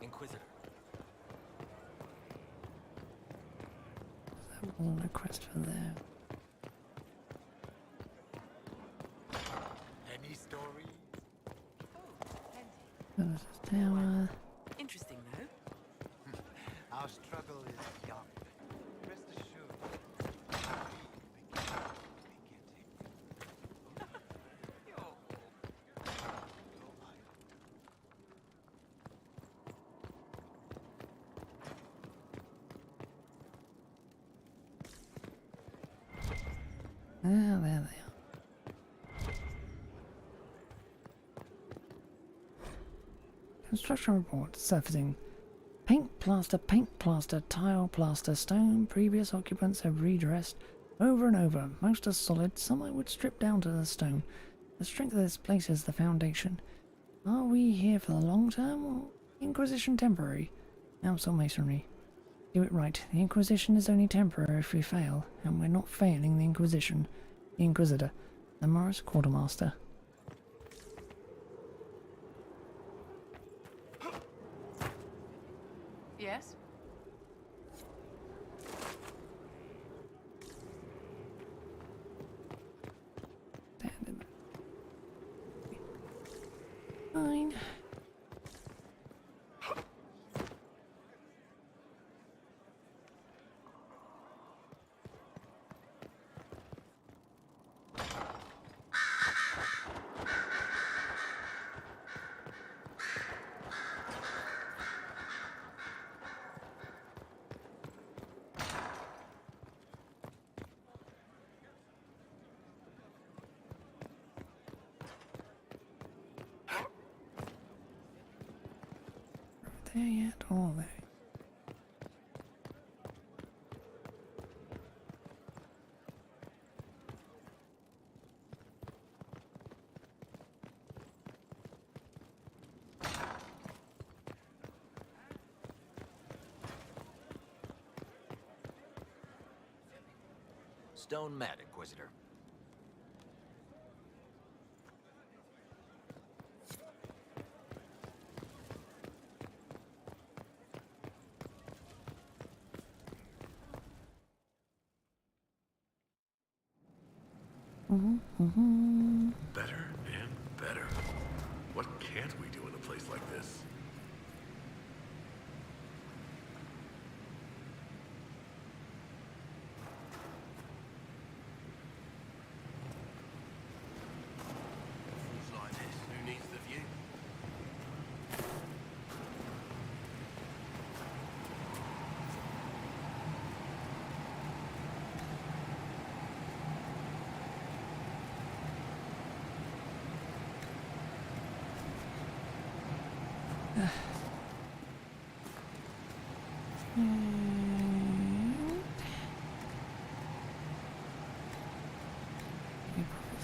Inquisitor. That wasn't a quest for there. Any stories? This is tower. Interesting, though. Our struggle is young. Rest assured, Ah, there they are. Construction report surfacing. Paint, plaster, tile, plaster, stone. Previous occupants have redressed over and over. Most are solid, some I would strip down to the stone. The strength of this place is the foundation. Are we here for the long term or Inquisition temporary? Council masonry. Do it right. The Inquisition is only temporary if we fail, and we're not failing the Inquisition. The Inquisitor. The Morris Quartermaster. Yes? Fine. There yet? All there. Stone mat, Inquisitor. Better and better. What can't we do in a place like this? Fools like this, who needs the view?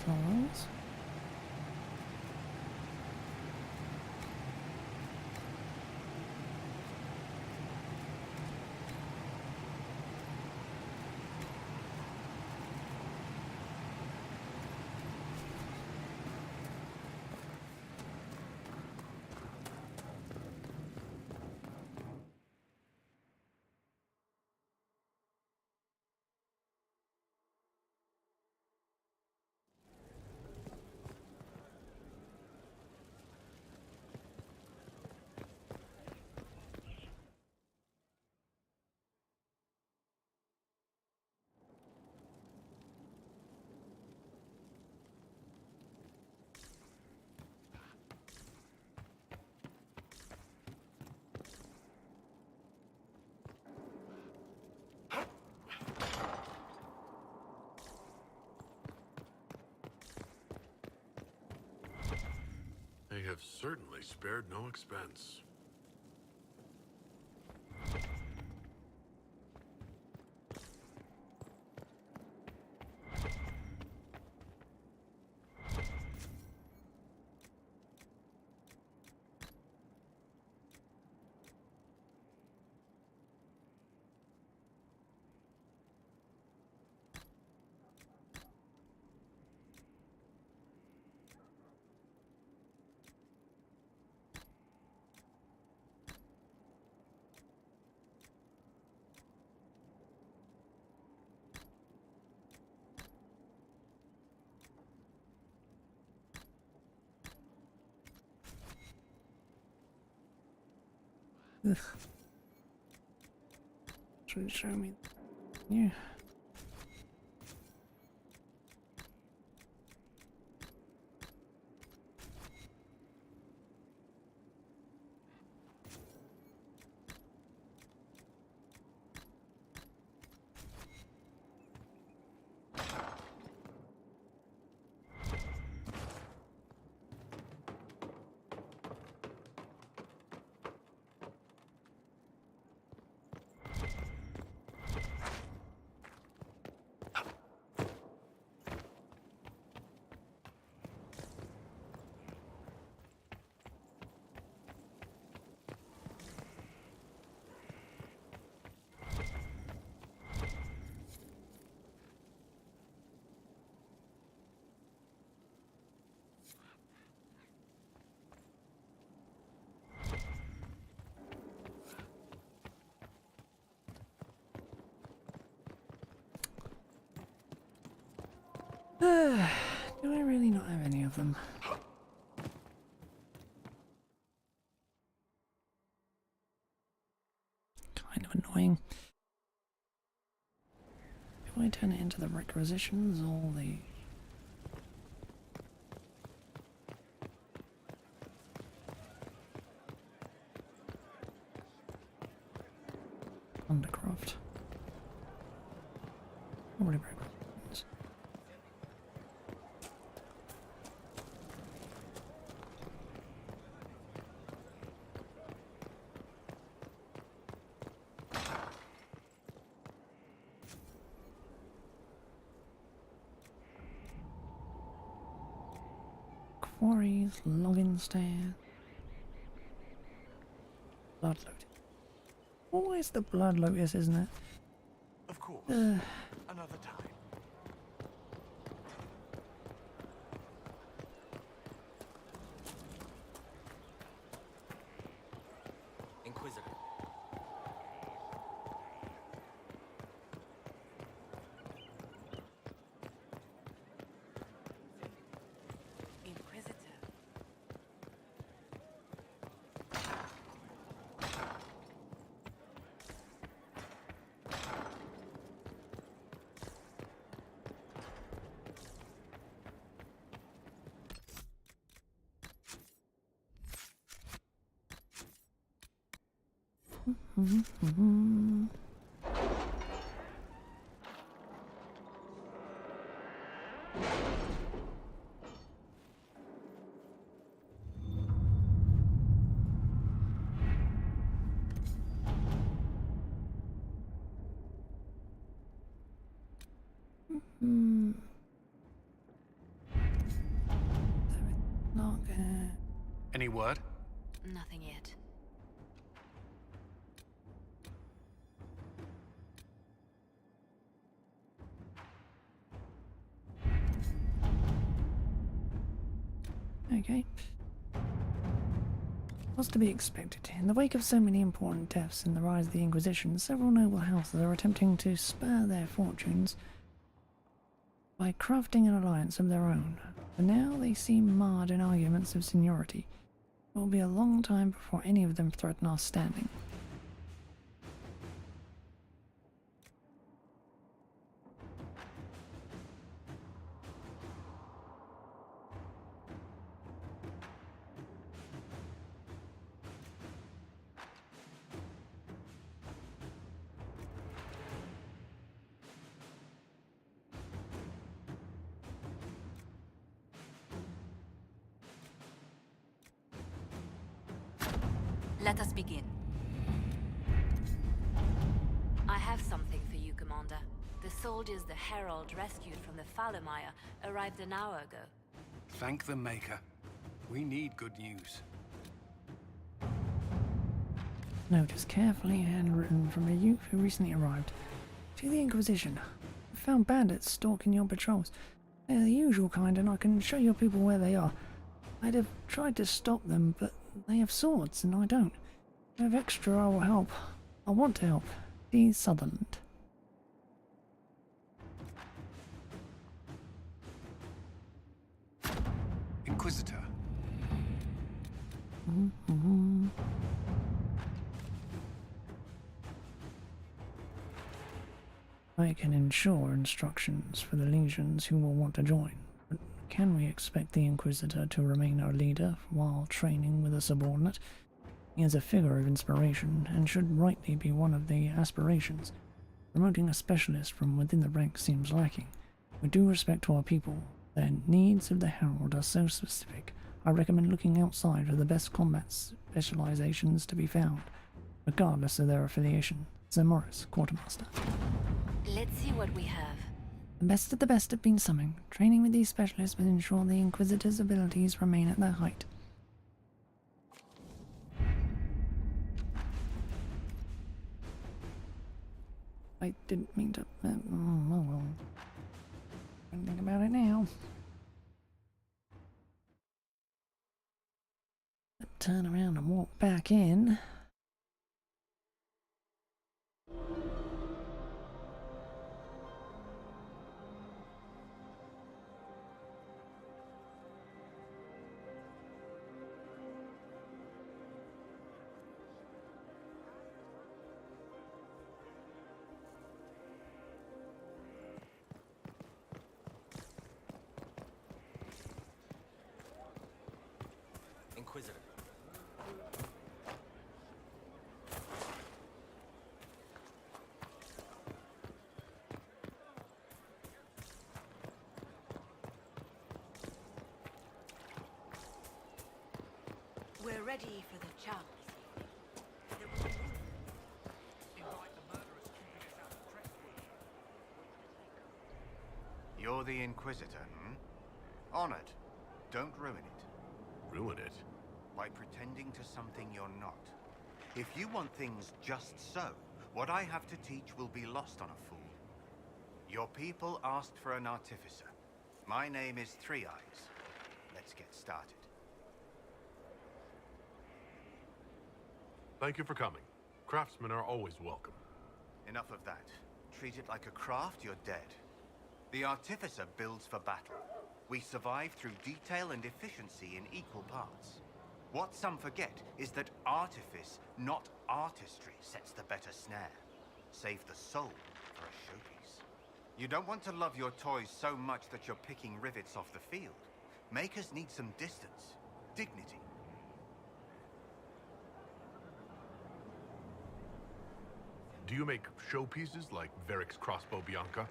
Flowers. They have certainly spared no expense. Ugh. Should show me. Yeah. Do I really not have any of them? Kind of annoying. Do I turn it into the requisitions or the... Undercroft? Probably requisitions. Quarries, login stand. Blood lotus. Always the blood lotus, isn't it? Of course. Another time. Inquisitor. Inquisitor. Any word? Nothing yet. Okay. What's to be expected? In the wake of so many important deaths and the rise of the Inquisition, several noble houses are attempting to spur their fortunes by crafting an alliance of their own. For now, they seem marred in arguments of seniority. It will be a long time before any of them threaten our standing. Let us begin. I have something for you, Commander. The soldiers the Herald rescued from the Fallermire arrived an hour ago. Thank the Maker. We need good news. Note is carefully handwritten from a youth who recently arrived. To the Inquisition. We found bandits stalking your patrols. They're the usual kind, and I can show your people where they are. I'd have tried to stop them, but they have swords, and I don't. If I have extra, I will help. I want to help. D. Sutherland. Inquisitor. I can ensure instructions for the legions who will want to join, but can we expect the Inquisitor to remain our leader while training with a subordinate? He is a figure of inspiration, and should rightly be one of the aspirations. Promoting a specialist from within the ranks seems lacking. With due respect to our people, their needs of the Herald are so specific, I recommend looking outside for the best combat specializations to be found, regardless of their affiliation. Sir Morris, Quartermaster. Let's see what we have. The best of the best have been summoned. Training with these specialists will ensure the Inquisitor's abilities remain at their height. I didn't mean to... oh well. Don't think about it now. Turn around and walk back in. We're ready for the chow. You're the Inquisitor, hmm? Honored. Don't ruin it. Ruin it? By pretending to something you're not. If you want things just so, what I have to teach will be lost on a fool. Your people asked for an artificer. My name is Three Eyes. Let's get started. Thank you for coming. Craftsmen are always welcome. Enough of that. Treat it like a craft, you're dead. The artificer builds for battle. We survive through detail and efficiency in equal parts. What some forget is that artifice, not artistry, sets the better snare. Save the soul for a showpiece. You don't want to love your toys so much that you're picking rivets off the field. Makers need some distance, dignity. Do you make showpieces like Varric's crossbow Bianca?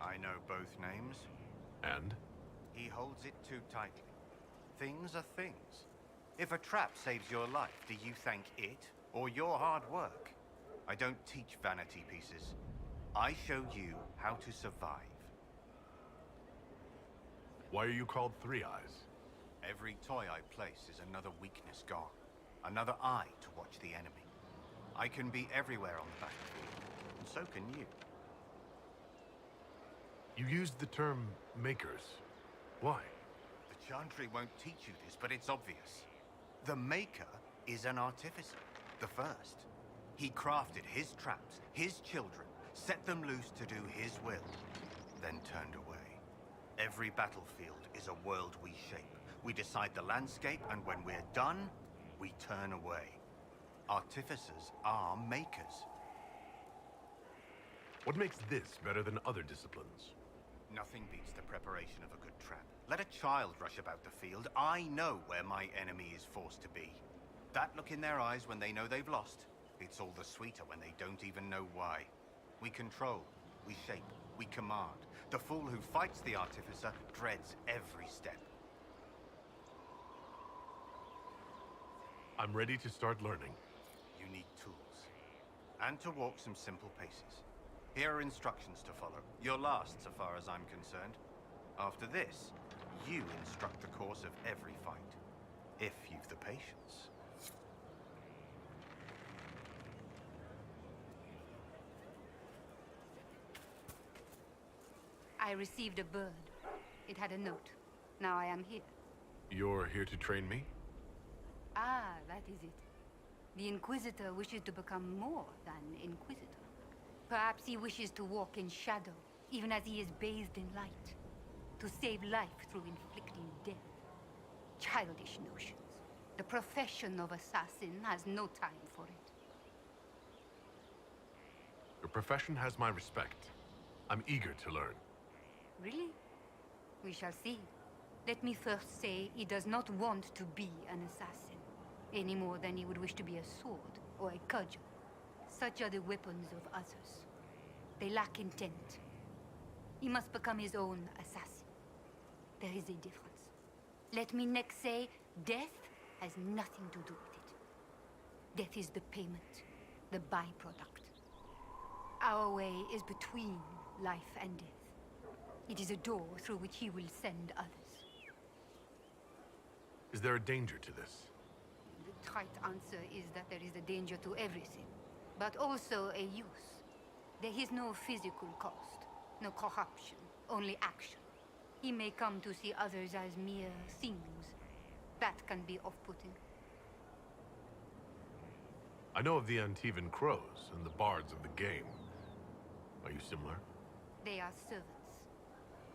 I know both names. And? He holds it too tightly. Things are things. If a trap saves your life, do you thank it or your hard work? I don't teach vanity pieces. I show you how to survive. Why are you called Three Eyes? Every toy I place is another weakness gone. Another eye to watch the enemy. I can be everywhere on the battlefield, and so can you. You used the term makers. Why? The Chantry won't teach you this, but it's obvious. The Maker is an artificer, the first. He crafted his traps, his children, set them loose to do his will, then turned away. Every battlefield is a world we shape. We decide the landscape, and when we're done, we turn away. Artificers are makers. What makes this better than other disciplines? Nothing beats the preparation of a good trap. Let a child rush about the field. I know where my enemy is forced to be. That look in their eyes when they know they've lost, it's all the sweeter when they don't even know why. We control, we shape, we command. The fool who fights the artificer dreads every step. I'm ready to start learning. You need tools. And to walk some simple paces. Here are instructions to follow. You're last, so far as I'm concerned. After this, you instruct the course of every fight. If you've the patience. I received a bird. It had a note. Now I am here. You're here to train me? Ah, that is it. The Inquisitor wishes to become more than Inquisitor. Perhaps he wishes to walk in shadow, even as he is bathed in light. To save life through inflicting death. Childish notions. The profession of assassin has no time for it. Your profession has my respect. I'm eager to learn. Really? We shall see. Let me first say he does not want to be an assassin, any more than he would wish to be a sword or a cudgel. Such are the weapons of others. They lack intent. He must become his own assassin. There is a difference. Let me next say, death has nothing to do with it. Death is the payment, the byproduct. Our way is between life and death. It is a door through which he will send others. Is there a danger to this? The trite answer is that there is a danger to everything, but also a use. There is no physical cost, no corruption, only action. He may come to see others as mere things. That can be off-putting. I know of the Antivan Crows and the bards of the game. Are you similar? They are servants.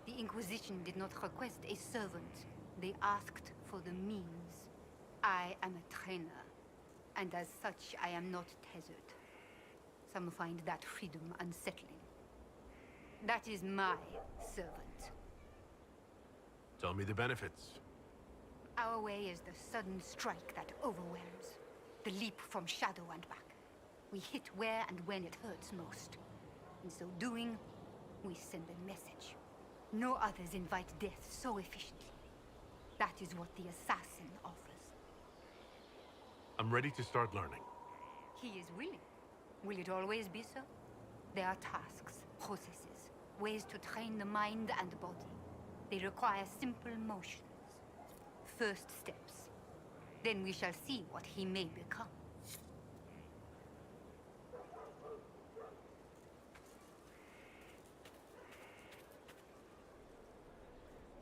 The Inquisition did not request a servant. They asked for the means. I am a trainer, and as such I am not tethered. Some find that freedom unsettling. That is my servant. Tell me the benefits. Our way is the sudden strike that overwhelms. The leap from shadow and back. We hit where and when it hurts most. In so doing, we send a message. No others invite death so efficiently. That is what the assassin offers. I'm ready to start learning. He is willing. Will it always be so? There are tasks, processes, ways to train the mind and body. They require simple motions. First steps. Then we shall see what he may become.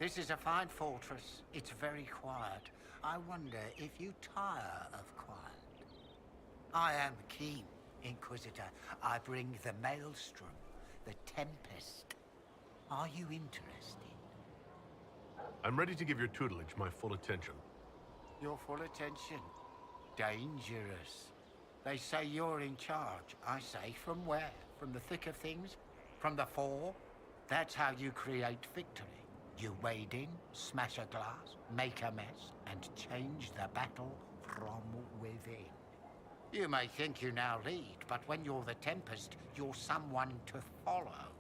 This is a fine fortress. It's very quiet. I wonder if you tire of quiet. I am keen, Inquisitor. I bring the Maelstrom, the Tempest. Are you interested? I'm ready to give your tutelage my full attention. Your full attention? Dangerous. They say you're in charge. I say, from where? From the thick of things? From the fore? That's how you create victory. You wade in, smash a glass, make a mess, and change the battle from within. You may think you now lead, but when you're the Tempest, you're someone to follow.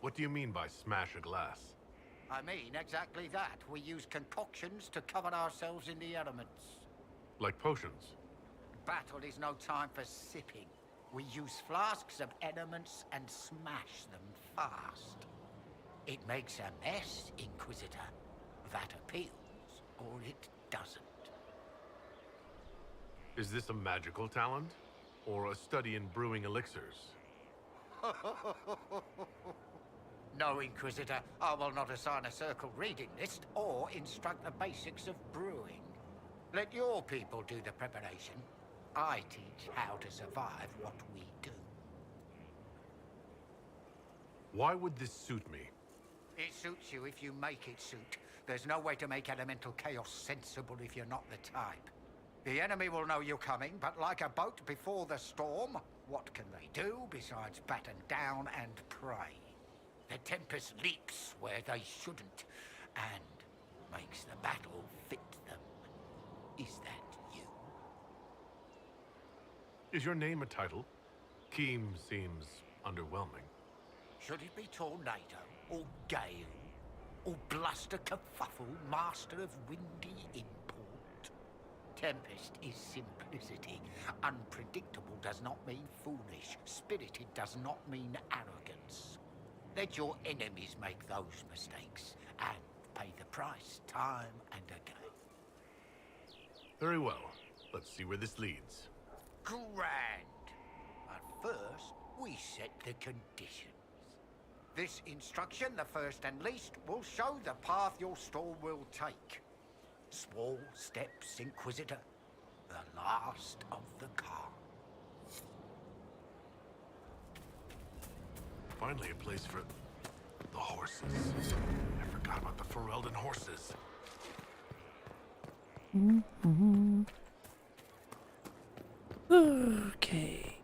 What do you mean by smash a glass? I mean exactly that. We use concoctions to cover ourselves in the elements. Like potions? Battle is no time for sipping. We use flasks of elements and smash them fast. It makes a mess, Inquisitor. That appeals, or it doesn't. Is this a magical talent? Or a study in brewing elixirs? No, Inquisitor. I will not assign a circle reading list or instruct the basics of brewing. Let your people do the preparation. I teach how to survive what we do. Why would this suit me? It suits you if you make it suit. There's no way to make elemental chaos sensible if you're not the type. The enemy will know you're coming, but like a boat before the storm, what can they do besides batten down and pray? The Tempest leaps where they shouldn't, and makes the battle fit them. Is that you? Is your name a title? Keem seems underwhelming. Should it be Tornado, or Gale, or Bluster Kerfuffle, Master of Windy Import? Tempest is simplicity. Unpredictable does not mean foolish. Spirited does not mean arrogance. Let your enemies make those mistakes, and pay the price time and again. Very well. Let's see where this leads. Grand. But first, we set the conditions. This instruction, the first and least, will show the path your store will take. Small steps, Inquisitor. The last of the car. Finally a place for the horses. I forgot about the Ferelden horses. Okay.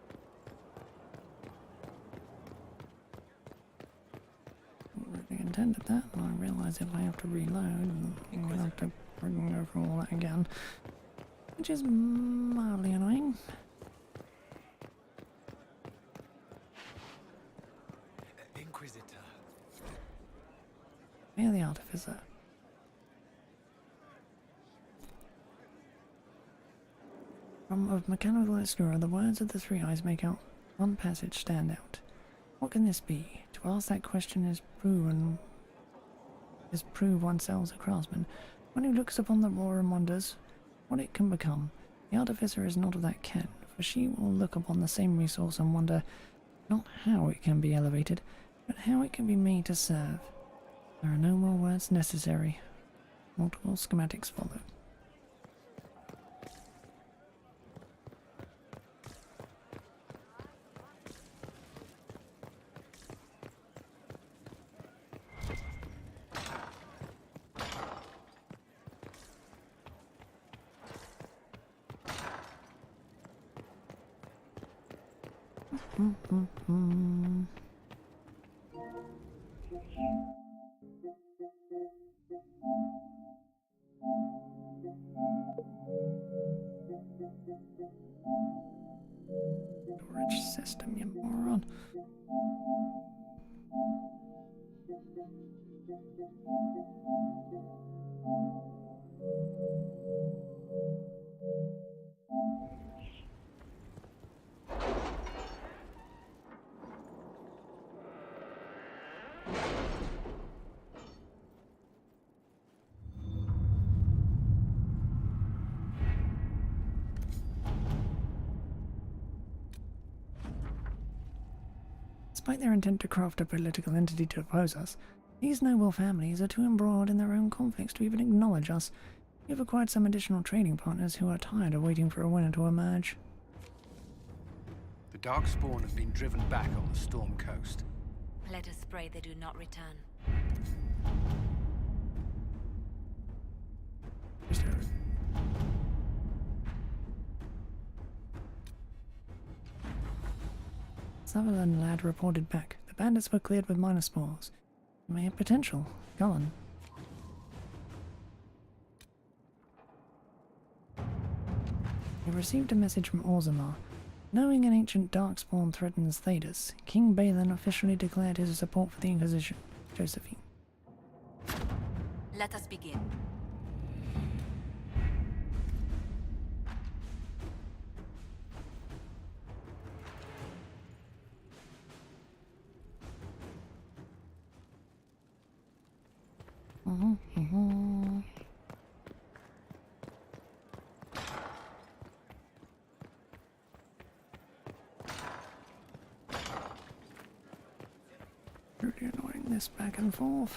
I intended that, and I realise if I have to reload, I'm gonna have to go through all that again, which is mildly annoying. Inquisitor. You're the artificer. From of mechanical obscura, the words of the three eyes make out one passage stand out. What can this be? To ask that question is prove oneself a craftsman. One who looks upon the roar and wonders what it can become. The artificer is not of that ken, for she will look upon the same resource and wonder not how it can be elevated, but how it can be made to serve. There are no more words necessary. Multiple schematics follow. Storage system, you moron. Despite their intent to craft a political entity to oppose us, these noble families are too embroiled in their own conflicts to even acknowledge us. We've acquired some additional trading partners who are tired of waiting for a winner to emerge. The Darkspawn have been driven back on the Storm Coast. Let us pray they do not return. Sutherland lad reported back. The bandits were cleared with minor spoils. May have potential. Go on. We received a message from Orzammar. Knowing an ancient Darkspawn threatens Thedas, King Balin officially declared his support for the Inquisition. Josephine. Let us begin. Really annoying this back and forth.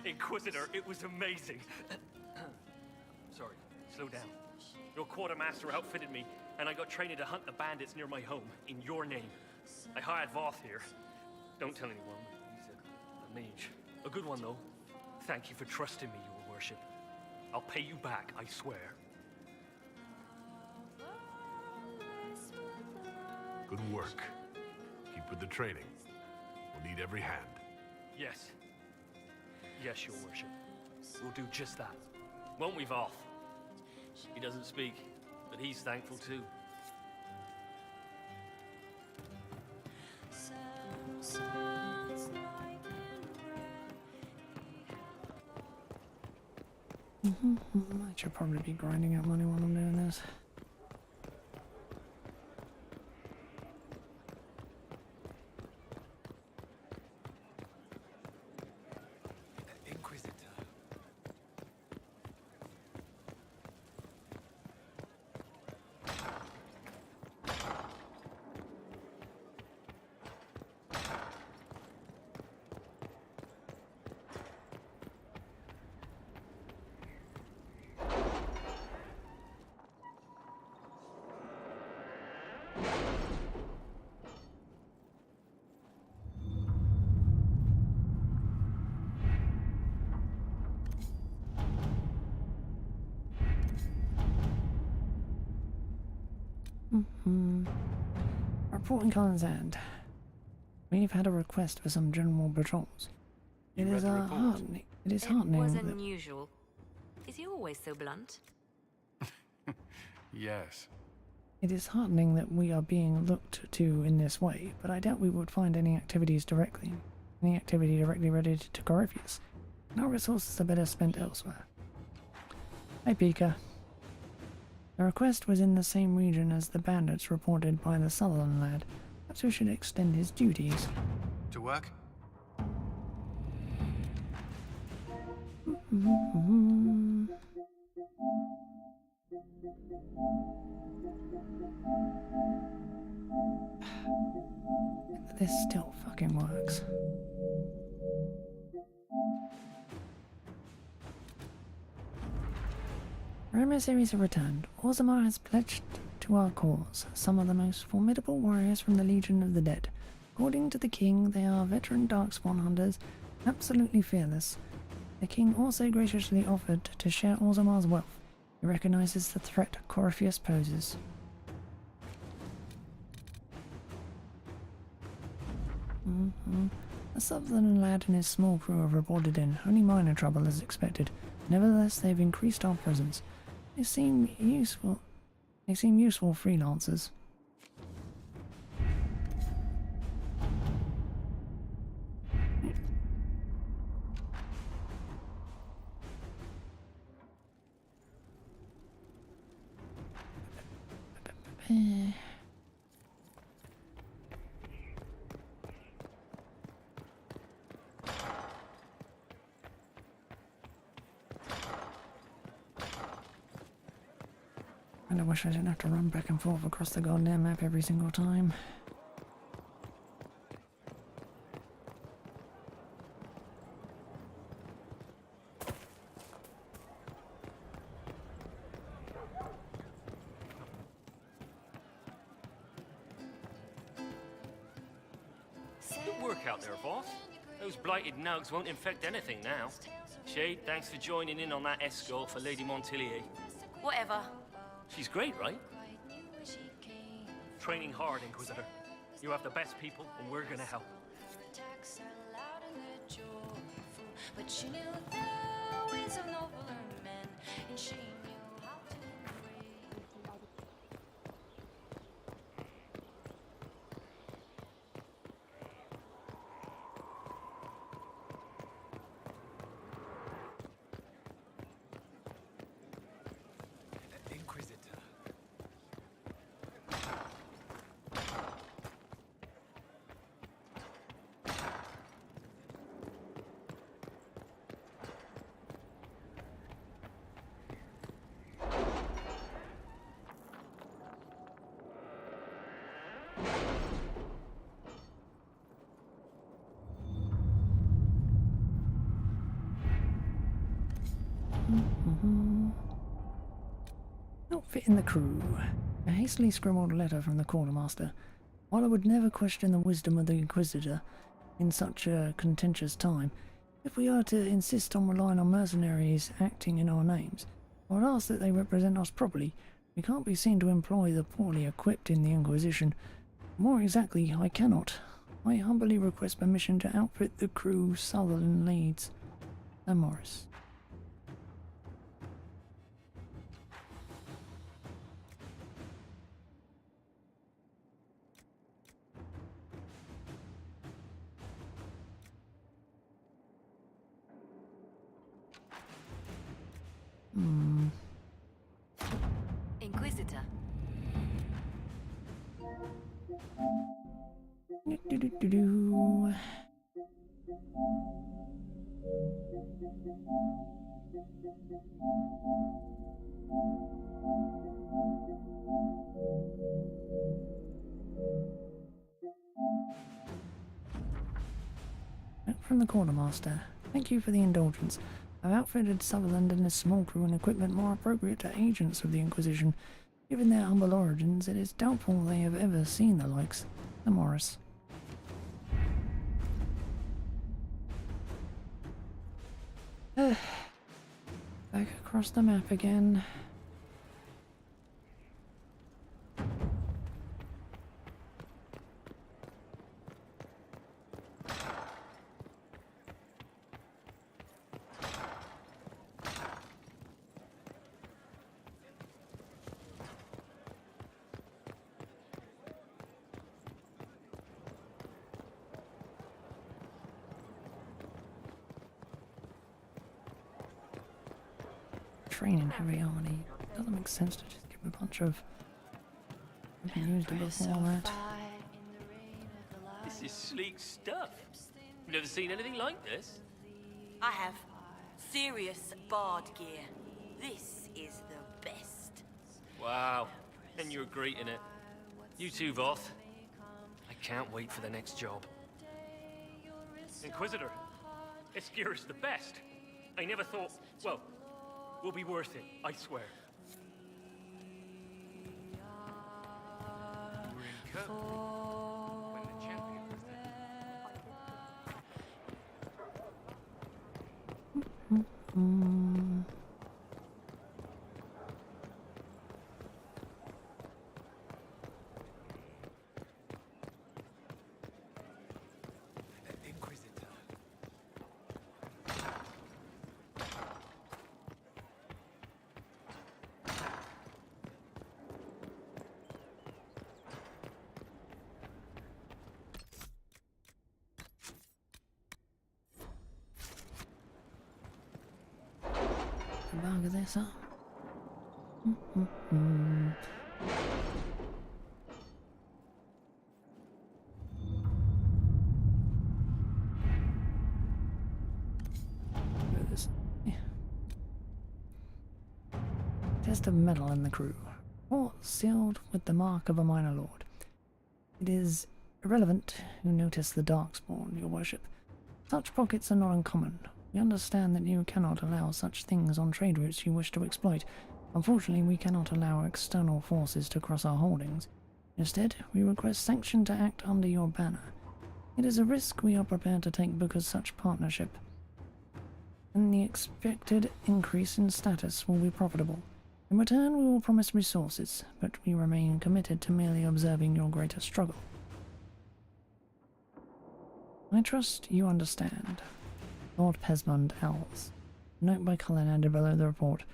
Inquisitor, it was amazing. Sorry, slow down. Your quartermaster outfitted me, and I got training to hunt the bandits near my home, in your name. I hired Voth here. Don't tell anyone, he's a mage. A good one, though. Thank you for trusting me, your worship. I'll pay you back, I swear. Good work. Keep with the training. We'll need every hand. Yes. Yes, your worship. We'll do just that. Won't we, Voth? He doesn't speak, but he's thankful too. I should probably be grinding out money while I'm doing this. Reporting Colin's End. We've had a request for some general patrols. It is heartening. It is heartening. It was unusual. Is he always so blunt? Yes. It is heartening that we are being looked to in this way, but I doubt we would find any activity directly related to Corypheus. And our resources are better spent elsewhere. Hi, Pika. The request was in the same region as the bandits reported by the Sutherland lad. Perhaps we should extend his duties. To work? This still fucking works. Our emissaries have returned. Orzammar has pledged to our cause some of the most formidable warriors from the Legion of the Dead. According to the king, they are veteran Darkspawn hunters, absolutely fearless. The king also graciously offered to share Orzammar's wealth. He recognizes the threat Corypheus poses. A Sutherland lad and his small crew have reported in. Only minor trouble as expected. Nevertheless, they've increased our presence. They seem useful. They seem useful freelancers. And I wish I didn't have to run back and forth across the goddamn map every single time. Good work out there, boss. Those blighted nugs won't infect anything now. Shade, thanks for joining in on that escort for Lady Montilier. Whatever. She's great, right? Training hard, Inquisitor. You have the best people, and we're gonna help. But she knew the ways of nobler men, and she knew how to be free. Inquisitor. Outfit in the crew. A hastily scribbled letter from the quartermaster. While I would never question the wisdom of the Inquisitor in such a contentious time, if we are to insist on relying on mercenaries acting in our names, I would ask that they represent us properly. We can't be seen to employ the poorly equipped in the Inquisition. More exactly, I cannot. I humbly request permission to outfit the crew Sutherland leads. And Morris. Inquisitor. Do-do-do-do-do. Note from the quartermaster. Thank you for the indulgence. I've outfitted Sutherland and his small crew and equipment more appropriate to agents of the Inquisition. Given their humble origins, it is doubtful they have ever seen the likes. The Morris. Back across the map again. Training heavy army. Doesn't make sense to just give a bunch of. I've been used it before that. This is sleek stuff. You've never seen anything like this? I have. Serious bard gear. This is the best. Wow. And you're great in it. You too, Voth. I can't wait for the next job. Inquisitor, this gear is the best. I never thought... Well, will be worth it, I swear. You were in Kirkwall when the champion was there. bugger this up. This. Yeah. Test of metal in the crew. Or sealed with the mark of a minor lord. It is irrelevant who noticed the darkspawn, your worship. Such pockets are not uncommon. We understand that you cannot allow such things on trade routes you wish to exploit. Unfortunately, we cannot allow external forces to cross our holdings. Instead, we request sanction to act under your banner. It is a risk we are prepared to take because such partnership and the expected increase in status will be profitable. In return, we will promise resources, but we remain committed to merely observing your greater struggle. I trust you understand. Lord Pesmond Owls. Note by Cullen added below the report.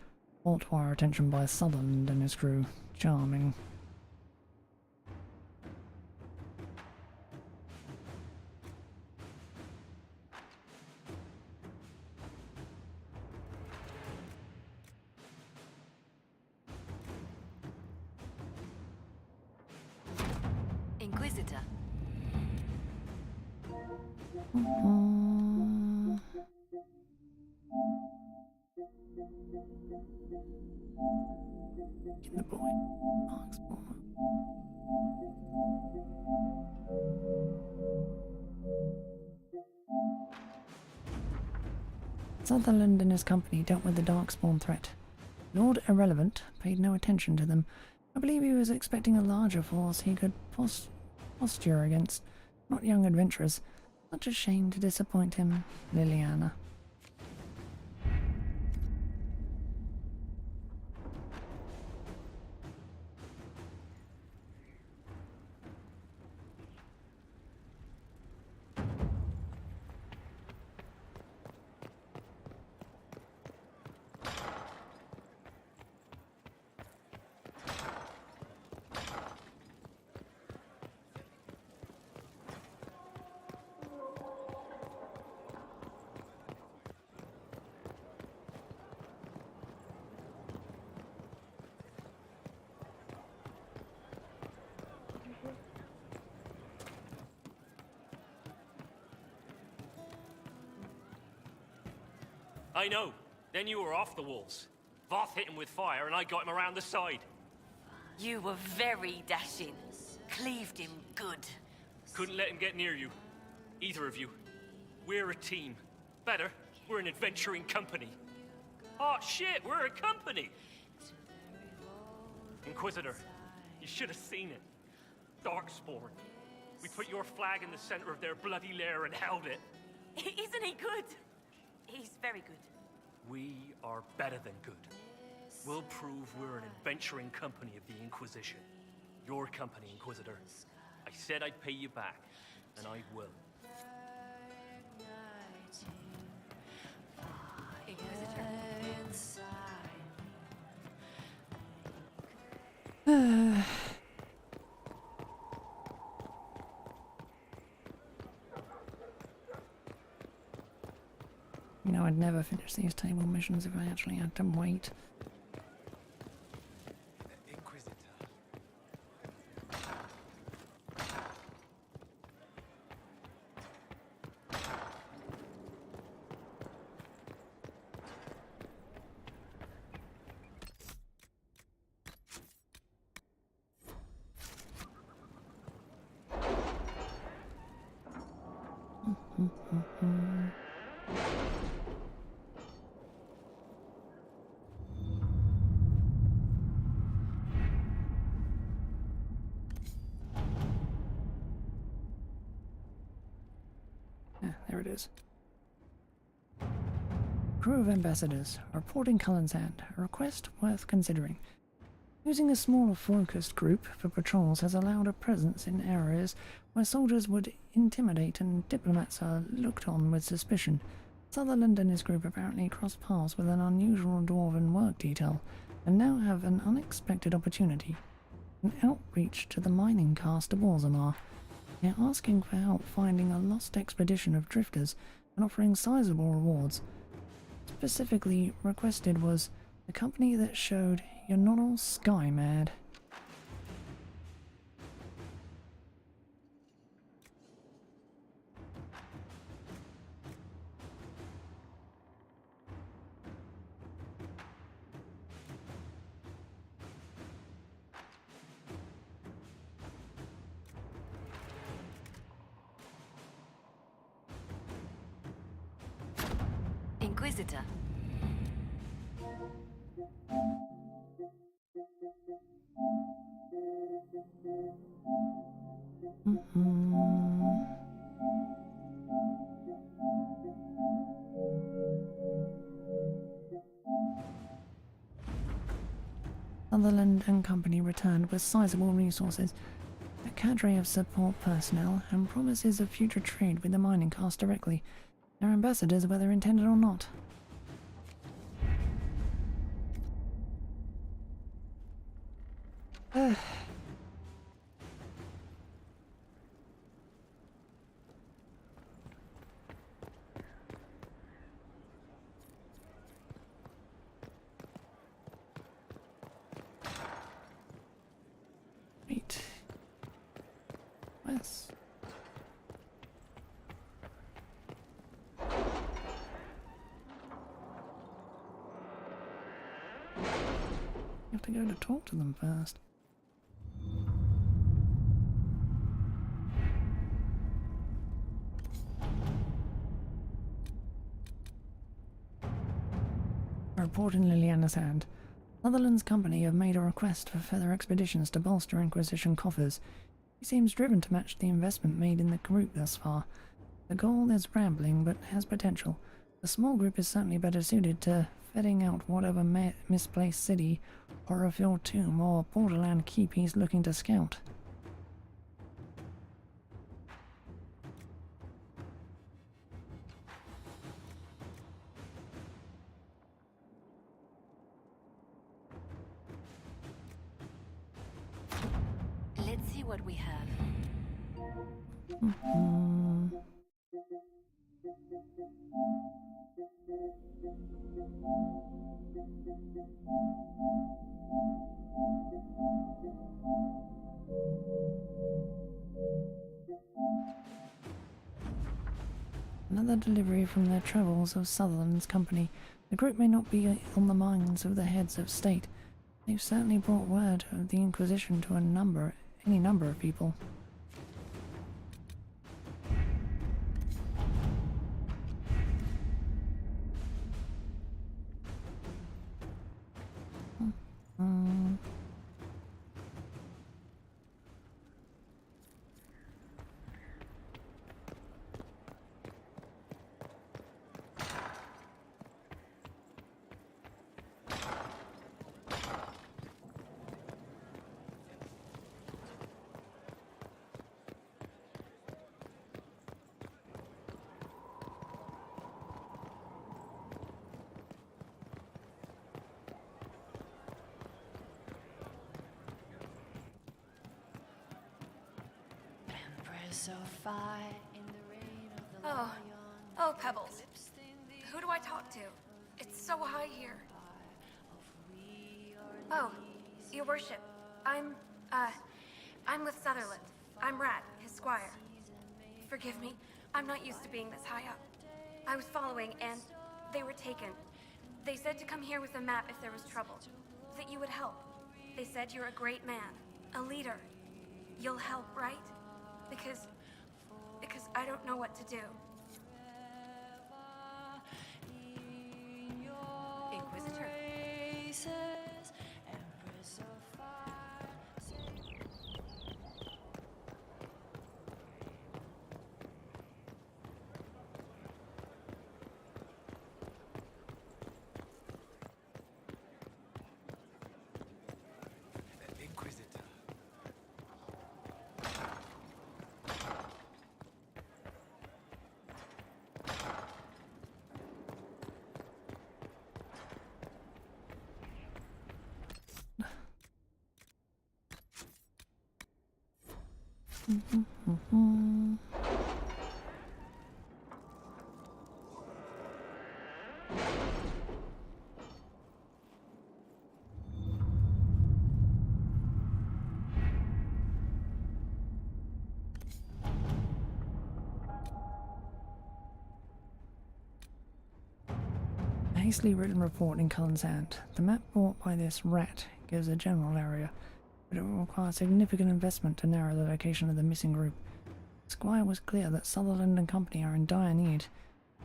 Brought to our attention by Sutherland and his crew. Charming. Inquisitor. Get the boy. Sutherland and his company dealt with the Darkspawn threat. Lord Irrelevant paid no attention to them. I believe he was expecting a larger force he could posture against, not young adventurers. Such a shame to disappoint him, Liliana. I know. Then you were off the walls. Voth hit him with fire and I got him around the side. You were very dashing. Cleaved him good. Couldn't let him get near you. Either of you. We're a team. Better, we're an adventuring company. Oh shit, we're a company! Inquisitor, you should have seen it. Darkspawn. We put your flag in the center of their bloody lair and held it. Isn't he good? He's very good. We are better than good. We'll prove we're an adventuring company of the Inquisition. Your company, Inquisitor. I said I'd pay you back, and I will. Inquisitor. You know, I'd never finish these table missions if I actually had to wait. There it is. Crew of ambassadors, reporting Cullen's Hand, a request worth considering. Using a smaller focused group for patrols has allowed a presence in areas where soldiers would intimidate and diplomats are looked on with suspicion. Sutherland and his group apparently crossed paths with an unusual dwarven work detail, and now have an unexpected opportunity. An outreach to the mining caste of Orzammar. They're asking for help finding a lost expedition of drifters and offering sizable rewards. Specifically requested was The company that showed you're not all sky mad. Inquisitor. Sutherland and Company returned with sizable resources, a cadre of support personnel, and promises of future trade with the mining caste directly, their ambassadors whether intended or not. Right. West. You have to go to talk to them first. A report in Liliana's hand. Sutherland's company have made a request for further expeditions to bolster Inquisition coffers. He seems driven to match the investment made in the group thus far. The goal is rambling, but has potential. The small group is certainly better suited to vetting out whatever misplaced city, horror-filled tomb, or borderland keep he's looking to scout. Let's see what we have. Another delivery from their travels of Sutherland's company. The group may not be on the minds of the heads of state. They've certainly brought word of the Inquisition to any number of people. Oh, Pebbles. Who do I talk to? It's so high here. Oh, Your Worship. I'm with Sutherland. I'm Rat, his squire. Forgive me, I'm not used to being this high up. I was following, and they were taken. They said to come here with a map if there was trouble. That you would help. They said you're a great man, a leader. You'll help, right? Because I don't know what to do. Inquisitor. hastily written report in Cullen's hand. The map brought by this rat gives a general area, but it will require significant investment to narrow the location of the missing group. Squire was clear that Sutherland and company are in dire need,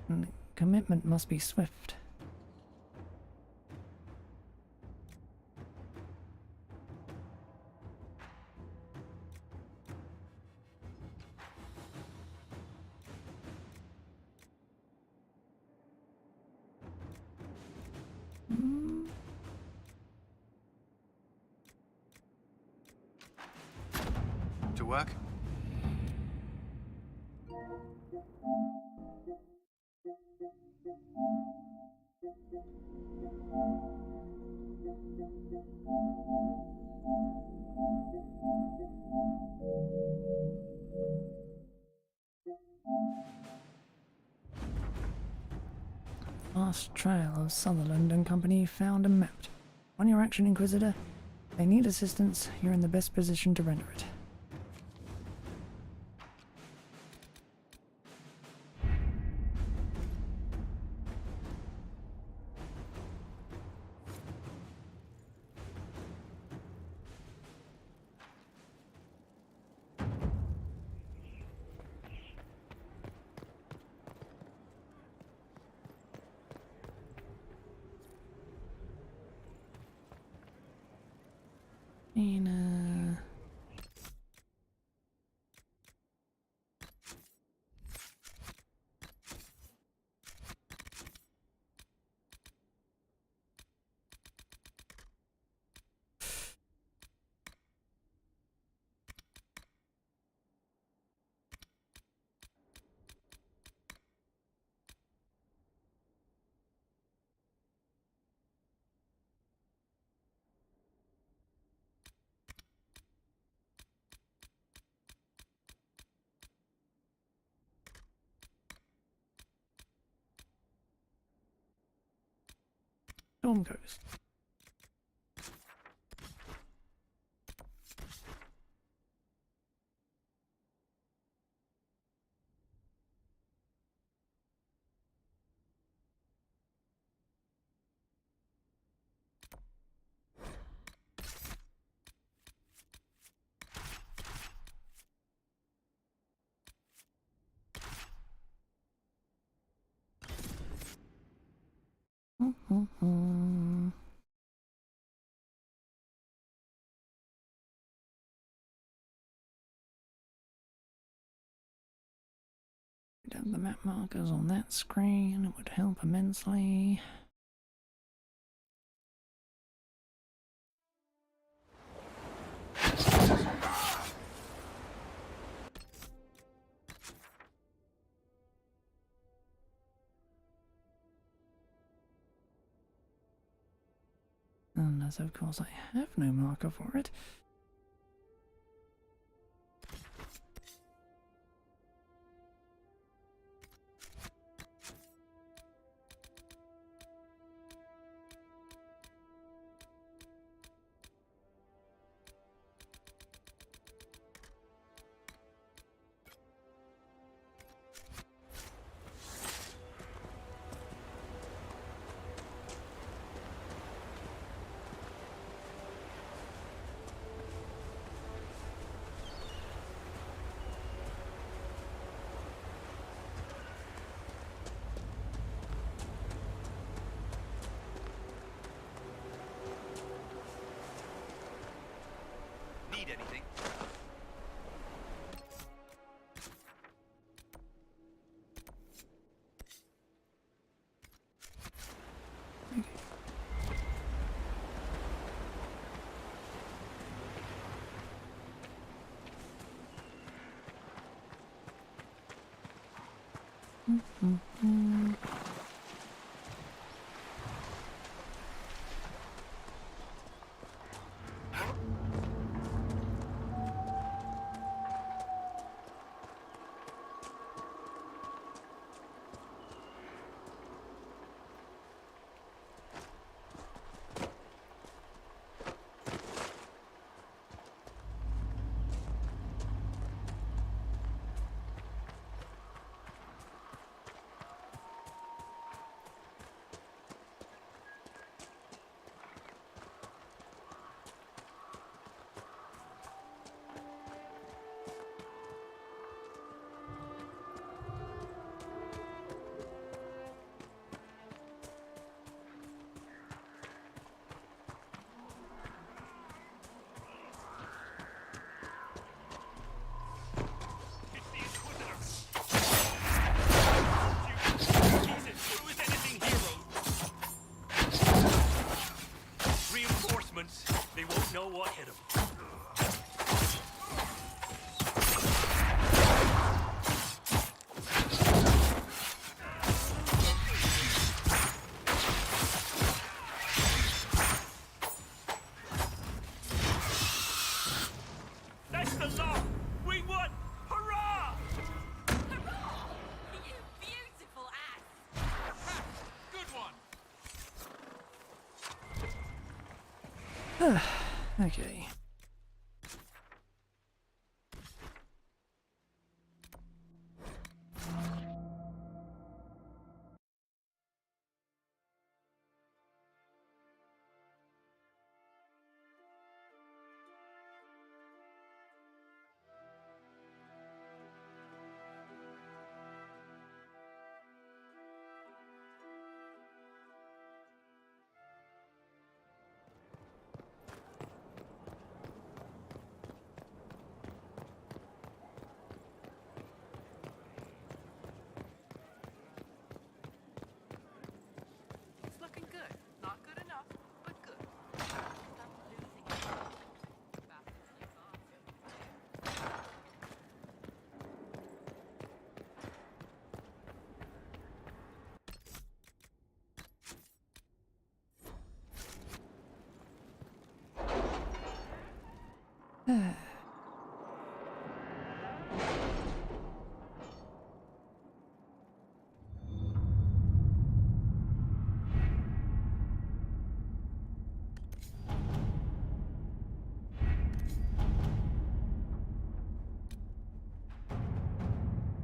and commitment must be swift. To work? Last trail of Sutherland and company found and mapped. On your action, Inquisitor. If they need assistance, you're in the best position to render it. Storm Coast. We'd have the map markers on that screen, it would help immensely. Unless, of course, I have no marker for it. Need anything? know what hit him. That's the law! We won! Hurrah! Hurrah! You beautiful ass! Good one! Okay. It's looking good. Not good enough, but good.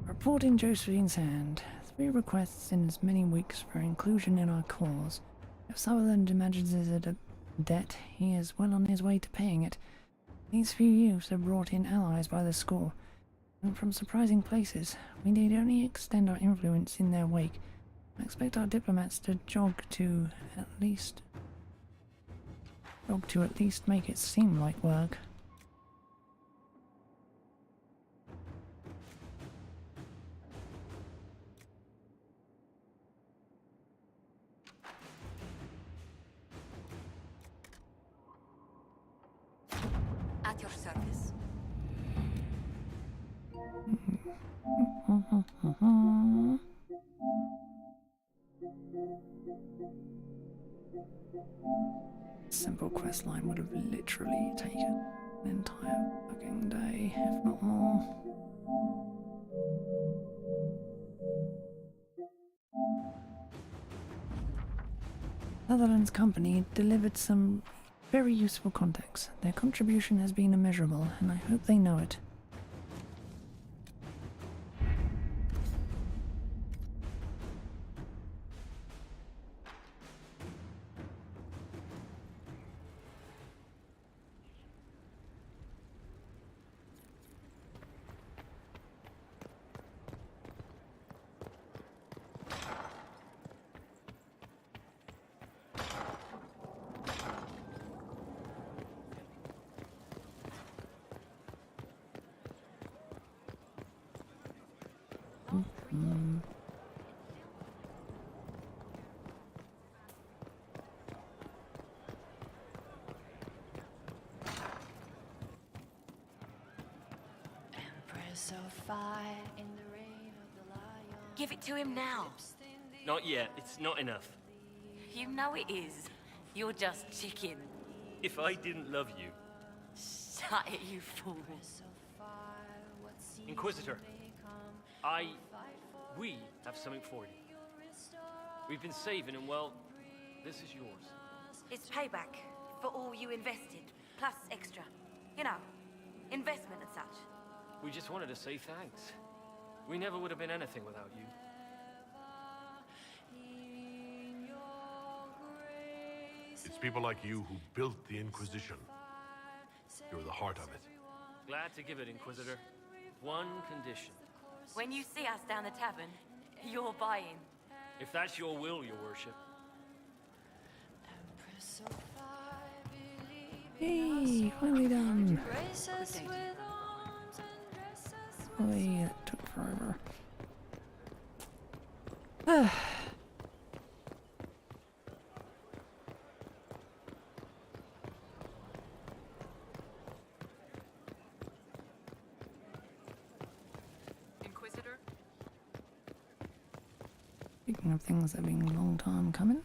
Report in Josephine's hand. 3 requests in as many weeks for inclusion in our cause. If Sutherland imagines it a debt, he is well on his way to paying it. These few youths have brought in allies by the score, and from surprising places. We need only extend our influence in their wake. I expect our diplomats to jog to at least make it seem like work. At your service. Simple quest line would have literally taken an entire fucking day, if not more. Sutherland's company delivered some very useful contacts. Their contribution has been immeasurable, and I hope they know it. Give it to him now. Not yet. It's not enough. You know it is. You're just chicken. If I didn't love you... Shut it, you fool. Inquisitor, we have something for you. We've been saving and, well, this is yours. It's payback for all you invested, plus extra. You know, investment and such. We just wanted to say thanks. We never would have been anything without you. It's people like you who built the Inquisition. You're the heart of it. Glad to give it, Inquisitor. One condition. When you see us down the tavern, you're buying. If that's your will, your worship. Hey, finally done. Boy, that took forever. Speaking of things that have been a long time coming.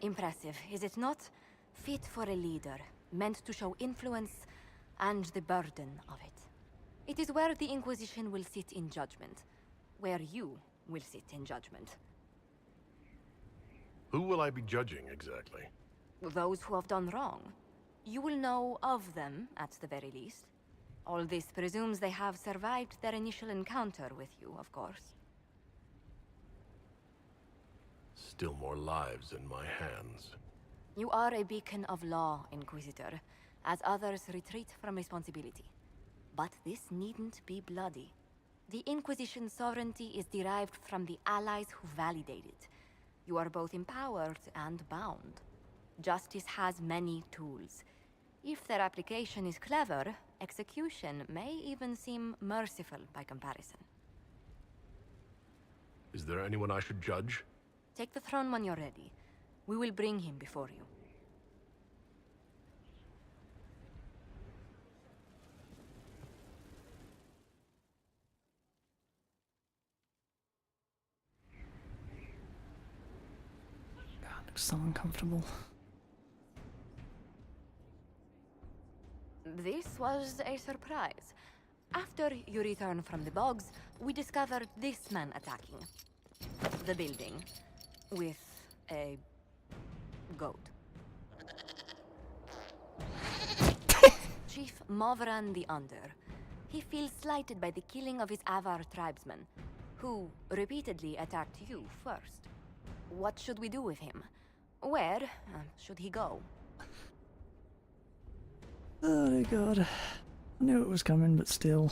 Impressive, is it not? Fit for a leader, meant to show influence and the burden of it. It is where the Inquisition will sit in judgment. Where you will sit in judgment. Who will I be judging, exactly? Those who have done wrong. You will know of them, at the very least. All this presumes they have survived their initial encounter with you, of course. Still more lives in my hands. You are a beacon of law, Inquisitor, as others retreat from responsibility. But this needn't be bloody. The Inquisition's sovereignty is derived from the allies who validate it. You are both empowered and bound. Justice has many tools. If their application is clever, execution may even seem merciful by comparison. Is there anyone I should judge? Take the throne when you're ready. We will bring him before you. God, looks so uncomfortable. This was a surprise. After you return from the bogs, we discovered this man attacking the building with a goat. Chief Movran the Under. He feels slighted by the killing of his Avar tribesmen, who repeatedly attacked you first. What should we do with him? Where should he go? Oh my god. I knew it was coming, but still.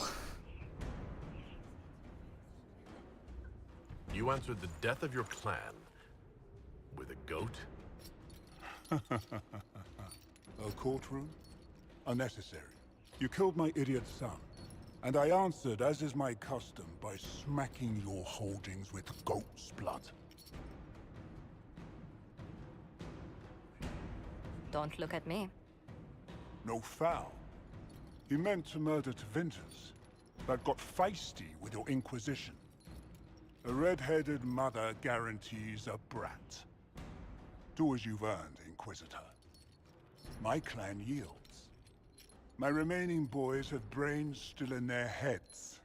You answered the death of your clan with a goat? A courtroom? Unnecessary. You killed my idiot son, and I answered, as is my custom, by smacking your holdings with goat's blood. Don't look at me. No foul. You meant to murder Tevinters, but got feisty with your Inquisition. A red-headed mother guarantees a brat. Do as you've earned, Inquisitor. My clan yields. My remaining boys have brains still in their heads.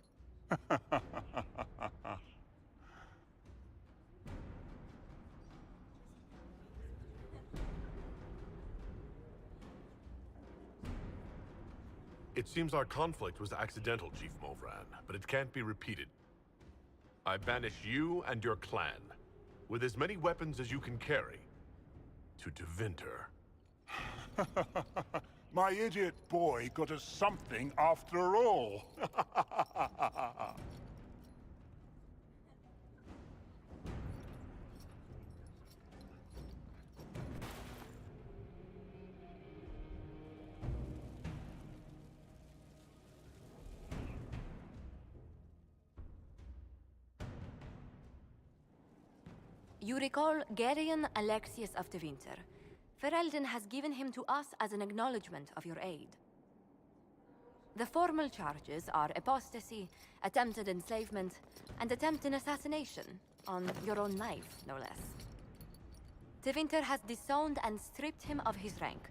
It seems our conflict was accidental, Chief Movran, but it can't be repeated. I banish you and your clan, with as many weapons as you can carry, to Tevinter. My idiot boy got us something after all. You recall Gerion Alexius of Tevinter. Ferelden has given him to us as an acknowledgement of your aid. The formal charges are apostasy, attempted enslavement, and attempted assassination, on your own life, no less. Tevinter has disowned and stripped him of his rank.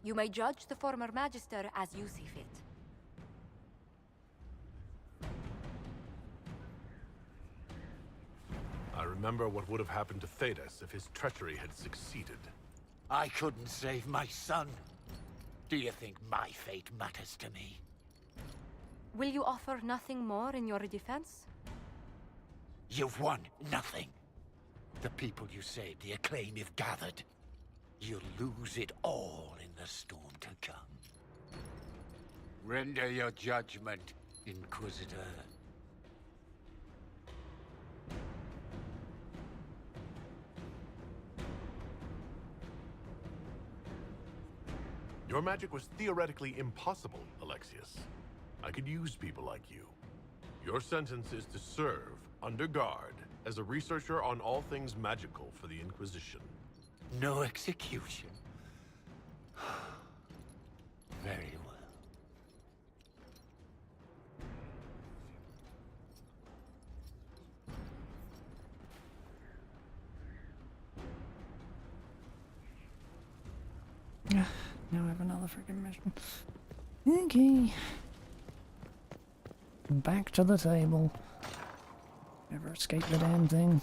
You may judge the former Magister as you see fit. I remember what would have happened to Thedas if his treachery had succeeded. I couldn't save my son. Do you think my fate matters to me? Will you offer nothing more in your defense? You've won nothing. The people you saved, the acclaim you've gathered. You'll lose it all in the storm to come. Render your judgment, Inquisitor. Your magic was theoretically impossible, Alexius. I could use people like you. Your sentence is to serve, under guard, as a researcher on all things magical for the Inquisition. No execution. Very well. Now I have another freaking mission. Okay. Back to the table. Never escape the damn thing.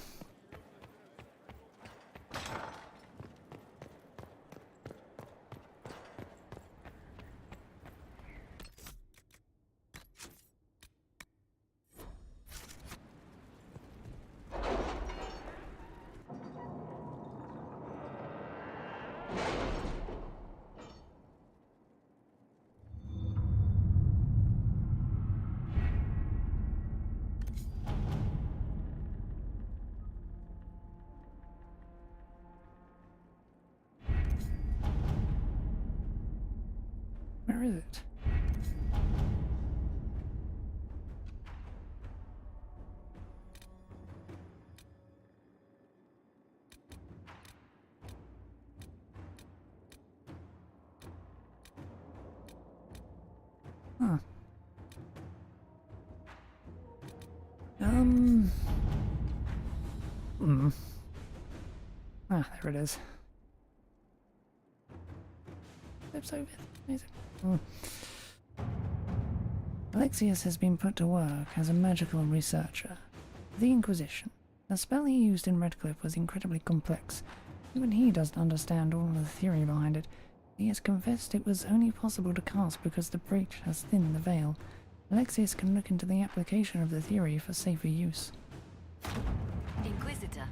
Where is it? Huh. Ah, there it is. Flips over. Amazing. Alexius has been put to work as a magical researcher. The Inquisition. The spell he used in Redcliffe was incredibly complex. Even he doesn't understand all of the theory behind it. He has confessed it was only possible to cast because the breach has thinned the veil. Alexius can look into the application of the theory for safer use. Inquisitor.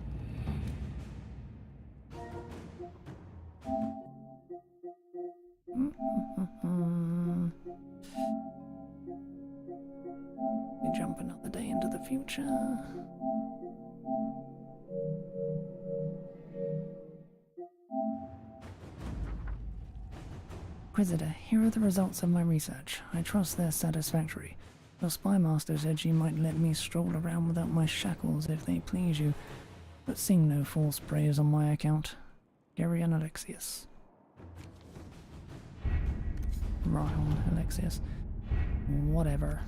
We jump another day into the future. Inquisitor, here are the results of my research. I trust they're satisfactory. Your spy master said she might let me stroll around without my shackles if they please you, but sing no false praise on my account. Gary and Alexius. Ryan, Alexius. Whatever.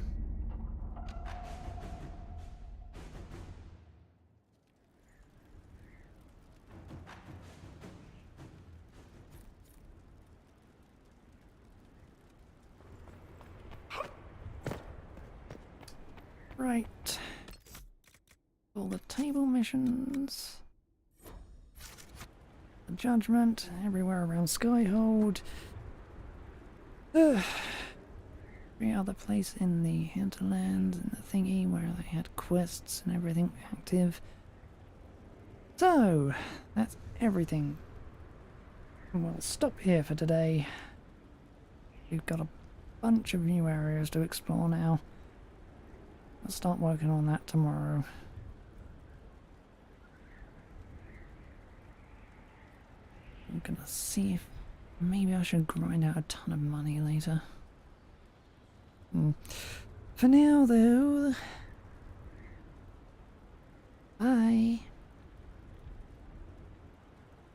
Right. All the table missions. The judgment everywhere around Skyhold. Every other place in the hinterlands and the thingy where they had quests and everything active. So, that's everything. And we'll stop here for today. We've got a bunch of new areas to explore now. I'll start working on that tomorrow. I'm gonna see if maybe I should grind out a ton of money later. For now though, bye.